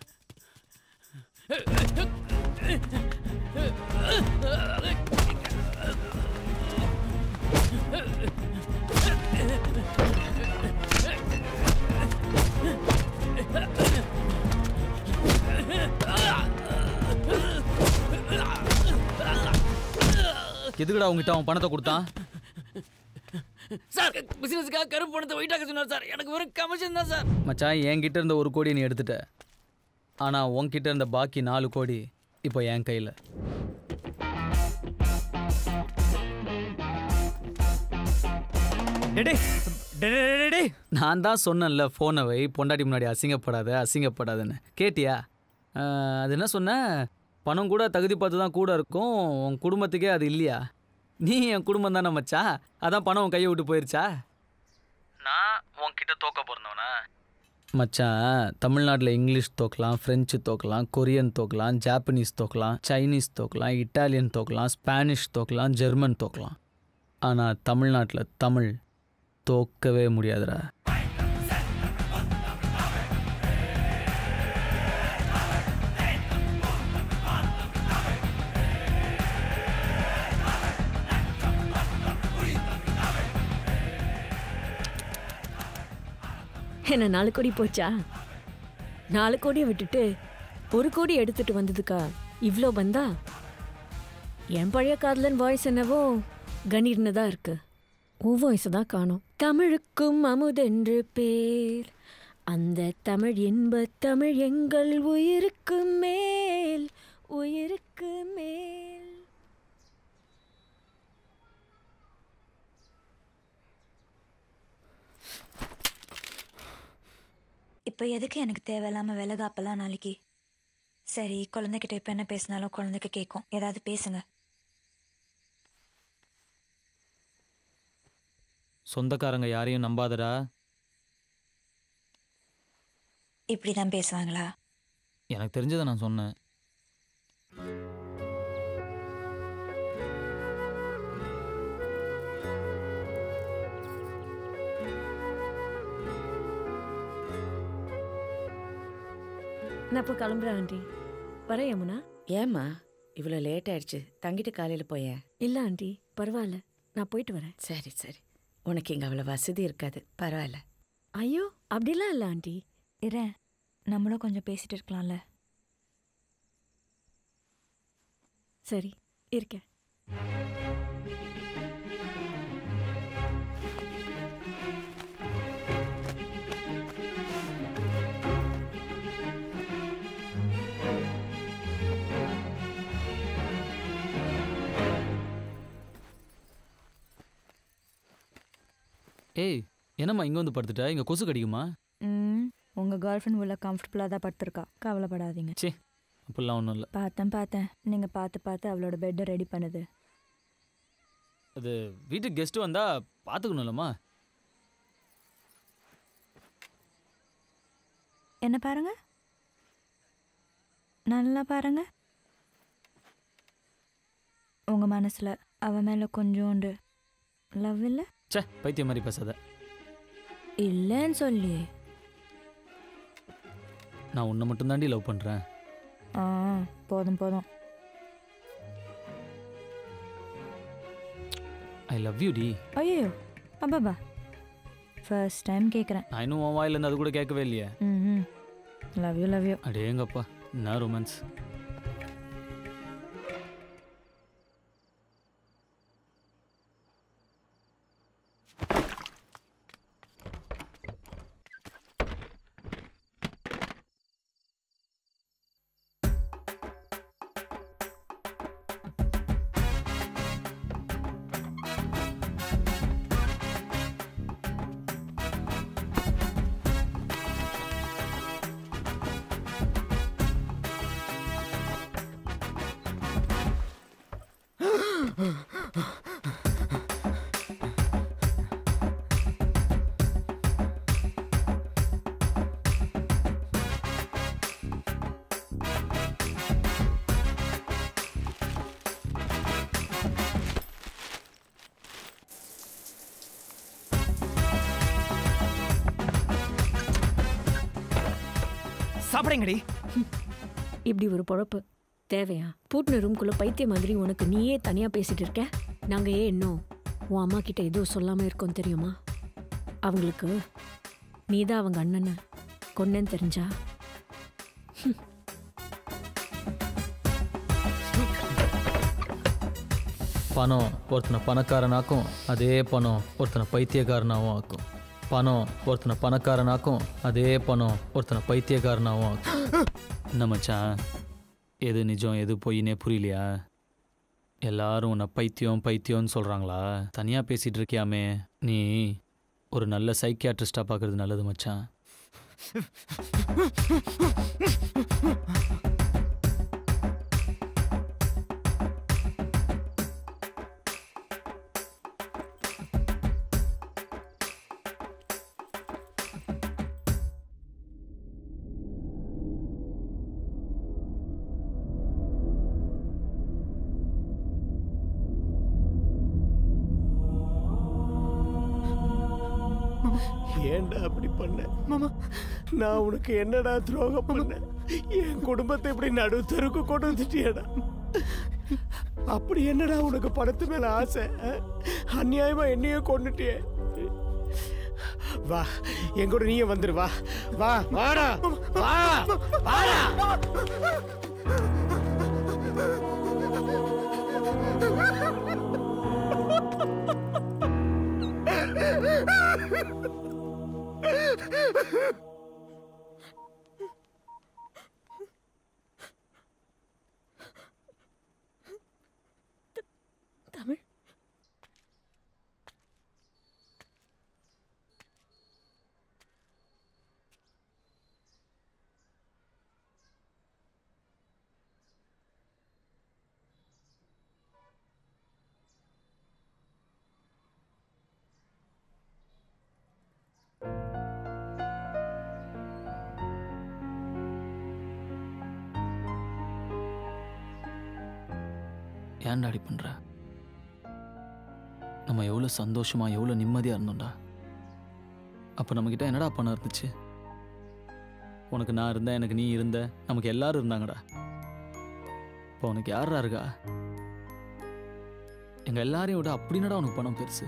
எதுக்குடா உங்ககிட்ட அவன் பணத்தை கொடுத்தான்? சார், பிசினஸ்க்காக கருப்பு பணத்தை வெயிட்டாக்க சொன்னார் சார். எனக்கு வெறும் கமிஷன் தான் சார். மச்சான், என்கிட்ட இருந்த 1 கோடி நீ எடுத்துட்ட. ஆனால் உன்கிட்ட இருந்த பாக்கி 4 கோடி இப்போ என் கையில். நான் தான் சொன்னேன்ல, ஃபோனை வை, பொண்டாட்டி முன்னாடி அசிங்கப்படாதுன்னு. கேட்டியா? அது என்ன சொன்ன? பணம் கூட தகுதி பார்த்து தான் கூட இருக்கும். உன் குடும்பத்துக்கே அது இல்லையா? நீ என் குடும்பம் தானே மச்சா. அதான் பணம் உன் கையை விட்டு போயிருச்சா? நான் உன்கிட்ட தோக்க பிறந்தவனா? மச்சான், தமிழ்நாட்டில் இங்கிலீஷ் தோக்கலாம், ஃப்ரெஞ்சு தோக்கலாம், கொரியன் தோக்கலாம், ஜாப்பனீஸ் தோக்கலாம், சைனீஸ் தோக்கலாம், இட்டாலியன் தோக்கலாம், ஸ்பானிஷ் தோக்கலாம், ஜெர்மன் தோக்கலாம். ஆனால் தமிழ்நாட்டில் தமிழ் தோக்கவே முடியாதுடா. என்ன 4 கோடி போச்சா? 4 கோடியை விட்டுட்டு 1 கோடி எடுத்துட்டு வந்ததுக்கா இவ்வளோ வந்தா? என் பழைய காதலன் வாய்ஸ் என்னவோ கணீர்னு தான் இருக்கு. உன் வாய்ஸ் தான் காணோம். தமிழுக்கும் அமுதென்று பேர், அந்த தமிழ் இன்ப தமிழ் எங்கள் உயிருக்கு மேல், உயிருக்கு மேல். இப்போ எதுக்கு எனக்கு தேவையில்லாமல் விலகாப்பெல்லாம் நாளைக்கு? சரி, குழந்தைகிட்ட இப்போ என்ன பேசினாலும் குழந்தைக்கு கேட்கும். ஏதாவது பேசுங்க. சொந்தக்காரங்க யாரையும் நம்பாதடா. இப்படி தான் பேசுவாங்களா? எனக்கு தெரிஞ்சதை நான் சொன்னேன். நான் இப்போ கிளம்புறேன் ஆண்டி. வரேன் யமுனா. ஏம்மா இவ்வளோ லேட் ஆயிடுச்சு? தங்கிட்டு காலையில் போயேன். இல்லை ஆண்டி, பரவாயில்ல, நான் போயிட்டு வரேன். சரி சரி, உனக்கு இங்கே அவ்வளோ வசதி இருக்காது, பரவாயில்ல. ஐயோ, அப்படிலாம் இல்லை ஆண்டி. இரேன், நம்மளும் கொஞ்சம் பேசிட்டு இருக்கலாம்ல. சரி, இருக்கேன். ஏய் என்னம்மா இங்கே வந்து படுத்துட்டா? இங்கே கொசு கடிக்குமா? உங்கள் கேர்ள் ஃப்ரெண்ட் உள்ள கம்ஃபர்டபுளாக தான் படுத்துருக்கா, கவலைப்படாதீங்க. சே அப்படிலாம் ஒன்றும் இல்லை. பார்த்தேன் நீங்கள் பார்த்து அவளோட பெட்டை ரெடி பண்ணுது. அது வீட்டுக்கு கெஸ்ட்டு வந்தால் பார்த்துக்கணும்லம்மா. என்ன பாருங்க, நல்லா பாருங்க. உங்கள் மனசில் அவன் மேலே கொஞ்சோண்டு லவ் இல்லை? சே பைத்தியம் மாதிரி பேசாத. இல்லைன்னு சொல்லி நான் உன்னை மட்டும்தாண்டி லவ் பண்ணுறேன். போதும். ஐ லவ் யூ டி. ஐயோ அப்பாபா, ஃபர்ஸ்ட் டைம் கேட்குறேன். நான் இன்னும் உன் வாயிலேருந்து அது கூட கேட்கவே இல்லையே. Love you. அடேங்கப்பா என்ன ரொமான்ஸ். சாப்பிடுங்கடி. இப்படி ஒரு பொழப்பு தேவையா? பூட்டின ரூம்குள்ள பைத்திய மாதிரி உனக்கு நீயே தனியா பேசிட்டு இருக்க. நாங்க ஏன் இன்னும் உன் அம்மா கிட்ட எதுவும் சொல்லாம இருக்கோம் தெரியுமா? அவங்களுக்கு நீதான் அவங்க அண்ணனை கொன்னேன்னு தெரிஞ்சா பணம் ஒருத்தனை பணக்காரனாக்கும், அதே பணம் ஒருத்தனை பைத்தியக்காரனாகவும் ஆக்கும். பணம் ஒருத்தனை பணக்காரனாக்கும், அதே பணம் ஒருத்தனை பைத்தியக்காரனாகவும் ஆக்கும். என்ன மச்சான், எது நிஜம் எது பொய்னே புரியலையா? எல்லாரும் உன்னை பைத்தியம்னு சொல்கிறாங்களா? தனியாக பேசிகிட்டு இருக்கியாமே, நீ ஒரு நல்ல சைக்கியாட்ரிஸ்டாக பார்க்குறது நல்லது மச்சான். ஏன்டா அப்படி பண்ண மாமா? நான் உனக்கு என்னடா துரோகம் பண்ண? என் குடும்பத்தை இப்படி நடுத்தருக்கு கொண்டு வந்துட்டியடா. அப்படி என்னடா உனக்கு பணத்து மேல ஆசை? அநியாயமா என்னையே கொண்டுட்டியே. வா என் கூட நீயே வந்துரு. வா வா வாடா வா வாடா. தமிழ் ஏன்டா அடி பண்ணுற? நம்ம எவ்வளோ சந்தோஷமாக எவ்வளோ நிம்மதியாக இருந்தோம்டா. அப்போ நம்மக்கிட்ட என்னடா பணம் இருந்துச்சு? உனக்கு நான் இருந்தேன், எனக்கு நீ இருந்த, நமக்கு எல்லாரும் இருந்தாங்கடா. இப்போ உனக்கு யாரா இருக்கா? எங்கள் எல்லாரையும் விட அப்படின்னடா உனக்கு பணம் பெருசு.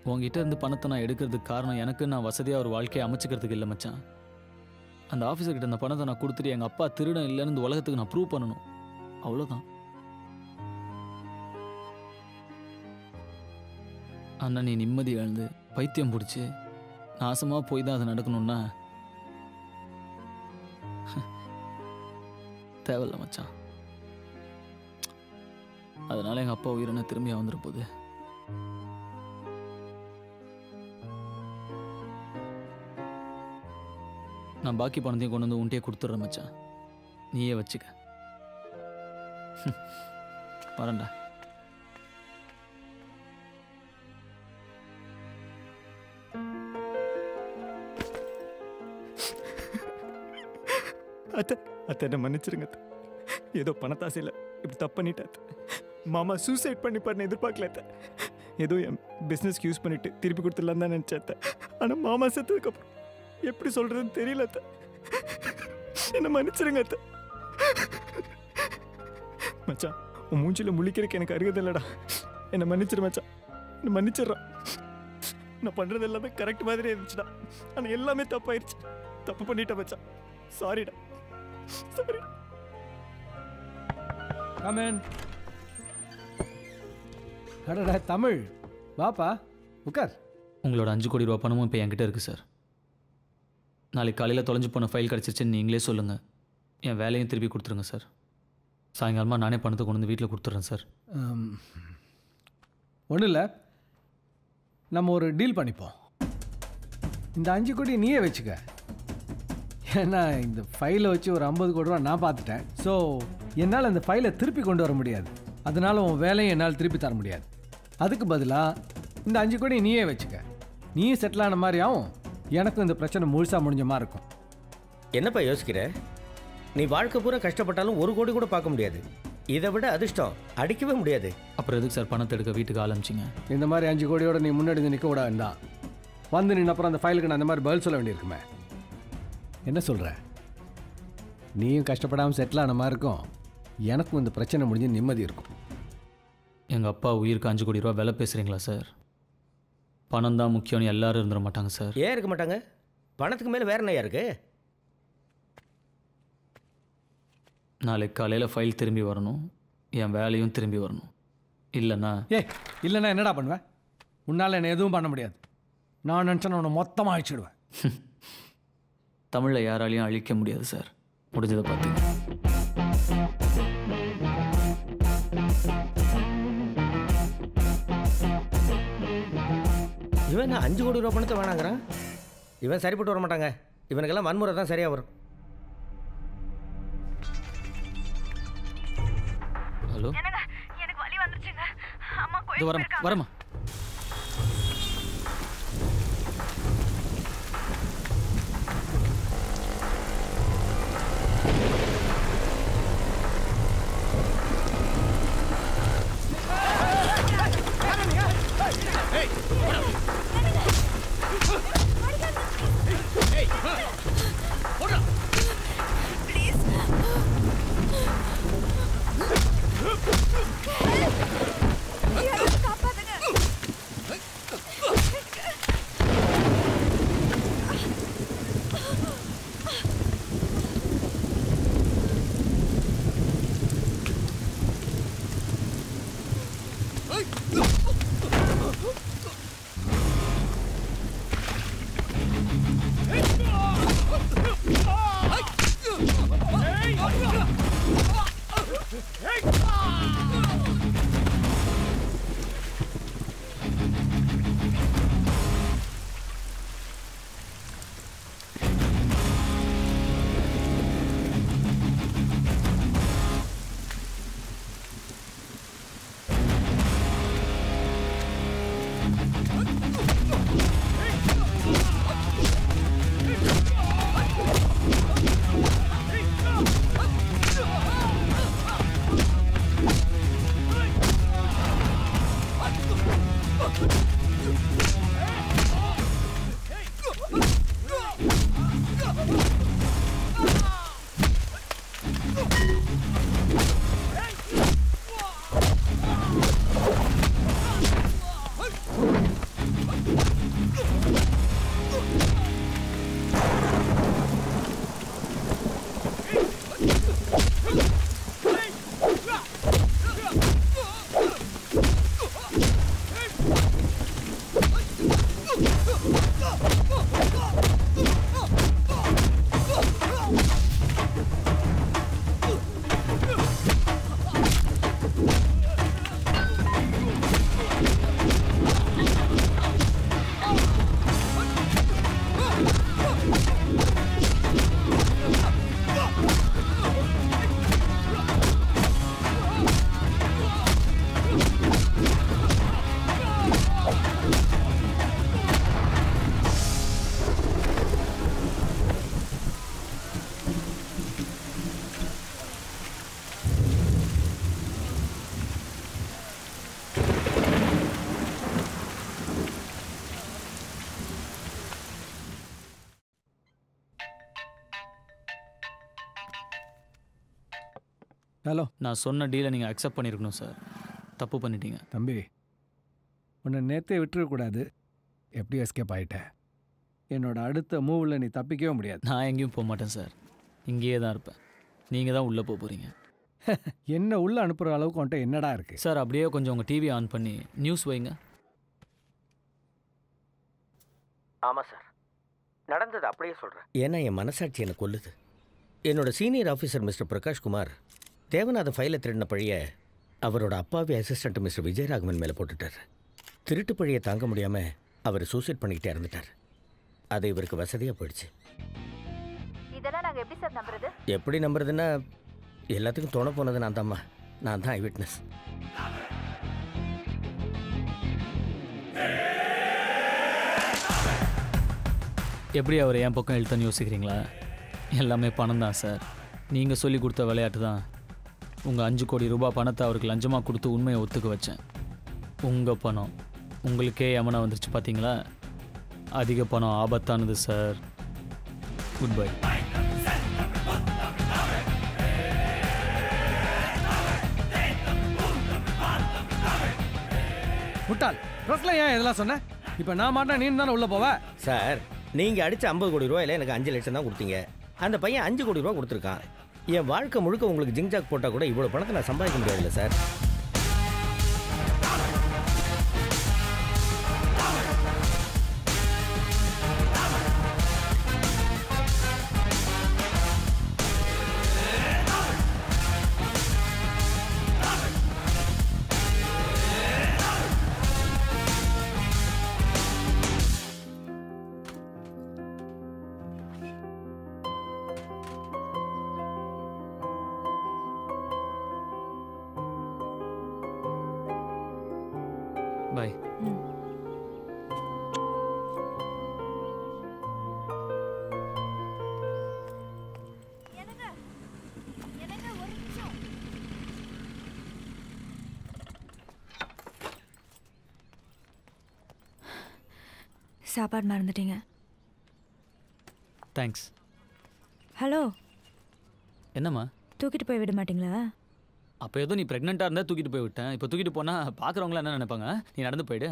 உங்ககிட்ட இருந்து பணத்தை நான் எடுக்கிறதுக்கு காரணம் எனக்கு நான் வசதியாக ஒரு வாழ்க்கையை அமைச்சிக்கிறதுக்கு இல்லை மச்சான். அந்த ஆஃபீஸர்கிட்ட அந்த பணத்தை நான் கொடுத்துட்டு எங்கள் அப்பா திருடன் இல்லைன்னு இந்த உலகத்துக்கு நான் ப்ரூவ் பண்ணணும், அவ்வளோதான். அண்ணா நீ நிம்மதி இழந்து பைத்தியம் பிடிச்சி நாசமாக போய் தான் அது நடக்கணும்னா தேவையில்ல மச்சான். அதனால எங்கள் அப்பா உயிரின திரும்பியா வந்துட போகுது. நான் பாக்கி பணத்தையும் கொண்டு வந்து உன்ட்டே கொடுத்துட்றேன் மச்சான், நீயே வச்சுக்க. வரேன்டா. அத்தை அத்தை என்ன மன்னிச்சிருங்க அத்தை. ஏதோ பணத்தாசையில் இப்படி தப்பு பண்ணிட்டேன். மாமா சூசைட் பண்ணிப்பாருன்னு எதிர்பார்க்கல அத்தை. ஏதோ என் பிஸ்னஸ்க்கு யூஸ் பண்ணிட்டு திருப்பி கொடுத்துடலாம் தான் நினச்சேன் அத்தை. ஆனால் மாமா செத்ததுக்கப்புறம் எப்படி சொல்கிறதுன்னு தெரியல அத்தை. என்ன மன்னிச்சிருங்க அத்தை. மச்சான் உன் மூஞ்சியில் முழிக்கிறதுக்கு எனக்கு அருகதை இல்லைடா. என்னை மன்னிச்சிரு மச்சான், என்னை மன்னிச்சிடுறான். நான் பண்ணுறது எல்லாமே கரெக்ட் மாதிரி இருந்துச்சுடா, ஆனால் எல்லாமே தப்பாயிருச்சு. தப்பு பண்ணிட்டேன் மச்சான், சாரிடா. சாரி. கமன். அடடா தமிழ், வாப்பா உட்கார். உங்களோட 5 கோடி ரூபா பணமும் இப்போ என்கிட்ட இருக்குது சார். நாளைக்கு காலையில் தொலைஞ்சு போன ஃபைல் கிடச்சிருச்சுன்னு நீங்களே சொல்லுங்கள். என் வேலையும் திருப்பி கொடுத்துருங்க சார். சாயங்காலமாக நானே பணத்தை கொண்டு வந்து வீட்டில் கொடுத்துட்றேன் சார். ஒன்றும் இல்லை, நம்ம ஒரு டீல் பண்ணிப்போம். இந்த 5 கோடி நீயே வச்சுக்க. ஏன்னா இந்த ஃபைலை வச்சு ஒரு 50 கோடி ரூபா நான் பார்த்துட்டேன். ஸோ என்னால் அந்த ஃபைலை திருப்பி கொண்டு வர முடியாது. அதனால் உன் வேலையும் என்னால் திருப்பி தர முடியாது. அதுக்கு பதிலாக இந்த 5 கோடி நீயே வச்சுக்க. நீயும் செட்டில் ஆன மாதிரி ஆகும், எனக்கும் இந்த பிரச்சனை முழுசாக முடிஞ்ச மாதிரி இருக்கும். என்னப்பா யோசிக்கிற? நீ வாழ்க்கை பூரா கஷ்டப்பட்டாலும் 1 கோடி கூட பார்க்க முடியாது. இதை விட அதிர்ஷ்டம் அடிக்கவே முடியாது. அப்புறம் எதுக்கு சார் பணத்தை எடுக்க வீட்டுக்கு ஆரம்பிச்சிங்க? இந்த மாதிரி 5 கோடியோட நீ முன்னாடி நிற்க விடாதுதான் வந்து நின்று அப்புறம் அந்த ஃபைலுக்கு நான் அந்த மாதிரி பதில் சொல்ல வேண்டியிருக்குமே. என்ன சொல்கிற? நீயும் கஷ்டப்படாமல் செட்டில் ஆன மாதிரி இருக்கும், எனக்கும் இந்த பிரச்சனை முடிஞ்சு நிம்மதி இருக்கும். எங்கள் அப்பா உயிருக்கு 5 கோடி ரூபா விலை பேசுகிறீங்களா சார்? பணம் தான் முக்கியம்னு எல்லாரும் இருந்துட மாட்டாங்க சார். ஏன் இருக்க மாட்டாங்க? பணத்துக்கு மேலே வேற என்ன இருக்கு? நாளைக்கு காலையில் ஃபைல் திரும்பி வரணும், என் வேலையும் திரும்பி வரணும். இல்லைண்ணா இல்லைண்ணா என்னடா பண்ணுவேன்? உன்னால் என்ன எதுவும் பண்ண முடியாது. நான் நினச்சேன்னு உன்னை மொத்தமாக அழிச்சிடுவேன். தமிழில் யாராலையும் அழிக்க முடியாது சார். முடிஞ்சதை பார்த்து இவன் 5 கோடி ரூபா பணத்தை வேணாங்கிறான். இவன் சரிப்பட்டு வர மாட்டாங்க. இவனுக்கெல்லாம் வன்முறை தான் சரியாக வரும். ஹலோ, எனக்கு வலி வந்துருச்சுங்க. அம்மா இது வரமா. ஹலோ. நான் சொன்ன டீலை நீங்கள் அக்செப்ட் பண்ணியிருக்கணும் சார். தப்பு பண்ணிட்டீங்க. தம்பி, உன்னை நேற்றே விட்டுறக்கூடாது. எப்படி எஸ்கேப் ஆகிட்டேன். என்னோட அடுத்த மூவில் நீ தப்பிக்கவே முடியாது. நான் எங்கேயும் போக மாட்டேன் சார். இங்கேயே தான் இருப்பேன். நீங்கள் தான் உள்ளே போக போகிறீங்க. என்ன உள்ளே அனுப்புகிற அளவுக்கு உன்ட்ட என்னடா இருக்குது? சார் அப்படியே கொஞ்சம் உங்கள் டிவி ஆன் பண்ணி நியூஸ் வைங்க. ஆமாம் சார், நடந்தது அப்படியே சொல்கிறேன். ஏன்னா என் மனசாட்சி எனக்கு கொல்லுது. என்னோட senior officer mister Prakash Kumar Devanatha ஃபைலை திருடின பழிய அவரோட அப்பாவி அசிஸ்டண்ட் மிஸ்டர் விஜயராகவன் மேலே போட்டுட்டார். திருட்டு பழியை தாங்க முடியாமல் அவர் சூசைட் பண்ணிக்கிட்டே இறந்துட்டார். அது இவருக்கு வசதியாக போயிடுச்சு. இதெல்லாம் நாங்கள் எப்படி சார் நம்புறது? எப்படி நம்புறதுன்னா எல்லாத்துக்கும் துணை போனது நான் தான்மா. நான் தான் ஐ விட்னஸ். எப்படி அவர் என் பக்கம் இழுத்தன்னு யோசிக்கிறீங்களா? எல்லாமே பணம் தான் சார். நீங்கள் சொல்லி கொடுத்த விளையாட்டு தான். உங்கள் 5 கோடி ரூபாய் பணத்தை அவருக்கு லஞ்சமாக கொடுத்து உண்மையை ஒத்துக்க வச்சேன். உங்கள் பணம் உங்களுக்கே யமனா வந்துருச்சு பார்த்தீங்களா? அதிக பணம் ஆபத்தானது சார். Good bye. முட்டாள், ப்ரெஸ்ல ஏன் இதெல்லாம் சொன்ன? இப்போ நான் மாட்டேன், நீ தானே உள்ளே போவ. சார், நீங்கள் அடித்த 50 கோடி ரூபாயில் எனக்கு 5 லட்சம் தான் கொடுத்தீங்க. அந்த பையன் 5 கோடி ரூபா கொடுத்துருக்கான். என் வாழ்க்கை முழுக்க உங்களுக்கு ஜிங்ஜாக் போட்டால் கூட இவ்வளோ பணத்தை நான் சம்பாதிக்க முடியாதுல்ல சார். பாய். சாப்பாடு மறந்துட்டீங்க. தேங்க்ஸ். ஹலோ. என்னம்மா? தூக்கிட்டு போய் விட மாட்டீங்களா? அப்போ ஏதோ நீ ப்ரெக்னெண்ட்டாக இருந்தால் தூக்கிட்டு போய் விட்டேன். இப்போ தூக்கிட்டு போனால் பார்க்குறவங்களாம் என்ன நினைப்பாங்க? நீ நடந்து போயிடு.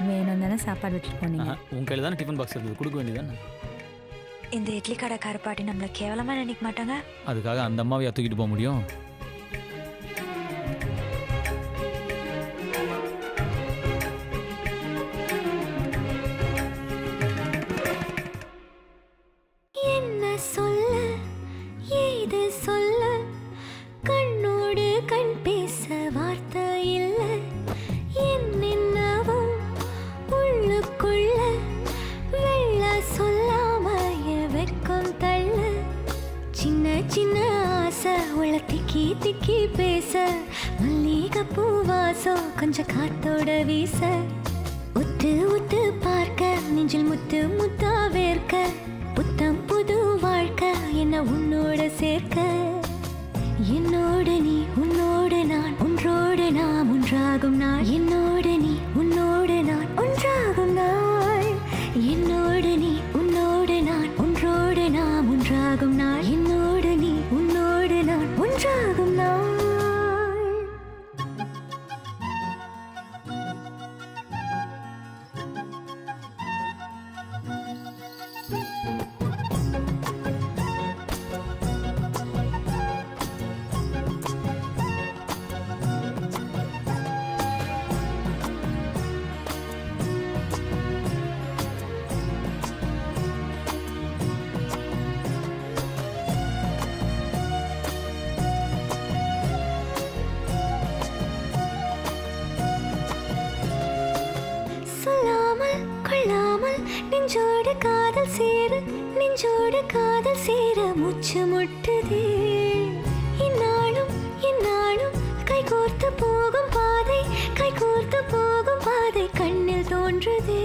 வேணும் தானே சாப்பாடு விட்டுட்டு போனீங்க. உன் கையில் தானே டிஃபன் பாக்ஸ் இருந்தது, கொடுக்க வேண்டியதானே? இந்த இட்லி கடை பாட்டி நம்மளை கேவலமாக நினைக்க மாட்டாங்க? அதுக்காக அந்த அம்மாவையா தூக்கிட்டு போக முடியும்? திக்கி பேச மல்லிகைப்பூ வாசம் கொஞ்சம் காத்தோட வீச உத்து உத்து பார்க்க நெஞ்சில் முத்து முத்தா வேர்க்க புத்தம் புது வாழ்க்கை என்ன உன்னோட சேர்க்க என்னோட நீ உன்னோட நான் ஒன்றோடு நாம் ஒன்றாகும் நாள் என்னோட நீ உன்னோடு நான் ஒன்றாகும் நாள் என்னோட நீ உன்னோடு நான் ஒன்றோடு நாம் ஒன்றாகும் நாள் என்னோட நீ உன்னோடு நான் ஒன்றாகும் நாள். நெஞ்சோடு காதல் சேர நெஞ்சோடு காதல் சேர மூச்சு முட்டுதே இந்நாளும் இந்நாளும் கைகோர்த்து போகும் பாதை கண்ணில் தோன்றுதே